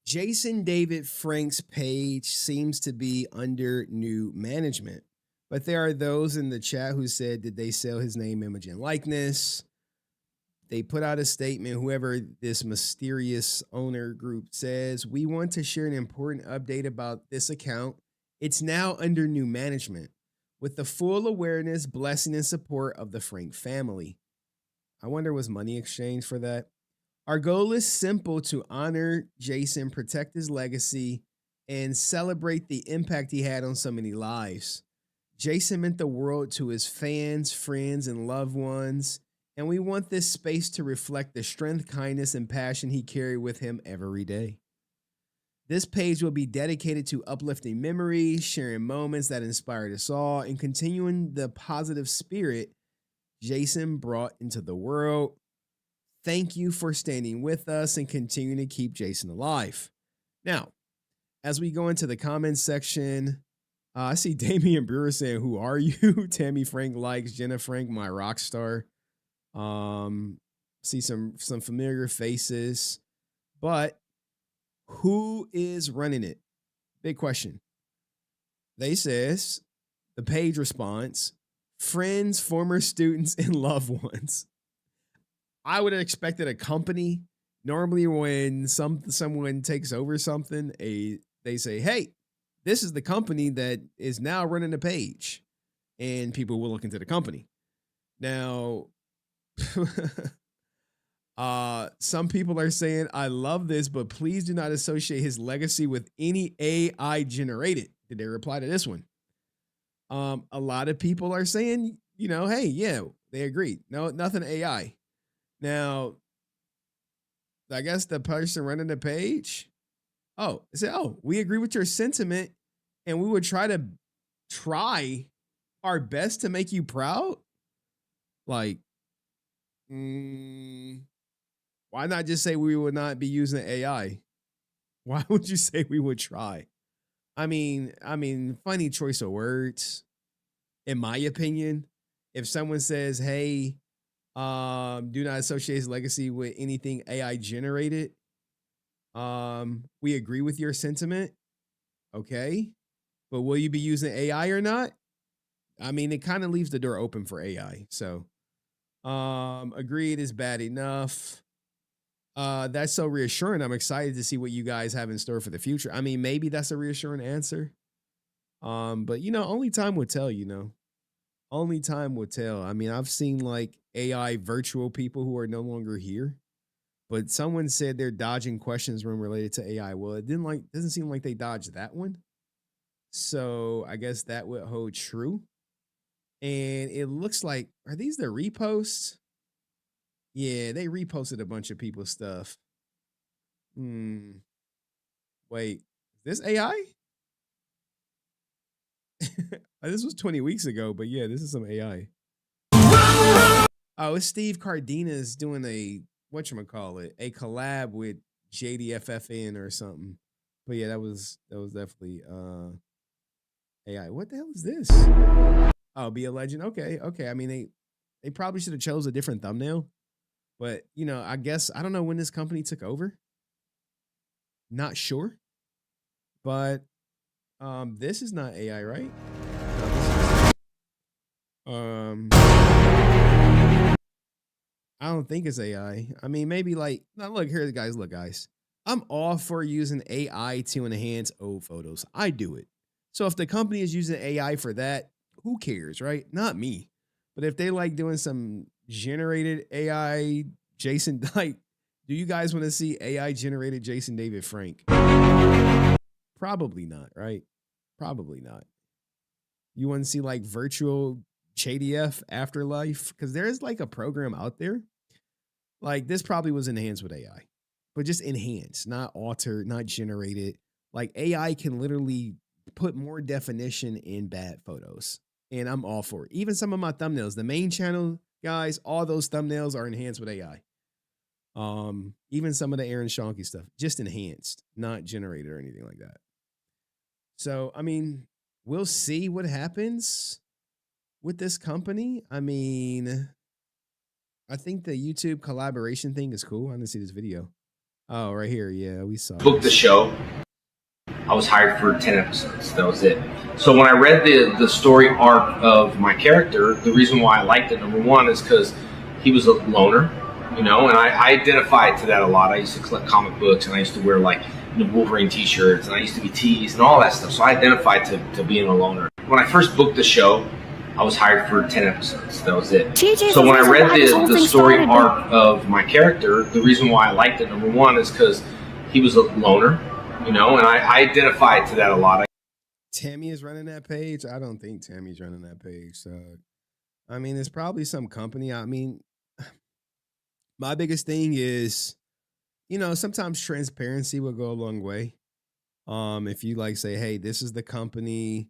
Jason David Frank's page seems to be under new management, but there are those in the chat who said, did they sell his name, image, and likeness? They put out a statement, whoever this mysterious owner group says, we want to share an important update about this account. It's now under new management with the full awareness, blessing, and support of the Frank family. I wonder, was money exchanged for that? Our goal is simple: to honor Jason, protect his legacy, and celebrate the impact he had on so many lives. Jason meant the world to his fans, friends, and loved ones. And we want this space to reflect the strength, kindness, and passion he carried with him every day. This page will be dedicated to uplifting memories, sharing moments that inspired us all, and continuing the positive spirit Jason brought into the world. Thank you for standing with us and continuing to keep Jason alive. Now, as we go into the comments section, I see Damian Brewer saying, who are you? Tammy Frank likes Jenna Frank, my rock star. See some familiar faces, but who is running it? Big question. They says, the page response, friends, former students, and loved ones. I would have expected a company. Normally when someone takes over something, they say, hey, this is the company that is now running the page, and people will look into the company. Now, some people are saying, I love this, but please do not associate his legacy with any AI generated. Did they reply to this one? A lot of people are saying, hey, yeah, they agree. No, nothing AI. Now, I guess the person running the page, we agree with your sentiment, and we would try our best to make you proud. Like, why not just say we would not be using AI? Why would you say we would try? I mean, funny choice of words, in my opinion. If someone says, "Hey, do not associate his legacy with anything AI generated," we agree with your sentiment, okay? But will you be using AI or not? I mean, it kind of leaves the door open for AI. So, agreed is bad enough. That's so reassuring. I'm excited to see what you guys have in store for the future. I mean, maybe that's a reassuring answer. But only time will tell, Only time will tell. I mean, I've seen like AI virtual people who are no longer here, but someone said they're dodging questions when related to AI. Well, it doesn't seem like they dodged that one. So I guess that would hold true. And it looks like, are these the reposts? Yeah, they reposted a bunch of people's stuff. Wait, is this AI? This was 20 weeks ago, but yeah, this is some AI. Oh, it's Steve Cardenas doing a whatchamacallit, a collab with JDFFN or something. But yeah, that was definitely AI. What the hell is this? Oh, Be a Legend. Okay. I mean, they probably should have chose a different thumbnail. But I guess I don't know when this company took over. Not sure. But this is not AI, right? I don't think it's AI. I mean, maybe like, now look here, guys. Look, guys. I'm all for using AI to enhance old photos. I do it. So if the company is using AI for that, who cares, right? Not me. But if they like doing some generated AI Jason, like, do you guys want to see AI generated Jason David Frank? Probably not, right? Probably not. You want to see like virtual JDF Afterlife? Because there's like a program out there. Like this probably was enhanced with AI, but just enhanced, not altered, not generated. Like AI can literally put more definition in bad photos. And I'm all for it. Even some of my thumbnails, the main channel, guys, all those thumbnails are enhanced with AI. Even some of the Aaron Shonky stuff, just enhanced, not generated or anything like that. So, I mean, we'll see what happens with this company. I mean, I think the YouTube collaboration thing is cool. I didn't see this video. Oh, right here. Yeah, we saw. Booked the show. I was hired for 10 episodes. That was it. So when I read the story arc of my character, the reason why I liked it, number one, is because he was a loner, and I identified to that a lot. I used to collect comic books, and I used to wear like Wolverine t-shirts, and I used to be teased and all that stuff. So I identified to being a loner. When I first booked the show, I was hired for 10 episodes. That was it. So when I read the story arc of my character, the reason why I liked it, number one, is because he was a loner, and I identified to that a lot. Tammy is running that page. I don't think Tammy's running that page. So, I mean, it's probably some company. I mean, my biggest thing is, sometimes transparency will go a long way. If you like say, hey, this is the company.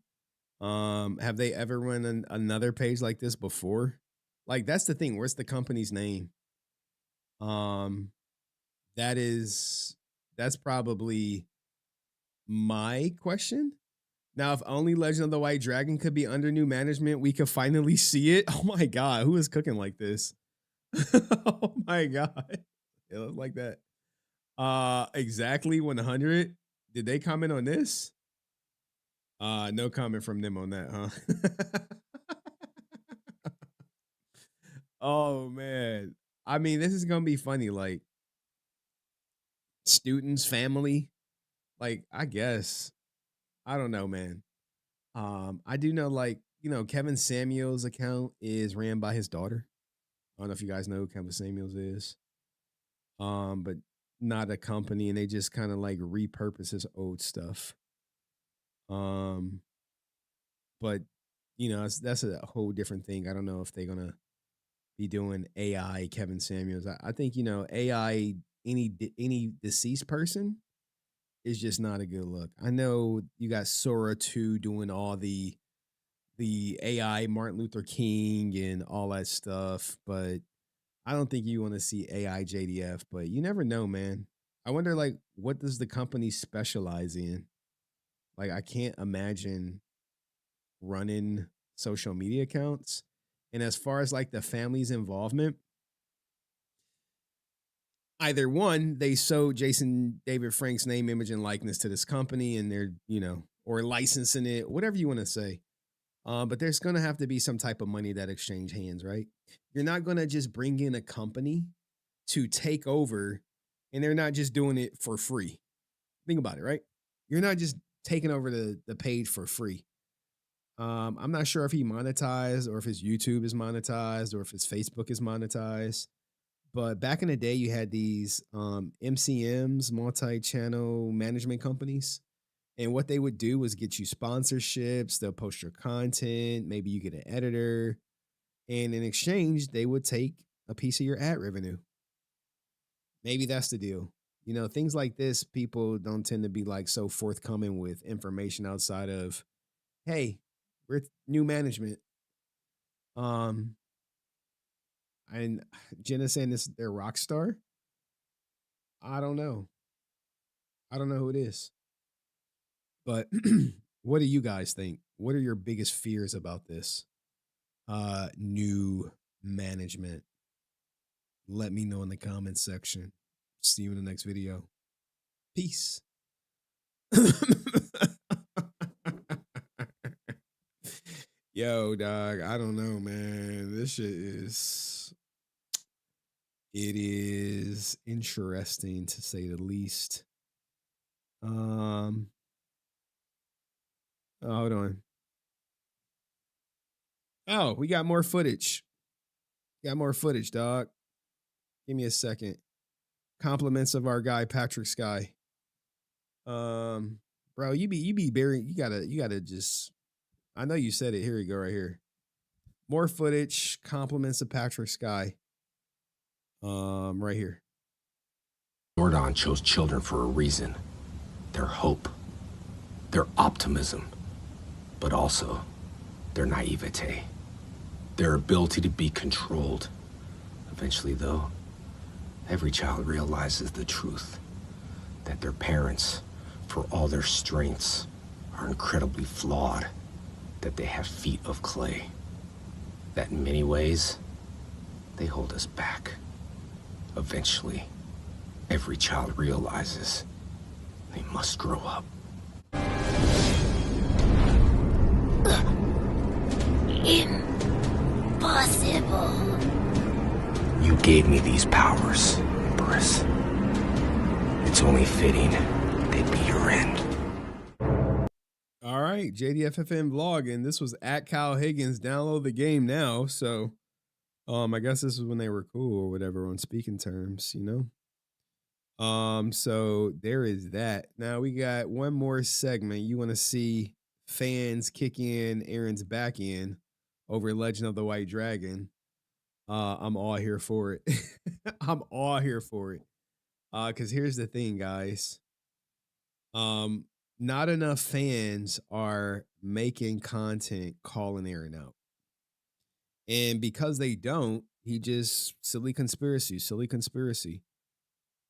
Have they ever run another page like this before? Like, that's the thing. Where's the company's name? That's probably my question. Now, if only Legend of the White Dragon could be under new management, we could finally see it. Oh my God, who is cooking like this? Oh my God. It looks like that. Exactly 100. Did they comment on this? No comment from them on that, huh? Oh man. I mean, this is gonna be funny. Like students, family. Like, I guess. I don't know, man. I do know, like, Kevin Samuels' account is ran by his daughter. I don't know if you guys know who Kevin Samuels is. But not a company, and they just kind of like repurpose his old stuff. But that's a whole different thing. I don't know if they're gonna be doing AI Kevin Samuels. I think AI any deceased person is just not a good look. I know you got Sora 2 doing all the AI Martin Luther King and all that stuff, but I don't think you want to see AI JDF, but you never know, man. I wonder, like, what does the company specialize in? Like, I can't imagine running social media accounts. And as far as like the family's involvement, either one, they sold Jason David Frank's name, image, and likeness to this company, and they're, or licensing it, whatever you want to say. But there's going to have to be some type of money that exchange hands, right? You're not going to just bring in a company to take over, and they're not just doing it for free. Think about it, right? You're not just taking over the page for free. I'm not sure if he monetized or if his YouTube is monetized or if his Facebook is monetized. But back in the day, you had these MCMs, multi-channel management companies. And what they would do was get you sponsorships. They'll post your content. Maybe you get an editor. And in exchange, they would take a piece of your ad revenue. Maybe that's the deal. Things like this, people don't tend to be like so forthcoming with information outside of, hey, we're new management. And Jenna saying this is their rock star. I don't know. I don't know who it is. But what do you guys think? What are your biggest fears about this new management? Let me know in the comments section. See you in the next video. Peace. Yo, dog, I don't know, man. This shit is interesting to say the least. Hold on. Oh, we got more footage. Got more footage, dog. Give me a second. Compliments of our guy Patrick Sky. Bro, you be buried. You gotta just. I know you said it. Here you go, right here. More footage. Compliments of Patrick Sky. Right here. Jordan chose children for a reason. Their hope, their optimism, but also their naivete, their ability to be controlled. Eventually, though, every child realizes the truth, that their parents, for all their strengths, are incredibly flawed, that they have feet of clay, that in many ways, they hold us back. Eventually, every child realizes they must grow up. Impossible. You gave me these powers, Empress. It's only fitting they'd be your end. All right, JDFFN vlog, and this was at Kyle Higgins. Download the game now. So, I guess this is when they were cool or whatever on speaking terms, So there is that. Now we got one more segment. You want to see fans kick in Aaron's back end over Legend of the White Dragon. I'm all here for it. I'm all here for it. Because here's the thing, guys. Not enough fans are making content calling Aaron out. And because they don't, he just silly conspiracy.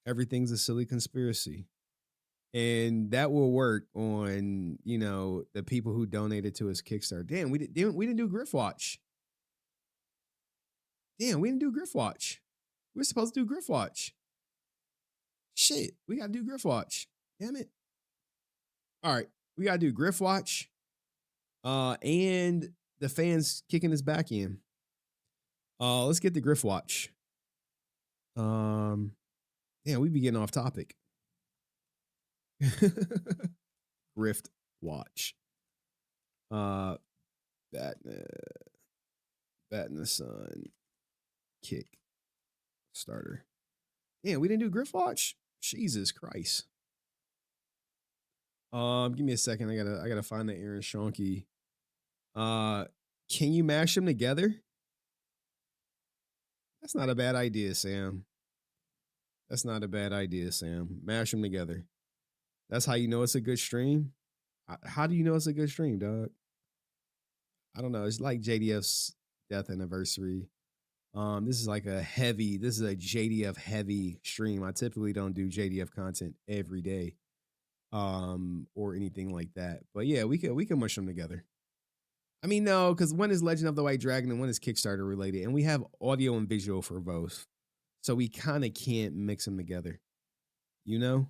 Everything's a silly conspiracy. And that will work on, the people who donated to his Kickstarter. Damn, we didn't do Griff Watch. Damn, we didn't do Griff Watch. We're supposed to do Griff Watch. Shit, we got to do Griff Watch. Damn it. All right, we got to do Griff Watch and the fans kicking his back in. Let's get the Griff Watch. Damn, we be getting off topic. Grift Watch. Bat in the Sun. Kick starter. Yeah, we didn't do Griff Watch. Jesus Christ. Give me a second. I gotta find the Aaron Shonky. Can you mash them together? That's not a bad idea, Sam. That's not a bad idea, Sam. Mash them together. That's how you know it's a good stream. How do you know it's a good stream, dog? I don't know. It's like JDF's death anniversary. This is a JDF heavy stream. I typically don't do JDF content every day. or anything like that. But yeah, we can mush them together. I mean, no, because one is Legend of the White Dragon and one is Kickstarter related, and we have audio and visual for both, so we kind of can't mix them together. You know,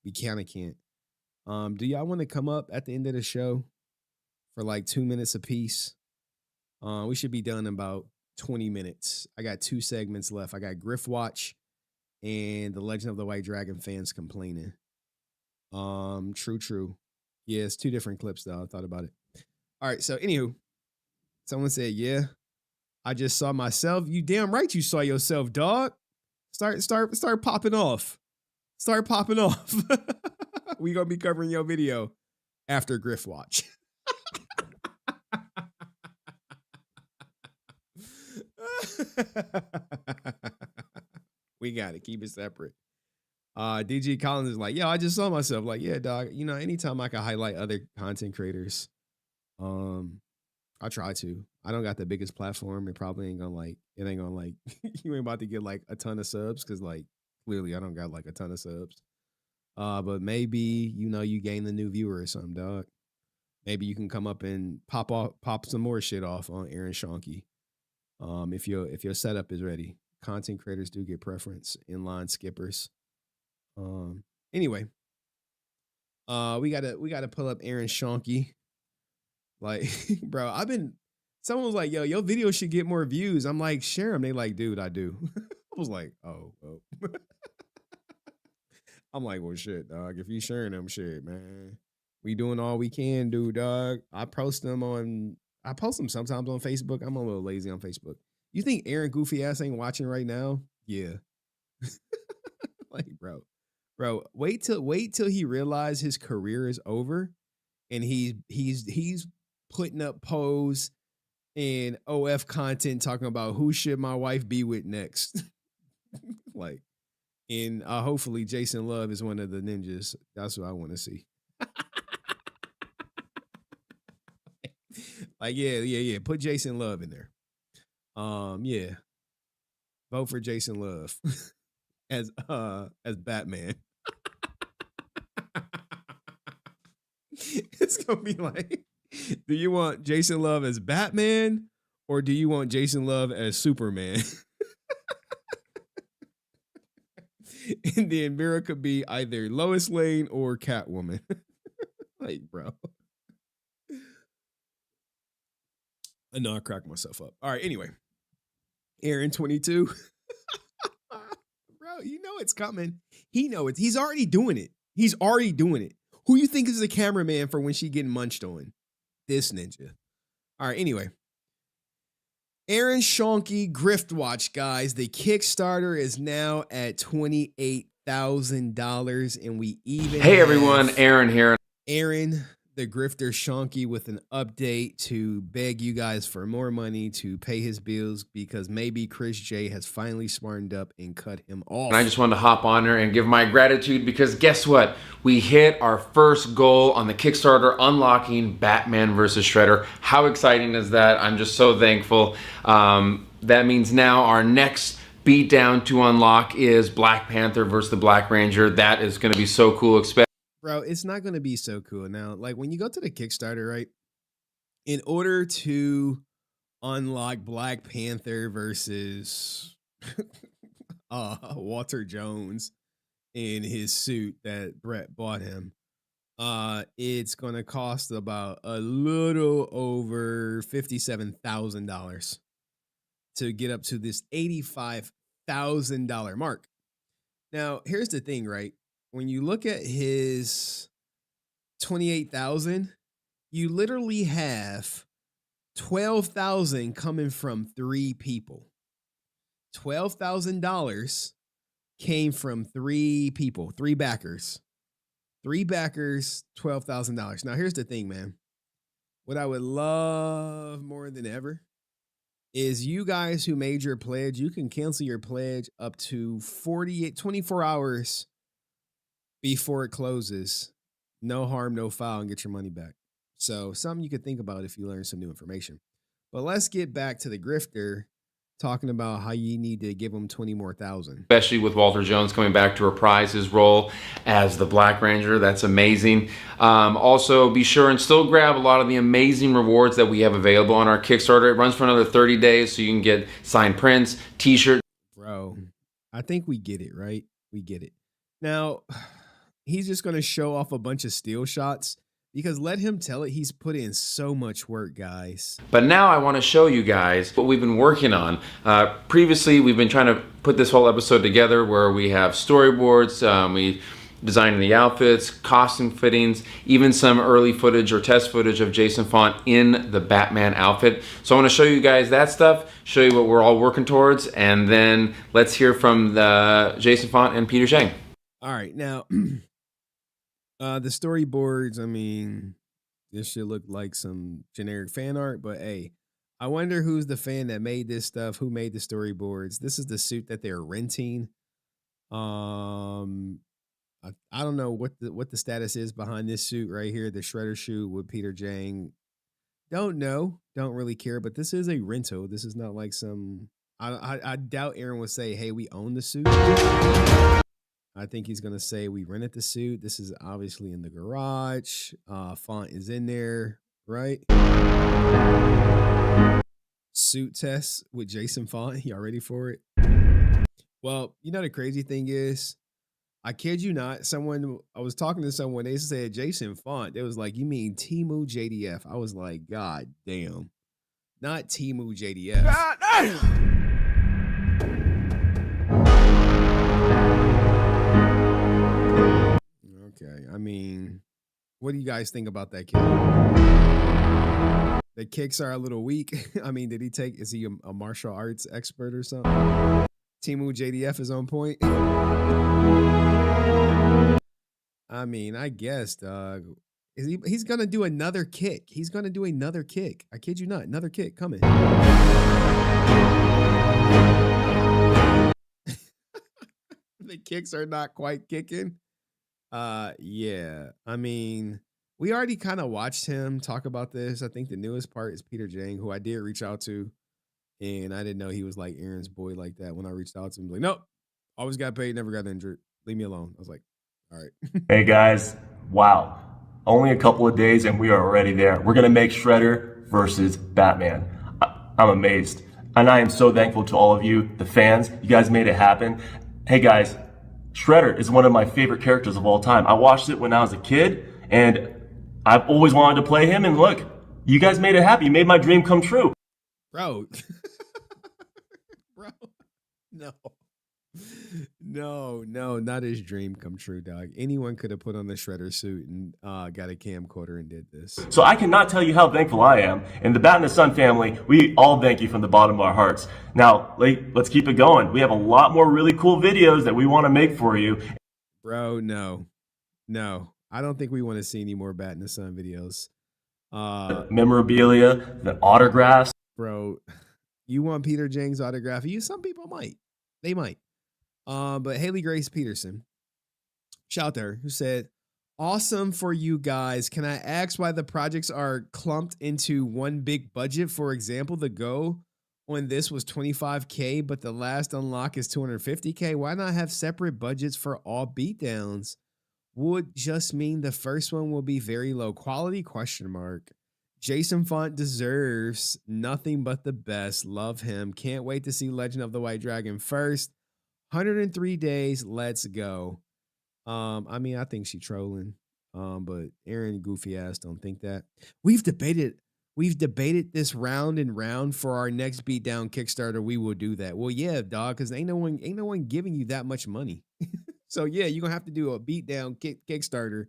we kind of can't. Do y'all want to come up at the end of the show for like 2 minutes apiece? We should be done in about 20 minutes. I got 2 segments left. I got Griff Watch and the Legend of the White Dragon fans complaining. True. Yeah, it's 2 different clips though. I thought about it. All right, so anywho, someone said, yeah, I just saw myself. You damn right you saw yourself, dog. Start popping off. Start popping off. We gonna be covering your video after Griff Watch. We got to keep it separate. DG Collins is like, yo, I just saw myself. Like, yeah, dog. You know, anytime I can highlight other content creators, I try to. I don't got the biggest platform. It probably ain't gonna like. It ain't gonna like. You ain't about to get like a ton of subs because like clearly I don't got like a ton of subs. But maybe you gain the new viewer or something, dog. Maybe you can come up and pop some more shit off on Aaron Shonky. If your setup is ready. Content creators do get preference, inline skippers. Anyway, we gotta pull up Aaron Shonky. Like, bro, someone was like, yo, your video should get more views. I'm like, share them. They like, dude, I do. I was like, oh. I'm like, well, shit, dog. If you sharing them, shit, man. We doing all we can do, dog. I post them sometimes on Facebook. I'm a little lazy on Facebook. You think Aaron Goofy ass ain't watching right now? Yeah. Like, bro, wait till he realizes his career is over and he's putting up pose and OF content talking about who should my wife be with next. Like, and hopefully Jason Love is one of the ninjas. That's what I want to see. Like, yeah. Put Jason Love in there. Yeah. Vote for Jason Love as Batman. It's gonna be like, do you want Jason Love as Batman or do you want Jason Love as Superman? And then Mira could be either Lois Lane or Catwoman. Like, bro. I know I cracked myself up. All right, anyway. Aaron 22. Bro, you know it's coming. He know it. He's already doing it. Who you think is the cameraman for when she getting munched on? This ninja. All right, anyway. Aaron Shonky Grift Watch, guys. The Kickstarter is now at $28,000, and we even Hey everyone, Aaron here. Aaron, the Grifter Shonky, with an update to beg you guys for more money to pay his bills because maybe Chris J has finally smartened up and cut him off. And I just wanted to hop on here and give my gratitude because guess what? We hit our first goal on the Kickstarter, unlocking Batman vs. Shredder. How exciting is that? I'm just so thankful. That means now our next beatdown to unlock is Black Panther versus the Black Ranger. That is going to be so cool. Bro, it's not going to be so cool. Now, like when you go to the Kickstarter, right? In order to unlock Black Panther versus Walter Jones in his suit that Brett bought him, it's going to cost about a little over $57,000 to get up to this $85,000 mark. Now, here's the thing, right? When you look at his 28,000, you literally have 12,000 coming from 3 people. $12,000 came from 3 people, 3 backers. 3 backers, $12,000. Now, here's the thing, man. What I would love more than ever is you guys who made your pledge, you can cancel your pledge up to 24 hours before it closes. No harm, no foul, and get your money back. So something you could think about if you learn some new information. But let's get back to the grifter talking about how you need to give him 20 more thousand. Especially with Walter Jones coming back to reprise his role as the Black Ranger. That's amazing. Also, be sure and still grab a lot of the amazing rewards that we have available on our Kickstarter. It runs for another 30 days, so you can get signed prints, t-shirts. Bro, I think we get it, right? We get it. Now, he's just going to show off a bunch of steal shots because let him tell it, he's put in so much work, guys. But now I want to show you guys what we've been working on. Previously, we've been trying to put this whole episode together where we have storyboards, we designed the outfits, costume fittings, even some early footage or test footage of Jason Font in the Batman outfit. So I want to show you guys that stuff, show you what we're all working towards, and then let's hear from the Jason Font and Peter Zhang. All right, now, the storyboards, I mean, this should look like some generic fan art, but hey, I wonder who's the fan that made this stuff, who made the storyboards. This is the suit that they're renting. I don't know what the status is behind this suit right here, the Shredder suit with Peter Zhang. Don't know, don't really care, but this is a rental. This is not like some, I doubt Aaron would say, hey, we own the suit. I think he's going to say we rented the suit. This is obviously in the garage. Font is in there, right? Suit test with Jason Font. Y'all ready for it? Well, you know, the crazy thing is, I kid you not, I was talking to someone, they said Jason Font. It was like, you mean Temu JDF? I was like, God damn. Not Temu JDF. God damn. Okay, I mean, what do you guys think about that kick? The kicks are a little weak. I mean, is he a martial arts expert or something? Temu JDF is on point. I mean, I guess, dog. He's gonna do another kick. He's gonna do another kick. I kid you not, another kick coming. The kicks are not quite kicking. Yeah. I mean, we already kind of watched him talk about this. I think the newest part is Peter Zhang, who I did reach out to, and I didn't know he was like Aaron's boy like that. When I reached out to him, like, nope, always got paid, never got injured. Leave me alone. I was like, all right. Hey guys, wow. Only a couple of days and we are already there. We're gonna make Shredder versus Batman. I'm amazed. And I am so thankful to all of you, the fans. You guys made it happen. Hey guys, Shredder is one of my favorite characters of all time. I watched it when I was a kid, and I've always wanted to play him, and look, you guys made it happen. You made my dream come true. Bro. Bro. No, not his dream come true, dog. Anyone could have put on the Shredder suit and got a camcorder and did this. So I cannot tell you how thankful I am. And the Bat and the Sun family, we all thank you from the bottom of our hearts. Now, let's keep it going. We have a lot more really cool videos that we want to make for you. Bro, no. I don't think we want to see any more Bat and the Sun videos. Memorabilia, the autographs. Bro, you want Peter Zhang's autograph? Some people might. They might. But Haley Grace Peterson, shout out to her, who said, awesome for you guys. Can I ask why the projects are clumped into one big budget? For example, the Go on this was $25K, but the last unlock is $250K. Why not have separate budgets for all beatdowns? Would just mean the first one will be very low quality? ? Jason Font deserves nothing but the best. Love him. Can't wait to see Legend of the White Dragon first. 103 days. Let's go. I mean, I think she trolling. But Aaron goofy ass don't think that. We've debated this round and round for our next beatdown Kickstarter. We will do that. Well, yeah, dog, because ain't no one giving you that much money. So yeah, you're gonna have to do a beatdown Kickstarter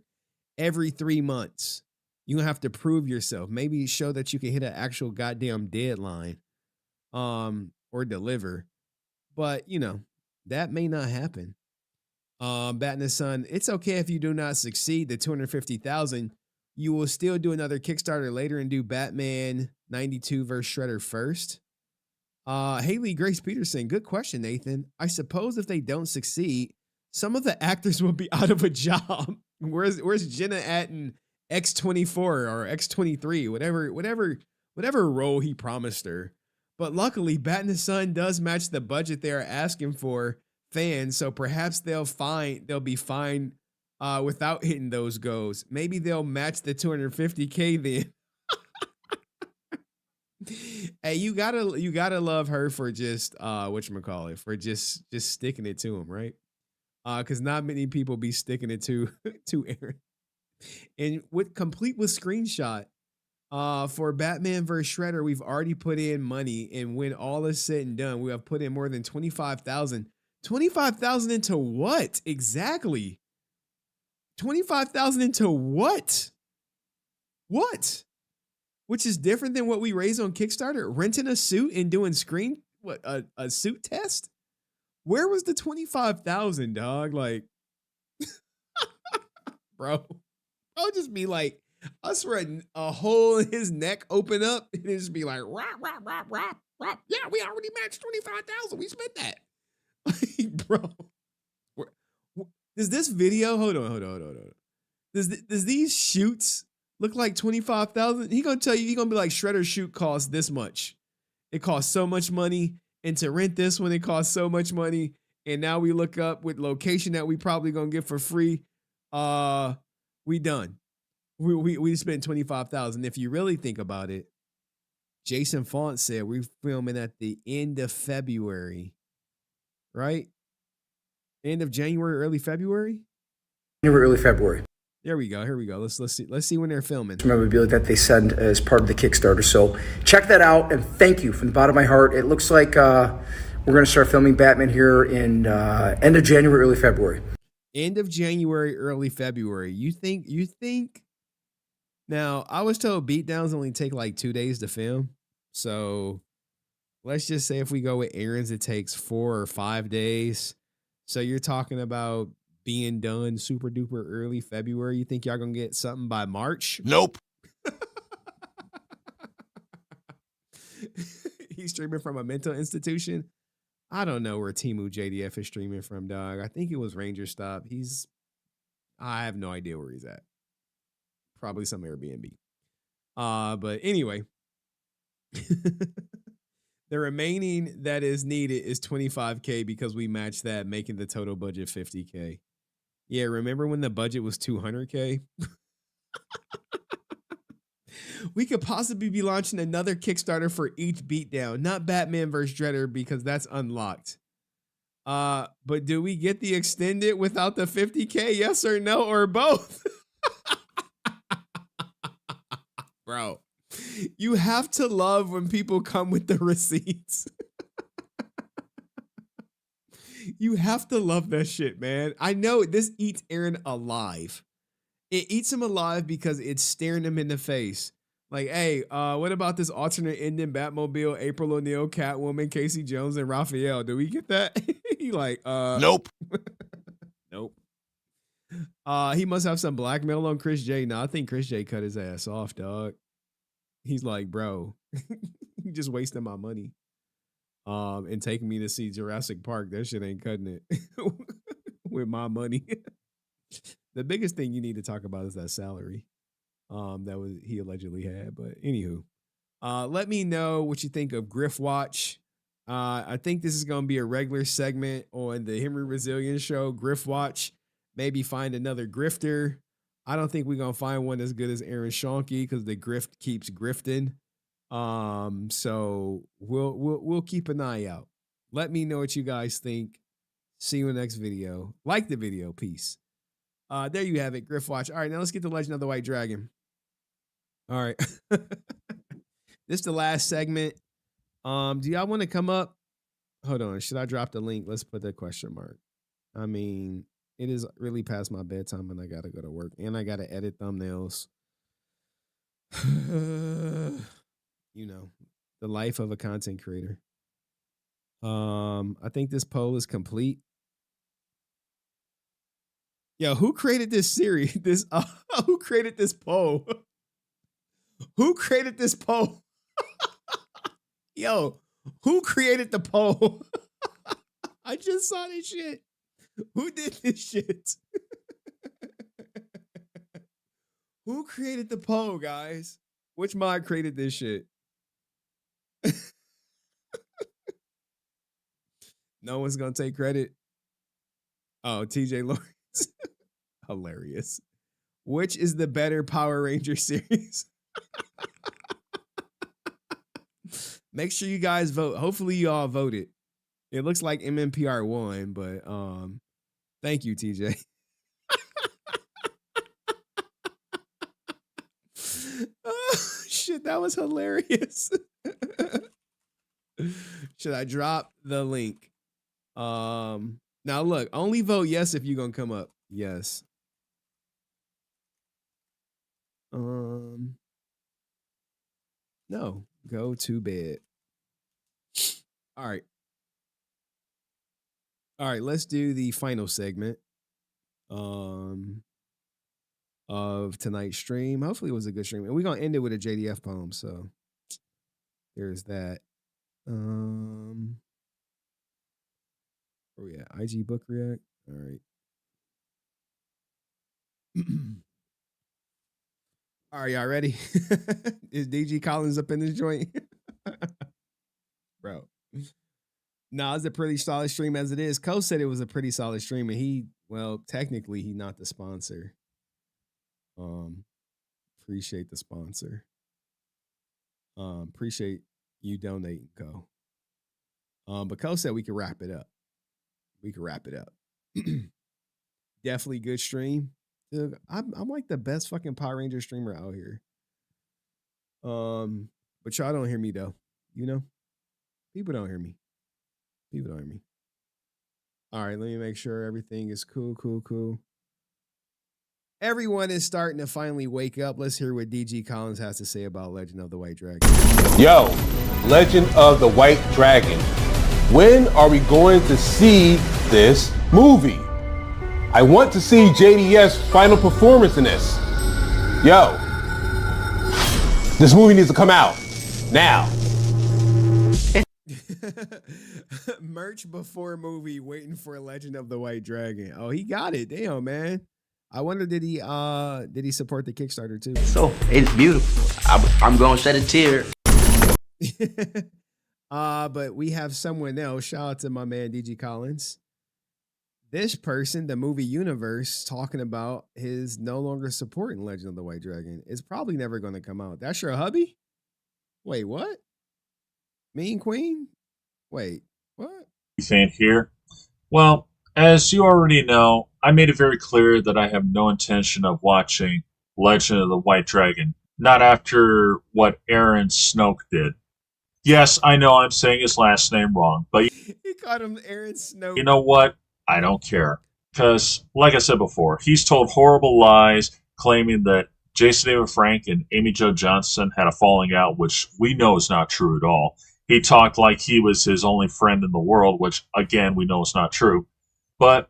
every 3 months. You're gonna have to prove yourself. Maybe show that you can hit an actual goddamn deadline. Or deliver. But that may not happen. Bat in the Sun, it's okay if you do not succeed the 250,000. You will still do another Kickstarter later and do Batman 92 versus Shredder first. Haley Grace Peterson, good question, Nathan. I suppose if they don't succeed, some of the actors will be out of a job. Where's Jenna at in X24 or X23, whatever role he promised her. But luckily, Bat in the Sun does match the budget they are asking for fans, so perhaps they'll be fine without hitting those goals. Maybe they'll match the 250K then. Hey, you gotta love her for just whatchamacallit, for just sticking it to him, right? Because not many people be sticking it to Aaron. And complete with screenshot. For Batman vs. Shredder, we've already put in money, and when all is said and done, we have put in more than 25,000. 25,000 into what exactly? 25,000 into what? What? Which is different than what we raised on Kickstarter? Renting a suit and doing a suit test? Where was the 25,000, dog? Like, bro, I'll just be like, I swear a hole in his neck open up and it just be like, rap, rap, rap, rap, rap. Yeah, we already matched 25,000. We spent that. Like, bro, does this video, hold on. Does these shoots look like 25,000? He gonna tell you, he gonna be like, Shredder's shoot costs this much. It costs so much money. And to rent this one, it costs so much money. And now we look up with location that we probably gonna get for free. We done. We spent 25,000. If you really think about it, Jason Font said we're filming at the end of February, right? End of January, early February. Early February. There we go. Here we go. Let's see when they're filming. Memorabilia that they send as part of the Kickstarter. So check that out, and thank you from the bottom of my heart. It looks like we're going to start filming Batman here in end of January, early February. End of January, early February. You think? Now, I was told beatdowns only take like 2 days to film. So let's just say if we go with Aaron's, it takes 4 or 5 days. So you're talking about being done super duper early February. You think y'all gonna get something by March? Nope. He's streaming from a mental institution. I don't know where Temu JDF is streaming from, dog. I think it was Ranger Stop. I have no idea where he's at. Probably some Airbnb. But anyway, the remaining that is needed is 25K because we matched that, making the total budget 50K. Yeah, remember when the budget was 200K? We could possibly be launching another Kickstarter for each beatdown, not Batman vs. Shredder because that's unlocked. But do we get the extended without the 50K? Yes or no, or both? Bro, you have to love when people come with the receipts. You have to love that shit, man. I know this eats Aaron alive. It eats him alive because it's staring him in the face. Like, hey, what about this alternate ending Batmobile, April O'Neil, Catwoman, Casey Jones, and Raphael? Do we get that? He like, nope. Nope. He must have some blackmail on Chris J. No, I think Chris J cut his ass off, dog. He's like, bro, you just wasting my money. And taking me to see Jurassic Park. That shit ain't cutting it with my money. The biggest thing you need to talk about is that salary he allegedly had. But anywho, let me know what you think of Griff Watch. I think this is going to be a regular segment on the Henry Resilient Show. Griff Watch. Maybe find another grifter. I don't think we're going to find one as good as Aaron Schonke because the grift keeps grifting. So we'll keep an eye out. Let me know what you guys think. See you in the next video. Like the video. Peace. There you have it. Griff Watch. All right, now let's get to Legend of the White Dragon. All right. This is the last segment. Do y'all want to come up? Hold on. Should I drop the link? Let's put the question mark. I mean, it is really past my bedtime and I got to go to work and I got to edit thumbnails. You know, the life of a content creator. I think this poll is complete. Yo, who created this series? Who created this poll? Who created this poll? Yo, who created the poll? I just saw this shit. Who did this shit? Who created the poll, guys? Which mod created this shit? No one's gonna take credit. Oh, TJ Lawrence. Hilarious. Which is the better Power Ranger series? Make sure you guys vote. Hopefully you all voted. It looks like MMPR won, but thank you, TJ. Oh, shit, that was hilarious. Should I drop the link? Now look, only vote yes if you're gonna come up. Yes. No, go to bed. All right. All right, let's do the final segment of tonight's stream. Hopefully it was a good stream. And we're gonna end it with a JDF poem. So there's that. Where we at? IG book react. All right. All right, y'all ready? Is DG Collins up in this joint? Bro. No, it's a pretty solid stream as it is. Co said it was a pretty solid stream, and technically he's not the sponsor. Appreciate the sponsor. Appreciate you donating, Co. But Co said we could wrap it up. Definitely good stream. Dude, I'm like the best fucking Power Ranger streamer out here. But y'all don't hear me though. You know? People don't hear me. All right, let me make sure everything is cool. Everyone is starting to finally wake up. Let's hear what DG Collins has to say about Legend of the White Dragon. Yo, Legend of the White Dragon. When are we going to see this movie? I want to see JDS's final performance in this. Yo, this movie needs to come out now. Merch before movie, waiting for Legend of the White Dragon. Oh, he got it. Damn, man. I wonder did he support the Kickstarter too? So it's beautiful. I'm gonna shed a tear. But we have someone else. Shout out to my man DG Collins. This person, the movie universe, talking about his no longer supporting Legend of the White Dragon. It's probably never going to come out. That's your hubby? Wait, what? Mean Queen? Wait, what? Saying here? Well, as you already know, I made it very clear that I have no intention of watching Legend of the White Dragon. Not after what Aaron Snoke did. Yes, I know I'm saying his last name wrong, but he called him Aaron Snoke. You know what? I don't care. Because, like I said before, he's told horrible lies claiming that Jason David Frank and Amy Jo Johnson had a falling out, which we know is not true at all. He talked like he was his only friend in the world, which, again, we know is not true. But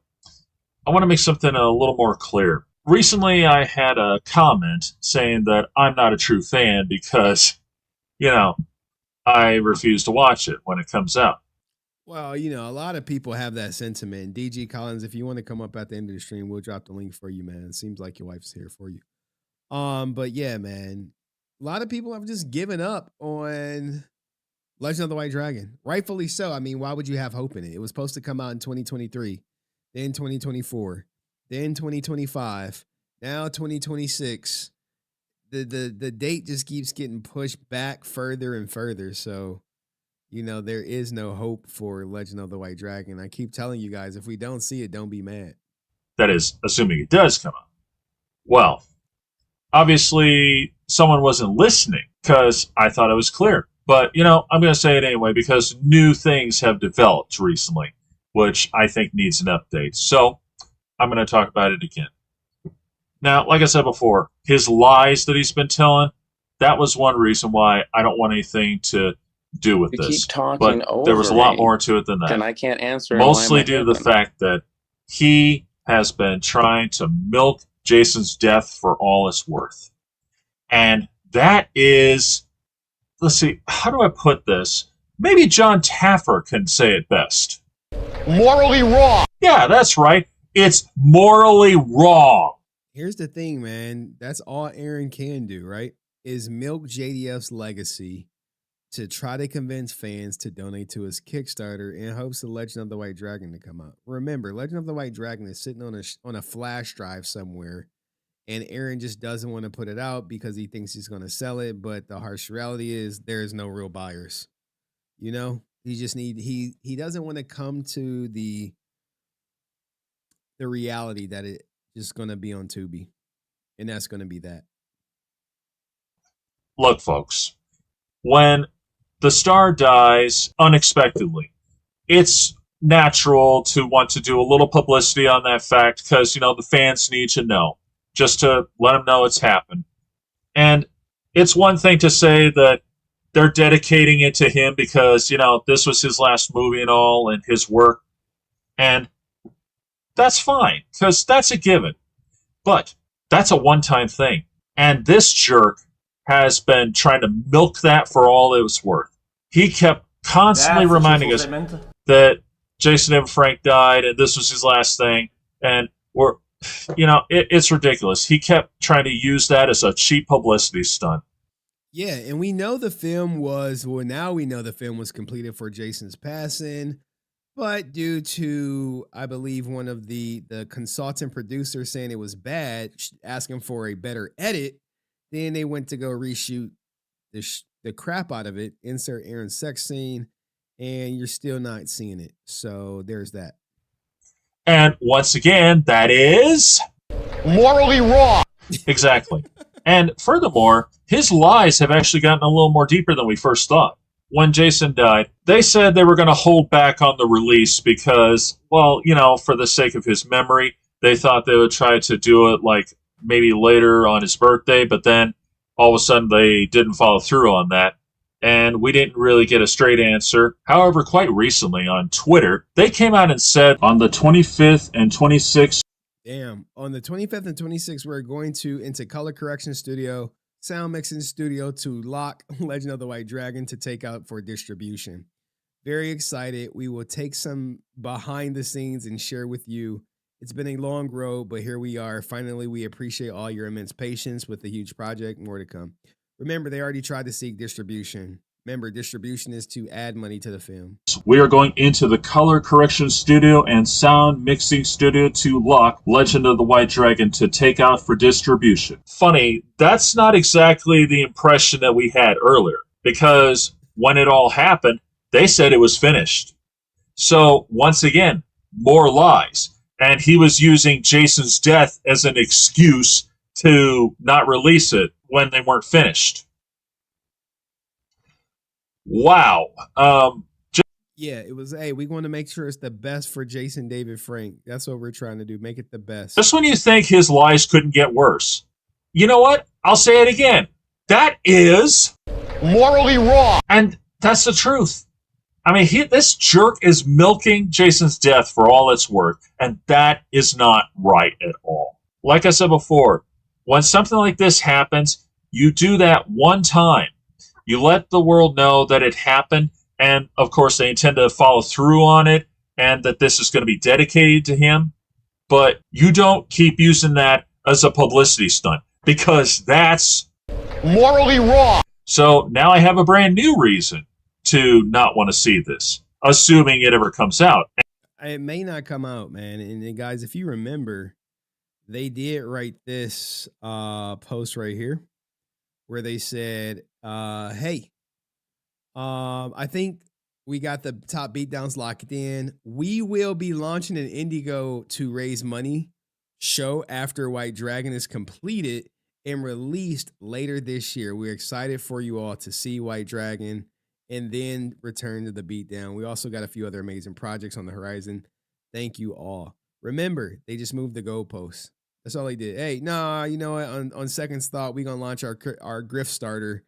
I want to make something a little more clear. Recently, I had a comment saying that I'm not a true fan because, I refuse to watch it when it comes out. Well, a lot of people have that sentiment. DG Collins, if you want to come up at the end of the stream, we'll drop the link for you, man. It seems like your wife's here for you. But yeah, man, a lot of people have just given up on Legend of the White Dragon. Rightfully so. I mean, why would you have hope in it? It was supposed to come out in 2023, then 2024, then 2025, now 2026. The date just keeps getting pushed back further and further. So, there is no hope for Legend of the White Dragon. I keep telling you guys, if we don't see it, don't be mad. That is, assuming it does come out. Well, obviously, someone wasn't listening because I thought it was clear. But, I'm going to say it anyway because new things have developed recently, which I think needs an update. So, I'm going to talk about it again. Now, like I said before, his lies that he's been telling, that was one reason why I don't want anything to do with this. Keep talking but over there was a lot me. more to it than that. And I can't answer. Mostly due to the fact that he has been trying to milk Jason's death for all it's worth. And that is, let's see, how do I put this? Maybe John Taffer can say it best. Morally wrong. Yeah, that's right. It's morally wrong. Here's the thing, man. That's all Aaron can do, right? Is milk JDF's legacy to try to convince fans to donate to his Kickstarter in hopes of Legend of the White Dragon to come out. Remember, Legend of the White Dragon is sitting on a flash drive somewhere, and Aaron just doesn't want to put it out because he thinks he's going to sell it. But the harsh reality is there is no real buyers. You know, he doesn't want to come to the reality that it just going to be on Tubi, and that's going to be that. Look, folks, when the star dies unexpectedly, it's natural to want to do a little publicity on that fact because, the fans need to know, just to let them know it's happened. And it's one thing to say that they're dedicating it to him because, this was his last movie and all and his work. And that's fine because that's a given. But that's a one-time thing. And this jerk has been trying to milk that for all it was worth. He kept constantly reminding us that Jason David Frank died and this was his last thing. And it's ridiculous. He kept trying to use that as a cheap publicity stunt. Yeah, and we know the film was completed for Jason's passing, but due to, I believe, one of the consultant producers saying it was bad, asking for a better edit, then they went to go reshoot the crap out of it, insert Aaron's sex scene, and you're still not seeing it. So there's that. And once again, that is morally wrong. Exactly. And furthermore, his lies have actually gotten a little more deeper than we first thought. When Jason died, they said they were going to hold back on the release because, for the sake of his memory, they thought they would try to do it like maybe later on his birthday, but then all of a sudden they didn't follow through on that. And we didn't really get a straight answer. However, quite recently on Twitter, they came out and said on the 25th and 26th. Damn. On the 25th and 26th, we're going into color correction studio, sound mixing studio to lock Legend of the White Dragon to take out for distribution. Very excited. We will take some behind the scenes and share with you. It's been a long road, but here we are. Finally, we appreciate all your immense patience with the huge project. More to come. Remember, they already tried to seek distribution. Remember, distribution is to add money to the film. We are going into the color correction studio and sound mixing studio to lock Legend of the White Dragon to take out for distribution. Funny, that's not exactly the impression that we had earlier, because when it all happened, they said it was finished. So, once again, more lies. And he was using Jason's death as an excuse to not release it when they weren't finished. Wow. Yeah, it was, hey, we want to make sure it's the best for Jason David Frank. That's what we're trying to do. Make it the best. Just when you think his lies couldn't get worse. You know what? I'll say it again. That is morally wrong. And that's the truth. I mean, this jerk is milking Jason's death for all it's worth, and that is not right at all. Like I said before, when something like this happens, you do that one time. You let the world know that it happened, and of course they intend to follow through on it, and that this is going to be dedicated to him. But you don't keep using that as a publicity stunt, because that's morally wrong. So now I have a brand new reason to not want to see this, assuming it ever comes out. It may not come out, man. And guys, if you remember, they did write this post right here where they said, hey, I think we got the top beatdowns locked in. We will be launching an Indigo to raise money show after White Dragon is completed and released later this year. We're excited for you all to see White Dragon and then return to the beatdown. We also got a few other amazing projects on the horizon. Thank you all. Remember, they just moved the goalposts. That's all they did. Hey, nah, you know what? On second thought, we're going to launch our Grift starter,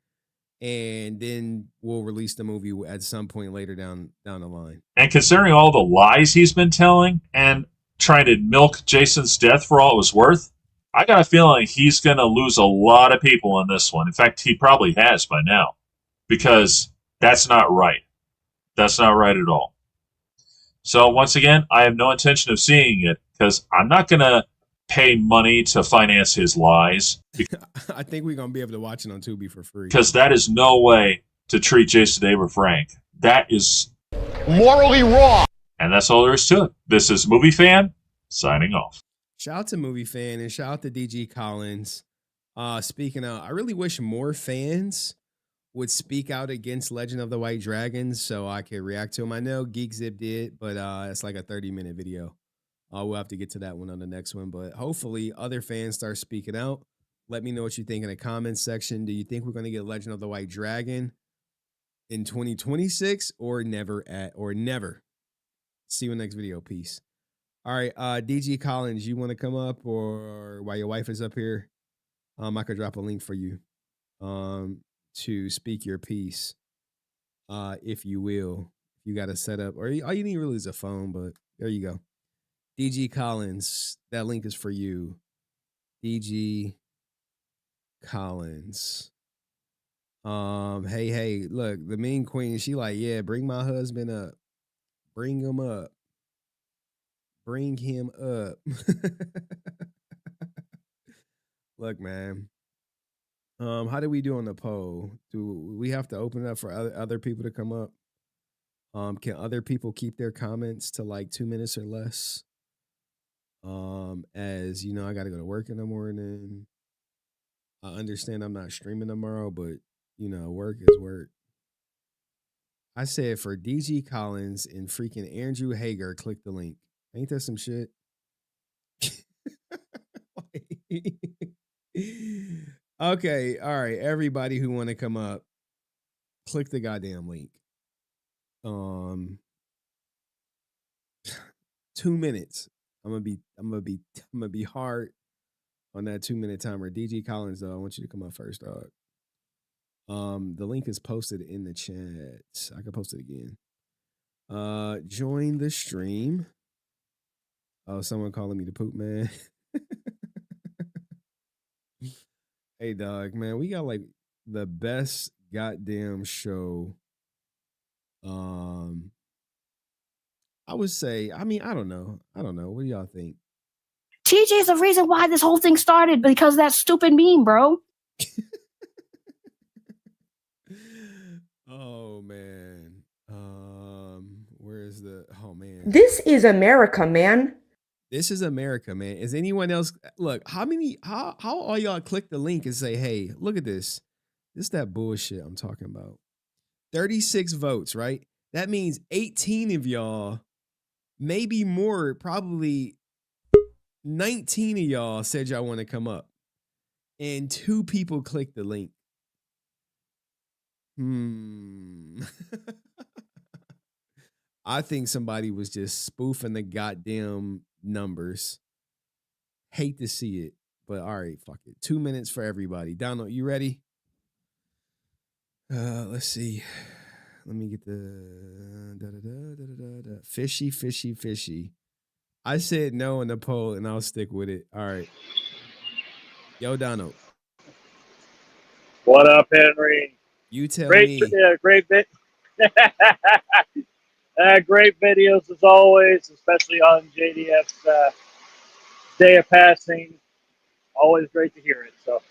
and then we'll release the movie at some point later down the line. And considering all the lies he's been telling and trying to milk Jason's death for all it was worth, I got a feeling he's going to lose a lot of people on this one. In fact, he probably has by now, because that's not right. That's not right at all. So once again, I have no intention of seeing it because I'm not going to pay money to finance his lies. I think we're going to be able to watch it on Tubi for free. Because that is no way to treat Jason David Frank. That is Morally wrong. And that's all there is to it. This is Movie Fan signing off. Shout out to Movie Fan and shout out to DG Collins. Speaking of, I really wish more fans would speak out against Legend of the White Dragons so I could react to them. I know Geek Zip did, but it's like a 30-minute video. We'll have to get to that one on the next one, but hopefully other fans start speaking out. Let me know what you think in the comments section. Do you think we're going to get Legend of the White Dragon in 2026 or never? See you in the next video. Peace. All right, DG Collins, you want to come up, or while your wife is up here, I could drop a link for you to speak your piece, if you will. You got to set up, or all you need really is a phone, but there you go. DG Collins, that link is for you. DG Collins. Hey, look, the mean queen, she like, yeah, bring my husband up. Bring him up. Bring him up. Look, man. How do we do on the poll? Do we have to open it up for other people to come up? Can other people keep their comments to like 2 minutes or less? As you know, I got to go to work in the morning. I understand I'm not streaming tomorrow, but you know, work is work. I said for DG Collins and freaking Andrew Hager, click the link. Ain't that some shit? Okay, all right. Everybody who want to come up, click the goddamn link. 2 minutes. I'm gonna be hard on that 2 minute timer. DG Collins, though, I want you to come up first, dog. The link is posted in the chat. I can post it again. Join the stream. Oh, someone calling me the poop man. Hey, dog, man, we got like the best goddamn show. I would say, I mean, I don't know. What do y'all think? TJ is the reason why this whole thing started, because of that stupid meme, bro. Oh man. Where's the man? This is America, man. This is America, man. Is anyone else look, how all y'all click the link and say, hey, look at this. This is that bullshit I'm talking about. 36 votes, right? That means 18 of y'all, maybe more, probably 19 of y'all said y'all want to come up. And 2 people clicked the link. I think somebody was just spoofing the goddamn numbers. Hate to see it, but all right, fuck it. 2 minutes for everybody. Donald, you ready? Let's see. Let me get the fishy. I said no in the poll, and I'll stick with it. All right. Yo, Donald. What up, Henry? You tell me. Great bit. Great videos as always, especially on JDF's day of passing. Always great to hear it. So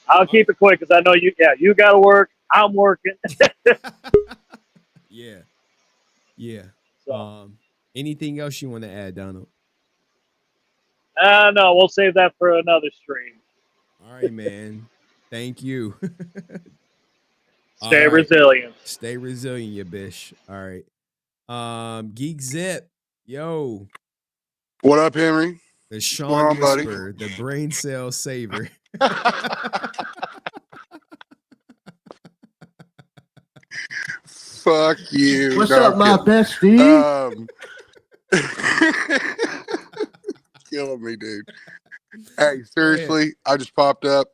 I'll keep it quick because I know you got to work. I'm working. Yeah. So. Anything else you want to add, Donald? No, we'll save that for another stream. All right, man. Thank you. Stay resilient. Stay resilient, you bitch. All right. Geek Zip. Yo. What up, Henry? The Sean Whisper, the brain cell saver. Fuck you. What's up, my bestie? Killing me, dude. Hey, seriously, I just popped up.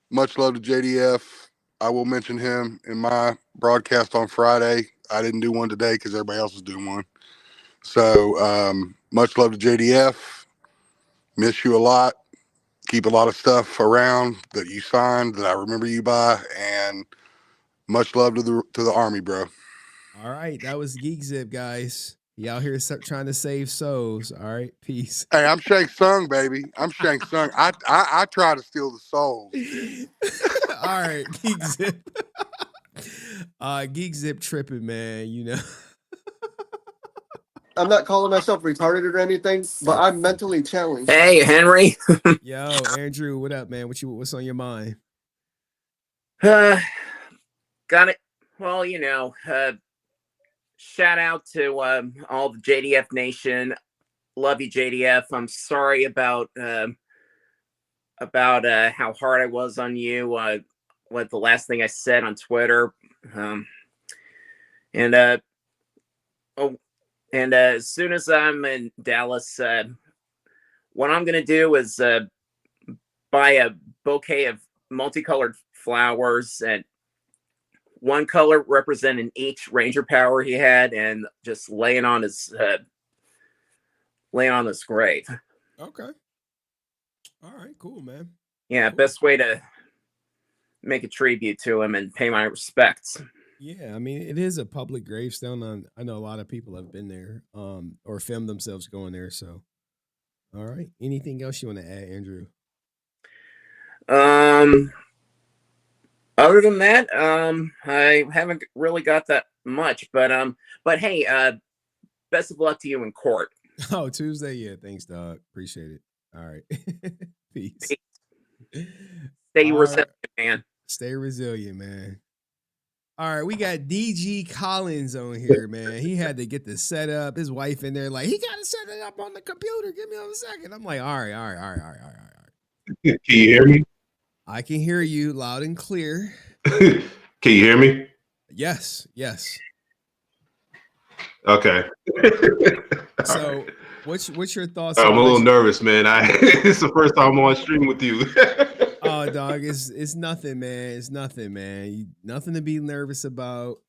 Much love to JDF. I will mention him in my broadcast on Friday. I didn't do one today because everybody else was doing one. So, much love to JDF. Miss you a lot. Keep a lot of stuff around that you signed that I remember you by, and much love to the Army, bro. All right, that was Geek Zip, guys. He out here trying to save souls. All right, peace. Hey, I'm Shank Tsung, baby. I'm Shank Tsung. I try to steal the souls. All right, Geek Zip. Geek Zip tripping, man. You know. I'm not calling myself retarded or anything, but I'm mentally challenged. Hey, Henry. Yo, Andrew, what up, man? What's on your mind? Got it. Well, shout out to all the JDF Nation. Love you, JDF. I'm sorry about how hard I was on you. What the last thing I said on Twitter. And as soon as I'm in Dallas, what I'm gonna do is buy a bouquet of multicolored flowers, and one color representing each Ranger power he had, and just lay it on his grave. Okay. All right, cool, man. Yeah, Cool. best way to make a tribute to him and pay my respects. Yeah, I mean, it is a public gravestone. I know a lot of people have been there, or filmed themselves going there. So, all right. Anything else you want to add, Andrew? Other than that, I haven't really got that much, but hey, best of luck to you in court. Oh, Tuesday. Yeah, thanks, dog. Appreciate it. All right. Peace. Stay resilient, man. Stay resilient, man. All right, we got DG Collins on here, man. He had to get the setup. His wife in there, like, he got to set it up on the computer. Give me a second. I'm like, all right. Can you hear me? I can hear you loud and clear. Can you hear me? Yes. Okay. So, what's your thoughts? I'm a little nervous, man. It's the first time I'm on stream with you. Oh, dog, it's nothing, man. It's nothing, man. Nothing to be nervous about.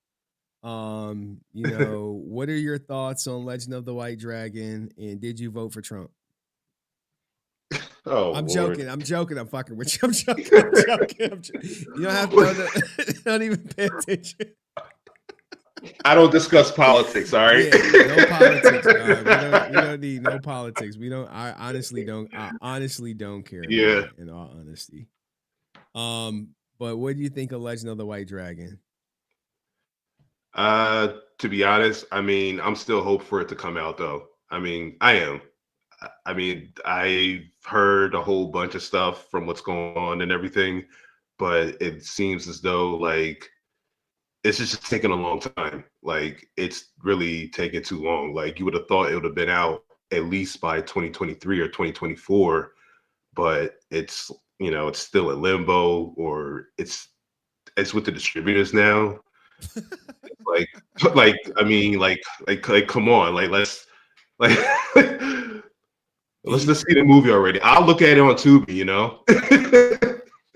What are your thoughts on Legend of the White Dragon? And did you vote for Trump? Oh, I'm Lord. joking. I'm fucking with you. I'm joking. You don't have to. Don't even pay attention. I don't discuss politics. All right. Yeah, no politics. We don't need no politics. I honestly don't care. Yeah. Man, in all honesty. But what do you think of Legend of the White Dragon? To be honest, I mean, I'm still hoping for it to come out, though. I mean, I am. I mean, I've heard a whole bunch of stuff from what's going on and everything, but it seems as though like it's just taking a long time. Like it's really taking too long. Like you would have thought it would have been out at least by 2023 or 2024, but it's it's still in limbo, or it's with the distributors now. like I mean like come on, like let's just see the movie already. I'll look at it on Tubi,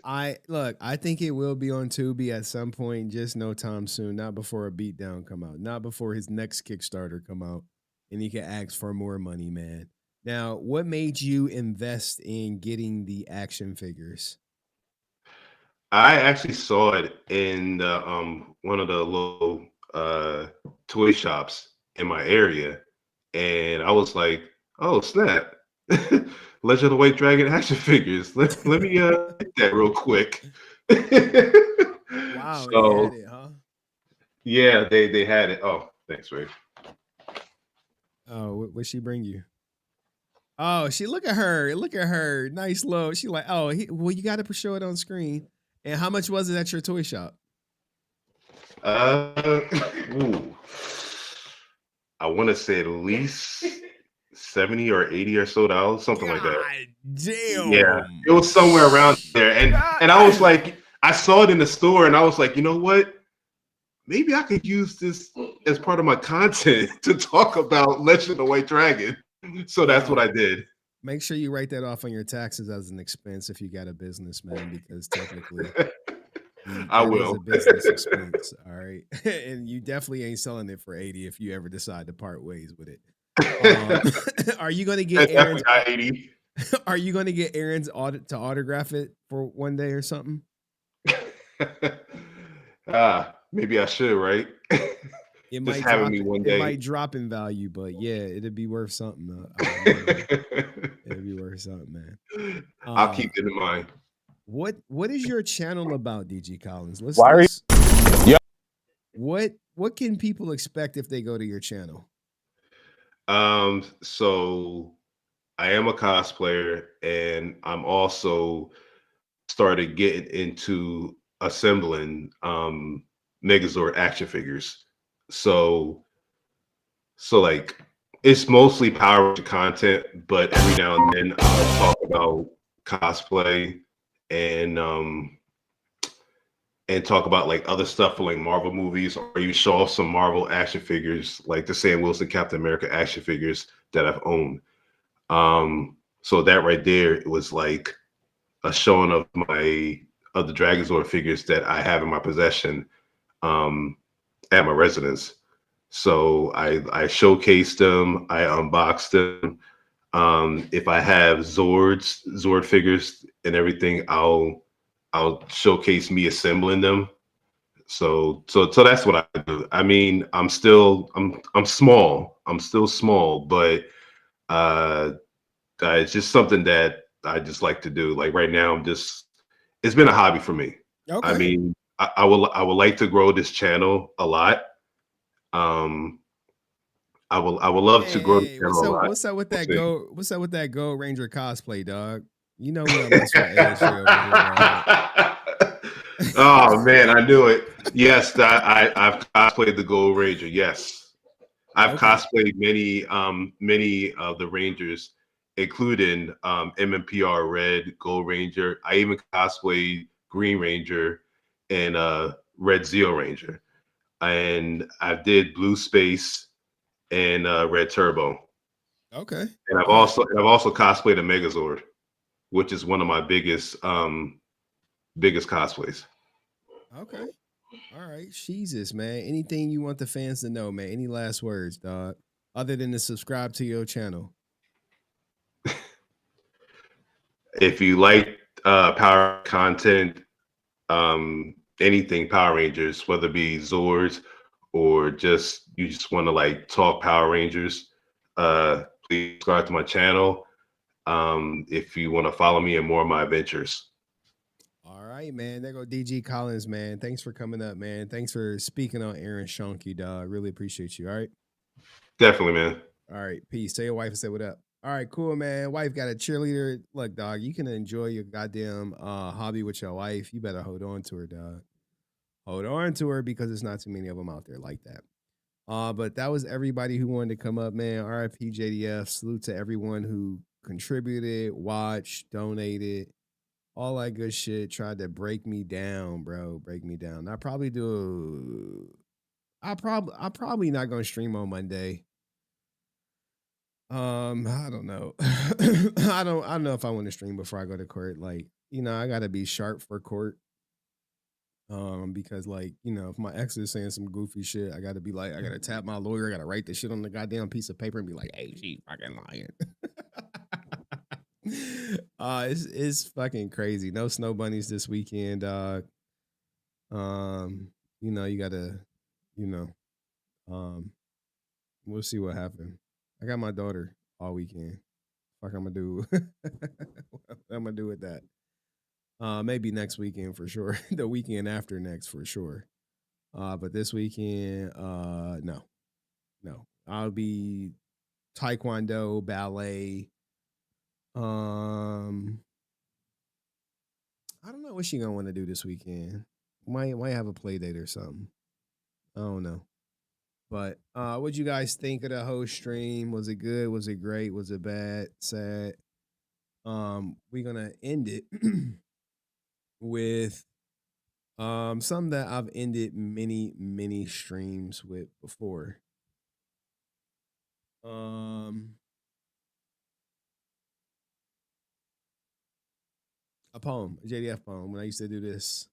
I think it will be on Tubi at some point, just no time soon. Not before a Beatdown come out. Not before his next Kickstarter come out, and he can ask for more money, man. Now, what made you invest in getting the action figures? I actually saw it in one of the little toy shops in my area, and I was like, "Oh snap! Legend of the White Dragon action figures. Let me get that real quick." Wow, so, they had it, huh? Yeah, they had it. Oh, thanks, Ray. Oh, what she bring you? Oh, look at her, nice low. She like, oh, well, you got to show it on screen. And how much was it at your toy shop? Ooh. I want to say at least 70 or 80 or so dollars, something like that. Damn. Yeah, it was somewhere around there. And I was like, I saw it in the store, and I was like, you know what? Maybe I could use this as part of my content to talk about Legend of the White Dragon. So that's what I did. Make sure you write that off on your taxes as an expense if you got a business, man, because technically I will. It's a business expense, all right? And you definitely ain't selling it for 80 if you ever decide to part ways with it. Are you going to get Aaron's? Are you going to get Aaron's to autograph it for one day or something? Maybe I should, right? It Just might having drop, me one day. It might drop in value, but yeah, it'd be worth something. It'd be worth something, man. I'll keep it in mind. What is your channel about, DG Collins? what can people expect if they go to your channel? So I am a cosplayer, and I'm also started getting into assembling Megazord action figures. So like it's mostly Power Ranger content, but every now and then I'll talk about cosplay and talk about like other stuff for like Marvel movies, or you show off some Marvel action figures, like the Sam Wilson Captain America action figures that I've owned. So that right there, it was like a showing of the Dragonzord figures that I have in my possession at my residence. So I showcased them, I unboxed them. If I have Zord figures and everything, I'll showcase me assembling them. So that's what I do. I mean, I'm small. I'm still small, but it's just something that I just like to do. Like right now, it's been a hobby for me. Okay. I mean, I would like to grow this channel a lot. I would love to grow the Hey, channel a lot. what's up with that We'll see. What's up with that Gold Ranger cosplay, dog? You know we don't mess with ASJ over here, dog. Oh man, I knew it. Yes, I've cosplayed the Gold Ranger. Yes, I've Okay. cosplayed many of the Rangers, including MMPR Red, Gold Ranger. I even cosplayed Green Ranger and Red Zeo Ranger, and I did Blue Space and Red Turbo. Okay. And I've also cosplayed a Megazord, which is one of my biggest cosplays. Okay. All right. Jesus, man. Anything you want the fans to know, man? Any last words, dog? Other than to subscribe to your channel. If you like power content, anything Power Rangers, whether it be Zords or you just want to like talk Power Rangers, please subscribe to my channel. If you want to follow me in more of my adventures. All right, man. There go DG Collins, man. Thanks for coming up, man. Thanks for speaking on Aaron Shonky, dog. Really appreciate you. All right. Definitely, man. All right. Peace. Tell your wife and say what up. All right, cool, man. Wife got a cheerleader. Look, dog, you can enjoy your goddamn hobby with your wife. You better hold on to her, dog. Hold on to her because there's not too many of them out there like that. But that was everybody who wanted to come up, man. RIP JDF. Salute to everyone who contributed, watched, donated, all that good shit. Tried to break me down, bro. Break me down. I probably do. I'm probably not gonna stream on Monday. I don't know. I don't know if I want to stream before I go to court. Like, I gotta be sharp for court. Because like, if my ex is saying some goofy shit, I gotta be like, I gotta tap my lawyer, I gotta write the shit on the goddamn piece of paper and be like, hey, she fucking lying. It's fucking crazy. No snow bunnies this weekend, dog. You gotta, we'll see what happens. I got my daughter all weekend. Fuck, I'm gonna do. What I'm gonna do with that. Maybe next weekend for sure. The weekend after next for sure. But this weekend, no. I'll be taekwondo, ballet. I don't know what she gonna want to do this weekend. Might have a play date or something. I don't know. But what'd you guys think of the whole stream? Was it good? Was it great? Was it bad? Sad? We're gonna end it with something that I've ended many streams with before. A poem, a JDF poem. When I used to do this,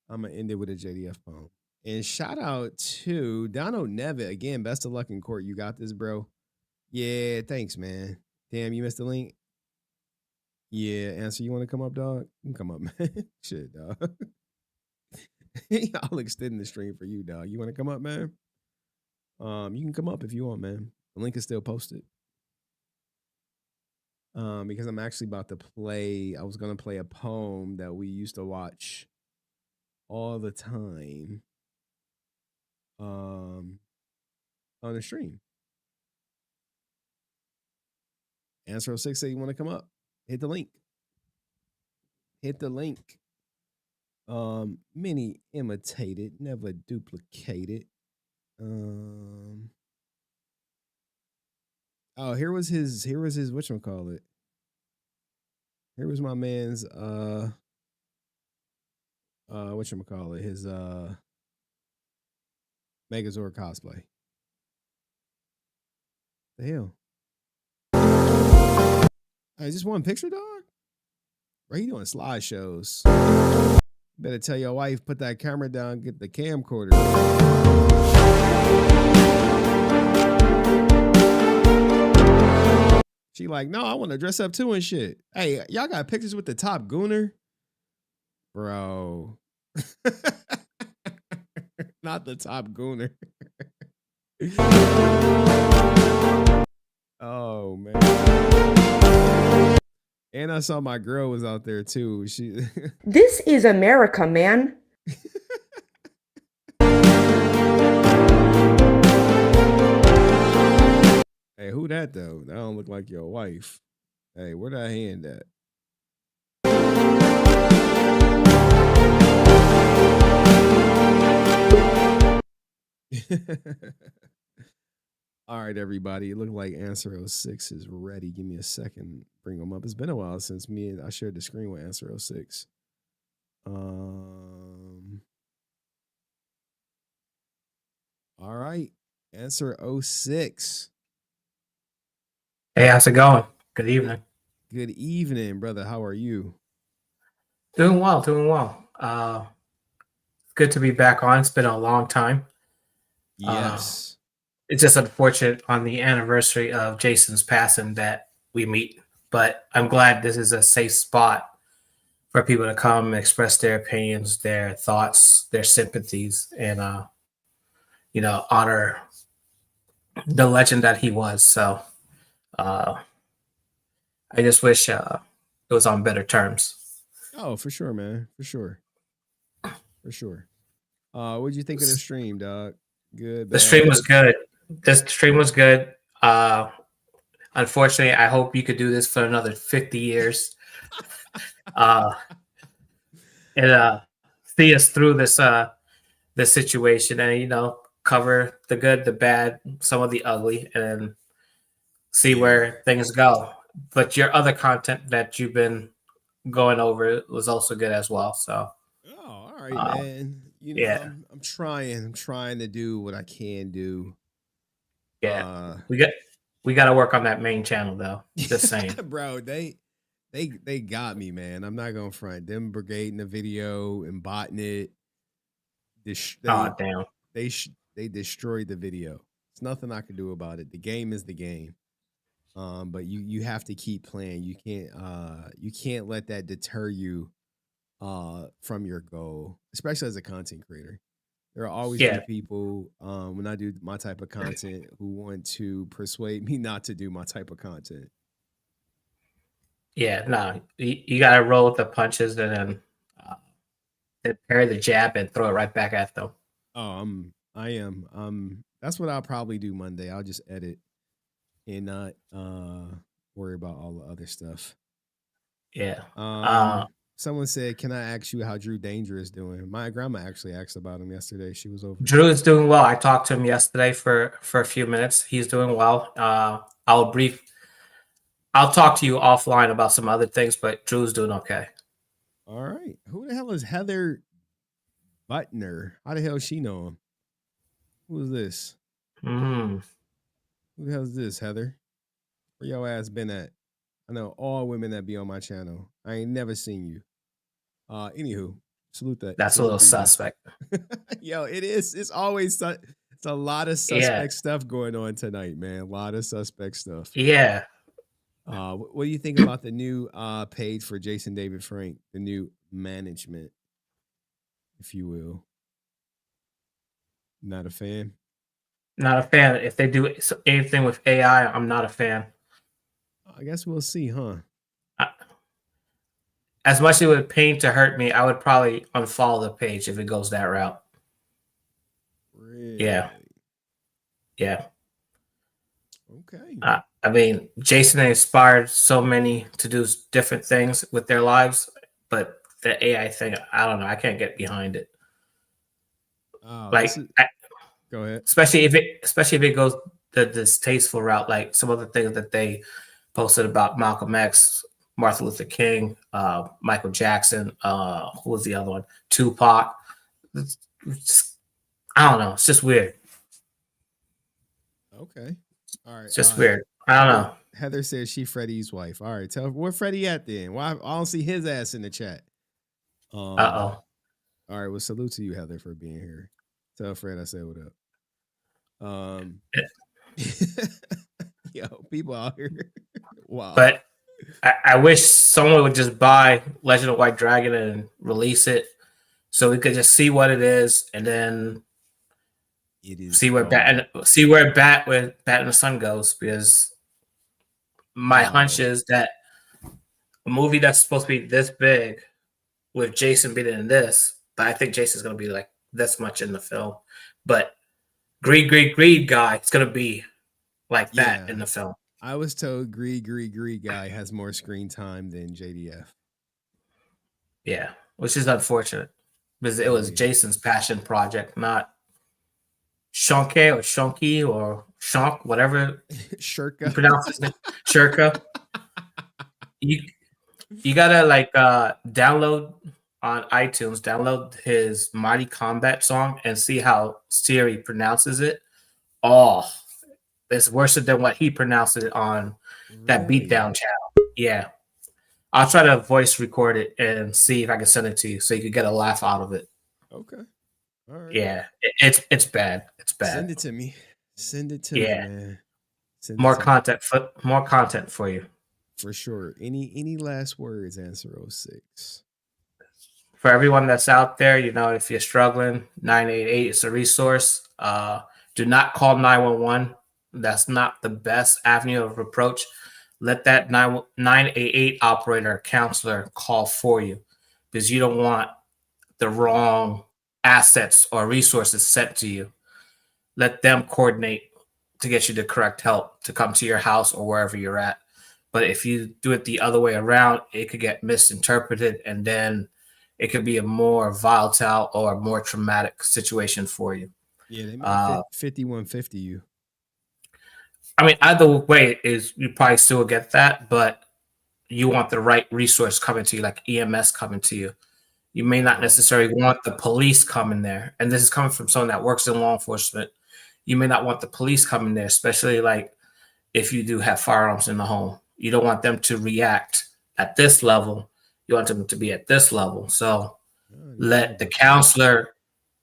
I'm gonna end it with a JDF poem. And shout out to Donald Nevitt again. Best of luck in court. You got this, bro. Yeah, thanks, man. Damn, you missed the link. Yeah, Answer, you want to come up, dog? You can come up, man. Shit, dog. I'll extend the stream for you, dog. You want to come up, man? You can come up if you want, man. The link is still posted. Because I'm actually about to play. I was gonna play a poem that we used to watch all the time. on the stream. Answer 06 say you want to come up. Hit the link. Hit the link. Many imitated, never duplicated. Oh, here was his whatchamacallit. Here was my man's whatchamacallit, his Megazord cosplay. The hell? Hey, just one picture, dog? Right, he doing slideshows. Better tell your wife, put that camera down, get the camcorder. She like, no, I want to dress up too and shit. Hey, y'all got pictures with the top gooner? Bro. Not the top gooner. Oh, man. And I saw my girl was out there too. She This is America, man. Hey, who that though? That don't look like your wife. Hey, where that hand at? All right, everybody. It looked like Answer 06 is ready. Give me a second. Bring them up. It's been a while since I shared the screen with Answer 06. All right. Answer 06. Hey, how's it going? Good evening. Good evening, brother. How are you? Doing well, doing well. Good to be back on. It's been a long time. Yes. It's just unfortunate on the anniversary of Jason's passing that we meet, but I'm glad this is a safe spot for people to come and express their opinions, their thoughts, their sympathies, and honor the legend that he was. So I just wish it was on better terms. Oh, for sure, man. For sure. For sure. What'd you think of the stream, dog? Good. The stream was good. This stream was good. Unfortunately, I hope you could do this for another 50 years. And see us through this situation, and cover the good, the bad, some of the ugly, and see where things go. But your other content that you've been going over was also good as well. So all right, man. Yeah. I'm trying to do what I can do. Yeah. We got to work on that main channel though. Just saying. Bro, they got me, man. I'm not gonna front. Them brigading the video and botting it. Damn. They destroyed the video. There's nothing I can do about it. The game is the game. But you have to keep playing. You can't let that deter you from your goal, especially as a content creator. There will always be people when I do my type of content who want to persuade me not to do my type of content. Yeah, no, you got to roll with the punches and then parry the jab and throw it right back at them. Oh, I am. That's what I'll probably do Monday. I'll just edit and not worry about all the other stuff. Yeah. Someone said, "Can I ask you how Drew Danger is doing?" My grandma actually asked about him yesterday. She was over. Drew is doing well. I talked to him yesterday for a few minutes. He's doing well. I'll talk to you offline about some other things, but Drew's doing okay. All right. Who the hell is Heather Butner? How the hell she know him? Who is this? Who the hell is this, Heather? Where your ass been at? I know all women that be on my channel. I ain't never seen you. Anywho, salute that. That's a little suspect. Yo, it is. It's always it's a lot of suspect stuff going on tonight, man. A lot of suspect stuff. Yeah. What do you think about the new page for Jason David Frank, the new management, if you will? Not a fan? Not a fan. If they do anything with AI, I'm not a fan. I guess we'll see, huh? As much as it would pain to hurt me, I would probably unfollow the page if it goes that route. Yeah. Yeah. Okay. I mean, Jason inspired so many to do different things with their lives, but the AI thing, I don't know. I can't get behind it. Oh, Like, go ahead. especially if it goes the distasteful route, like some of the things that they posted about Malcolm X, Martin Luther King, Michael Jackson, who was the other one? Tupac. It's just, I don't know. It's just weird. Okay. All right. It's just weird. I don't know. Heather says she Freddie's wife. All right. Tell her where Freddie at then. Why I don't see his ass in the chat. All right. Well, salute to you, Heather, for being here. Tell Fred I said what up. Yo, people out here. Wow. But I wish someone would just buy Legend of White Dragon and release it, so we could just see what it is, and then see where Bat and the Sun goes. Because my hunch is that a movie that's supposed to be this big, with Jason being in this, but I think Jason's gonna be like this much in the film. But Greed guy, it's gonna be like that in the film. I was told Greed guy has more screen time than JDF. Yeah, which is unfortunate because it was Jason's passion project, not Shonke or Shonky or Shonk, whatever Shirka. you pronounce his name. Shirka. You gotta like download on iTunes, download his Mighty Combat song and see how Siri pronounces it. Oh, it's worse than what he pronounced it on that Beatdown channel. Yeah. I'll try to voice record it and see if I can send it to you so you can get a laugh out of it. Okay. All right. Yeah. It's bad. It's bad. Send it to me. Send it to me, man. More content for you. For sure. Any last words, Answer 06? For everyone that's out there, if you're struggling, 988 is a resource. Do not call 911. That's not the best avenue of approach. Let that 988 operator, counselor call for you, because you don't want the wrong assets or resources sent to you. Let them coordinate to get you the correct help to come to your house or wherever you're at. But if you do it the other way around, it could get misinterpreted, and then it could be a more volatile or more traumatic situation for you. Yeah, they might 5150 you. I mean, either way is you probably still get that, but you want the right resource coming to you, like EMS coming to you. You may not necessarily want the police coming there. And this is coming from someone that works in law enforcement. You may not want the police coming there, especially like if you do have firearms in the home. You don't want them to react at this level. You want them to be at this level. So let the counselor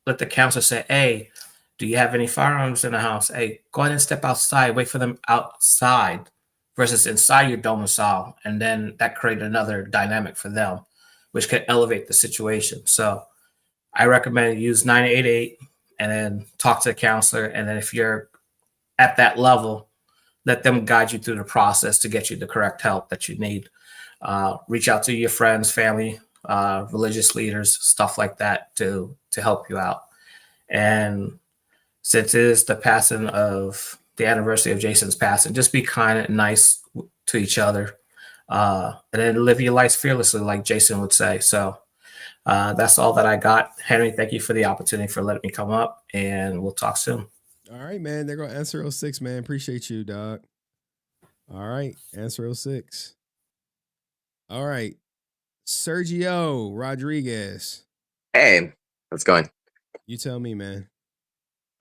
say, hey, do you have any firearms in the house? Hey, go ahead and step outside. Wait for them outside versus inside your domicile. And then that created another dynamic for them, which could elevate the situation. So I recommend use 988 and then talk to the counselor. And then if you're at that level, let them guide you through the process to get you the correct help that you need. Reach out to your friends, family, religious leaders, stuff like that to help you out. And since it is the anniversary of Jason's passing, just be kind and nice to each other, and then live your life fearlessly, like Jason would say. So that's all that I got. Henry, thank you for the opportunity for letting me come up, and we'll talk soon. All right, man. They're going to Answer 06, man. Appreciate you, dog. All right, Answer 06. All right, Sergio Rodriguez. Hey, how's it going? You tell me, man.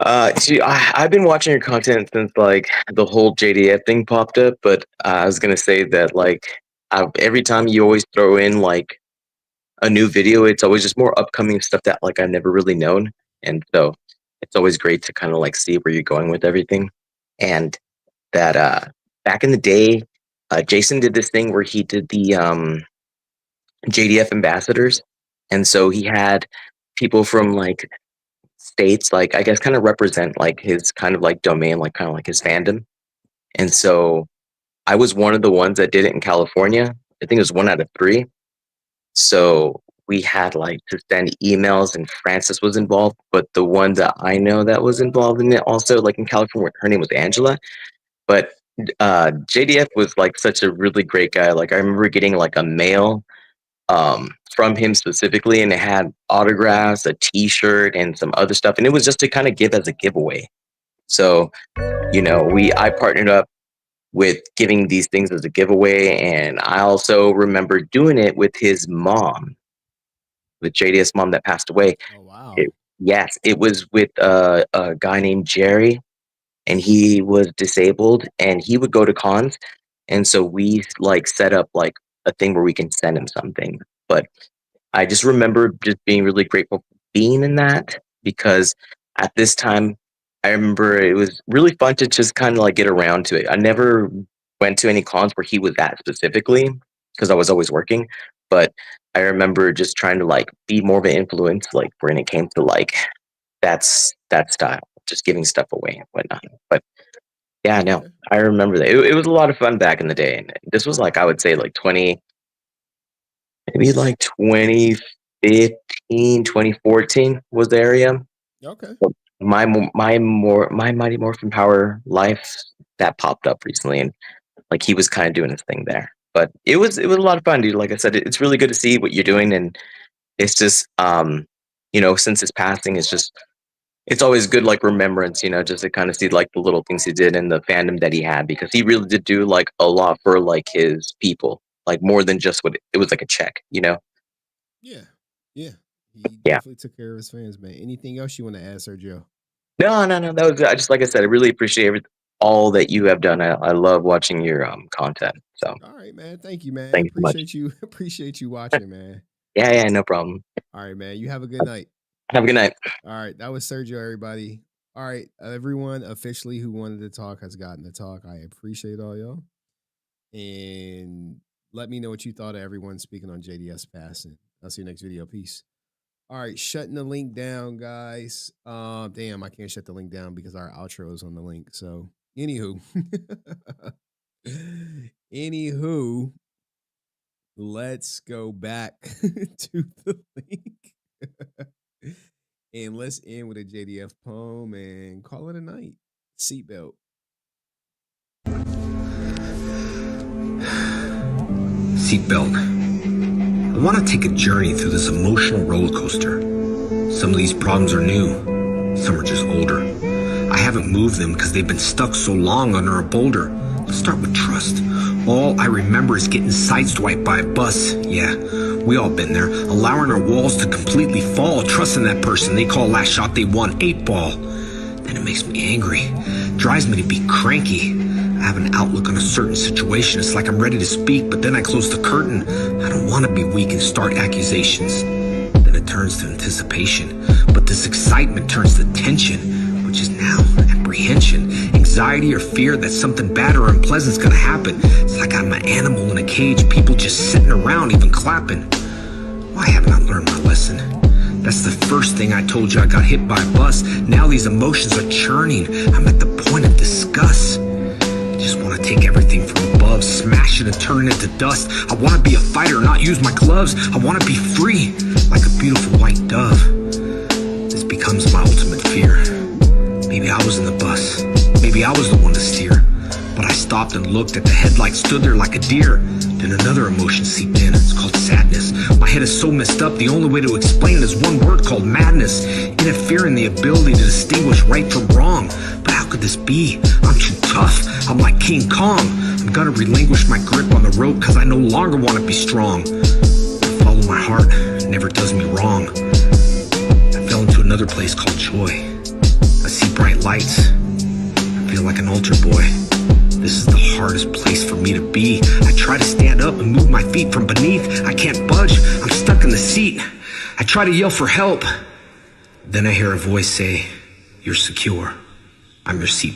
I've been watching your content since like the whole JDF thing popped up, but I was gonna say that like every time you always throw in like a new video, it's always just more upcoming stuff that like I've never really known, and so it's always great to kind of like see where you're going with everything. And that back in the day, Jason did this thing where he did the JDF ambassadors, and so he had people from like states, like I guess kind of represent like his kind of like domain, like kind of like his fandom. And so I was one of the ones that did it in California. I think it was 1 out of 3. So we had like to send emails, and Frances was involved. But the one that I know that was involved in it also, like in California, her name was Angela. But JDF was like such a really great guy. Like I remember getting like a mail from him specifically, and it had autographs, a T-shirt, and some other stuff, and it was just to kind of give as a giveaway. So, you know, I partnered up with giving these things as a giveaway, and I also remember doing it with his mom, with JD's mom that passed away. Oh wow! Yes, it was with a guy named Jerry, and he was disabled, and he would go to cons, and so we like set up like a thing where we can send him something. But I just remember just being really grateful for being in that, because at this time, I remember it was really fun to just kind of like get around to it. I never went to any cons where he was at specifically, because I was always working. But I remember just trying to like be more of an influence, like when it came to like that style, just giving stuff away and whatnot. But yeah, no, I remember that. It was a lot of fun back in the day. And this was like, I would say like 2015, 2014 was the area. Okay. My Mighty Morphin Power Life that popped up recently, and like he was kind of doing his thing there. But it was a lot of fun, dude. Like I said, it's really good to see what you're doing, and it's just you know, since his passing, it's always good, like remembrance, you know, just to kind of see like the little things he did and the fandom that he had, because he really did do like a lot for like his people, like more than just what it was like a check, you know. Yeah. He definitely took care of his fans, man. Anything else you want to add, Sergio? No. That was, I just, like I said, I really appreciate all that you have done. I love watching your content. So. All right, man. Thank you, man. Thank you so much. Appreciate you watching, man. Yeah, no problem. All right, man. You have a good night. Have a good night. All right, that was Sergio, everybody. All right, everyone officially who wanted to talk has gotten to talk. I appreciate all y'all. And let me know what you thought of everyone speaking on JDS passing. I'll see you next video. Peace. All right, shutting the link down, guys. Damn, I can't shut the link down because our outro is on the link. So, anywho, let's go back to the link. And let's end with a JDF poem and call it a night. Seatbelt. Seatbelt. I want to take a journey through this emotional roller coaster. Some of these problems are new, some are just older. I haven't moved them because they've been stuck so long under a boulder. Let's start with trust. All I remember is getting sideswiped by a bus. Yeah, we all been there. Allowing our walls to completely fall, trusting that person they call last shot they won 8-ball. Then it makes me angry, drives me to be cranky. I have an outlook on a certain situation. It's like I'm ready to speak, but then I close the curtain. I don't want to be weak and start accusations. Then it turns to anticipation, but this excitement turns to tension, which is now apprehension, anxiety or fear that something bad or unpleasant's gonna happen. It's like I'm an animal in a cage, people just sitting around even clapping. Why haven't I learned my lesson? That's the first thing I told you. I got hit by a bus. Now these emotions are churning. I'm at the point of disgust. Just want to take everything from above, smash it and turn it into dust. I want to be a fighter, not use my gloves. I want to be free, like a beautiful white dove. This becomes my ultimate fear. Maybe I was in the bus, maybe I was the one to steer. But I stopped and looked at the headlights, stood there like a deer. Then another emotion seeped in, it's called sadness. My head is so messed up, the only way to explain it is one word called madness. Interfering the ability to distinguish right from wrong. But how could this be? I'm too tough, I'm like King Kong. I'm gonna relinquish my grip on the rope cause I no longer want to be strong. I follow my heart, it never does me wrong. I fell into another place called joy. I see bright lights, I feel like an altar boy. This is the hardest place for me to be. I try to stand up and move my feet from beneath. I can't budge, I'm stuck in the seat. I try to yell for help. Then I hear a voice say, "You're secure. I'm your seatbelt."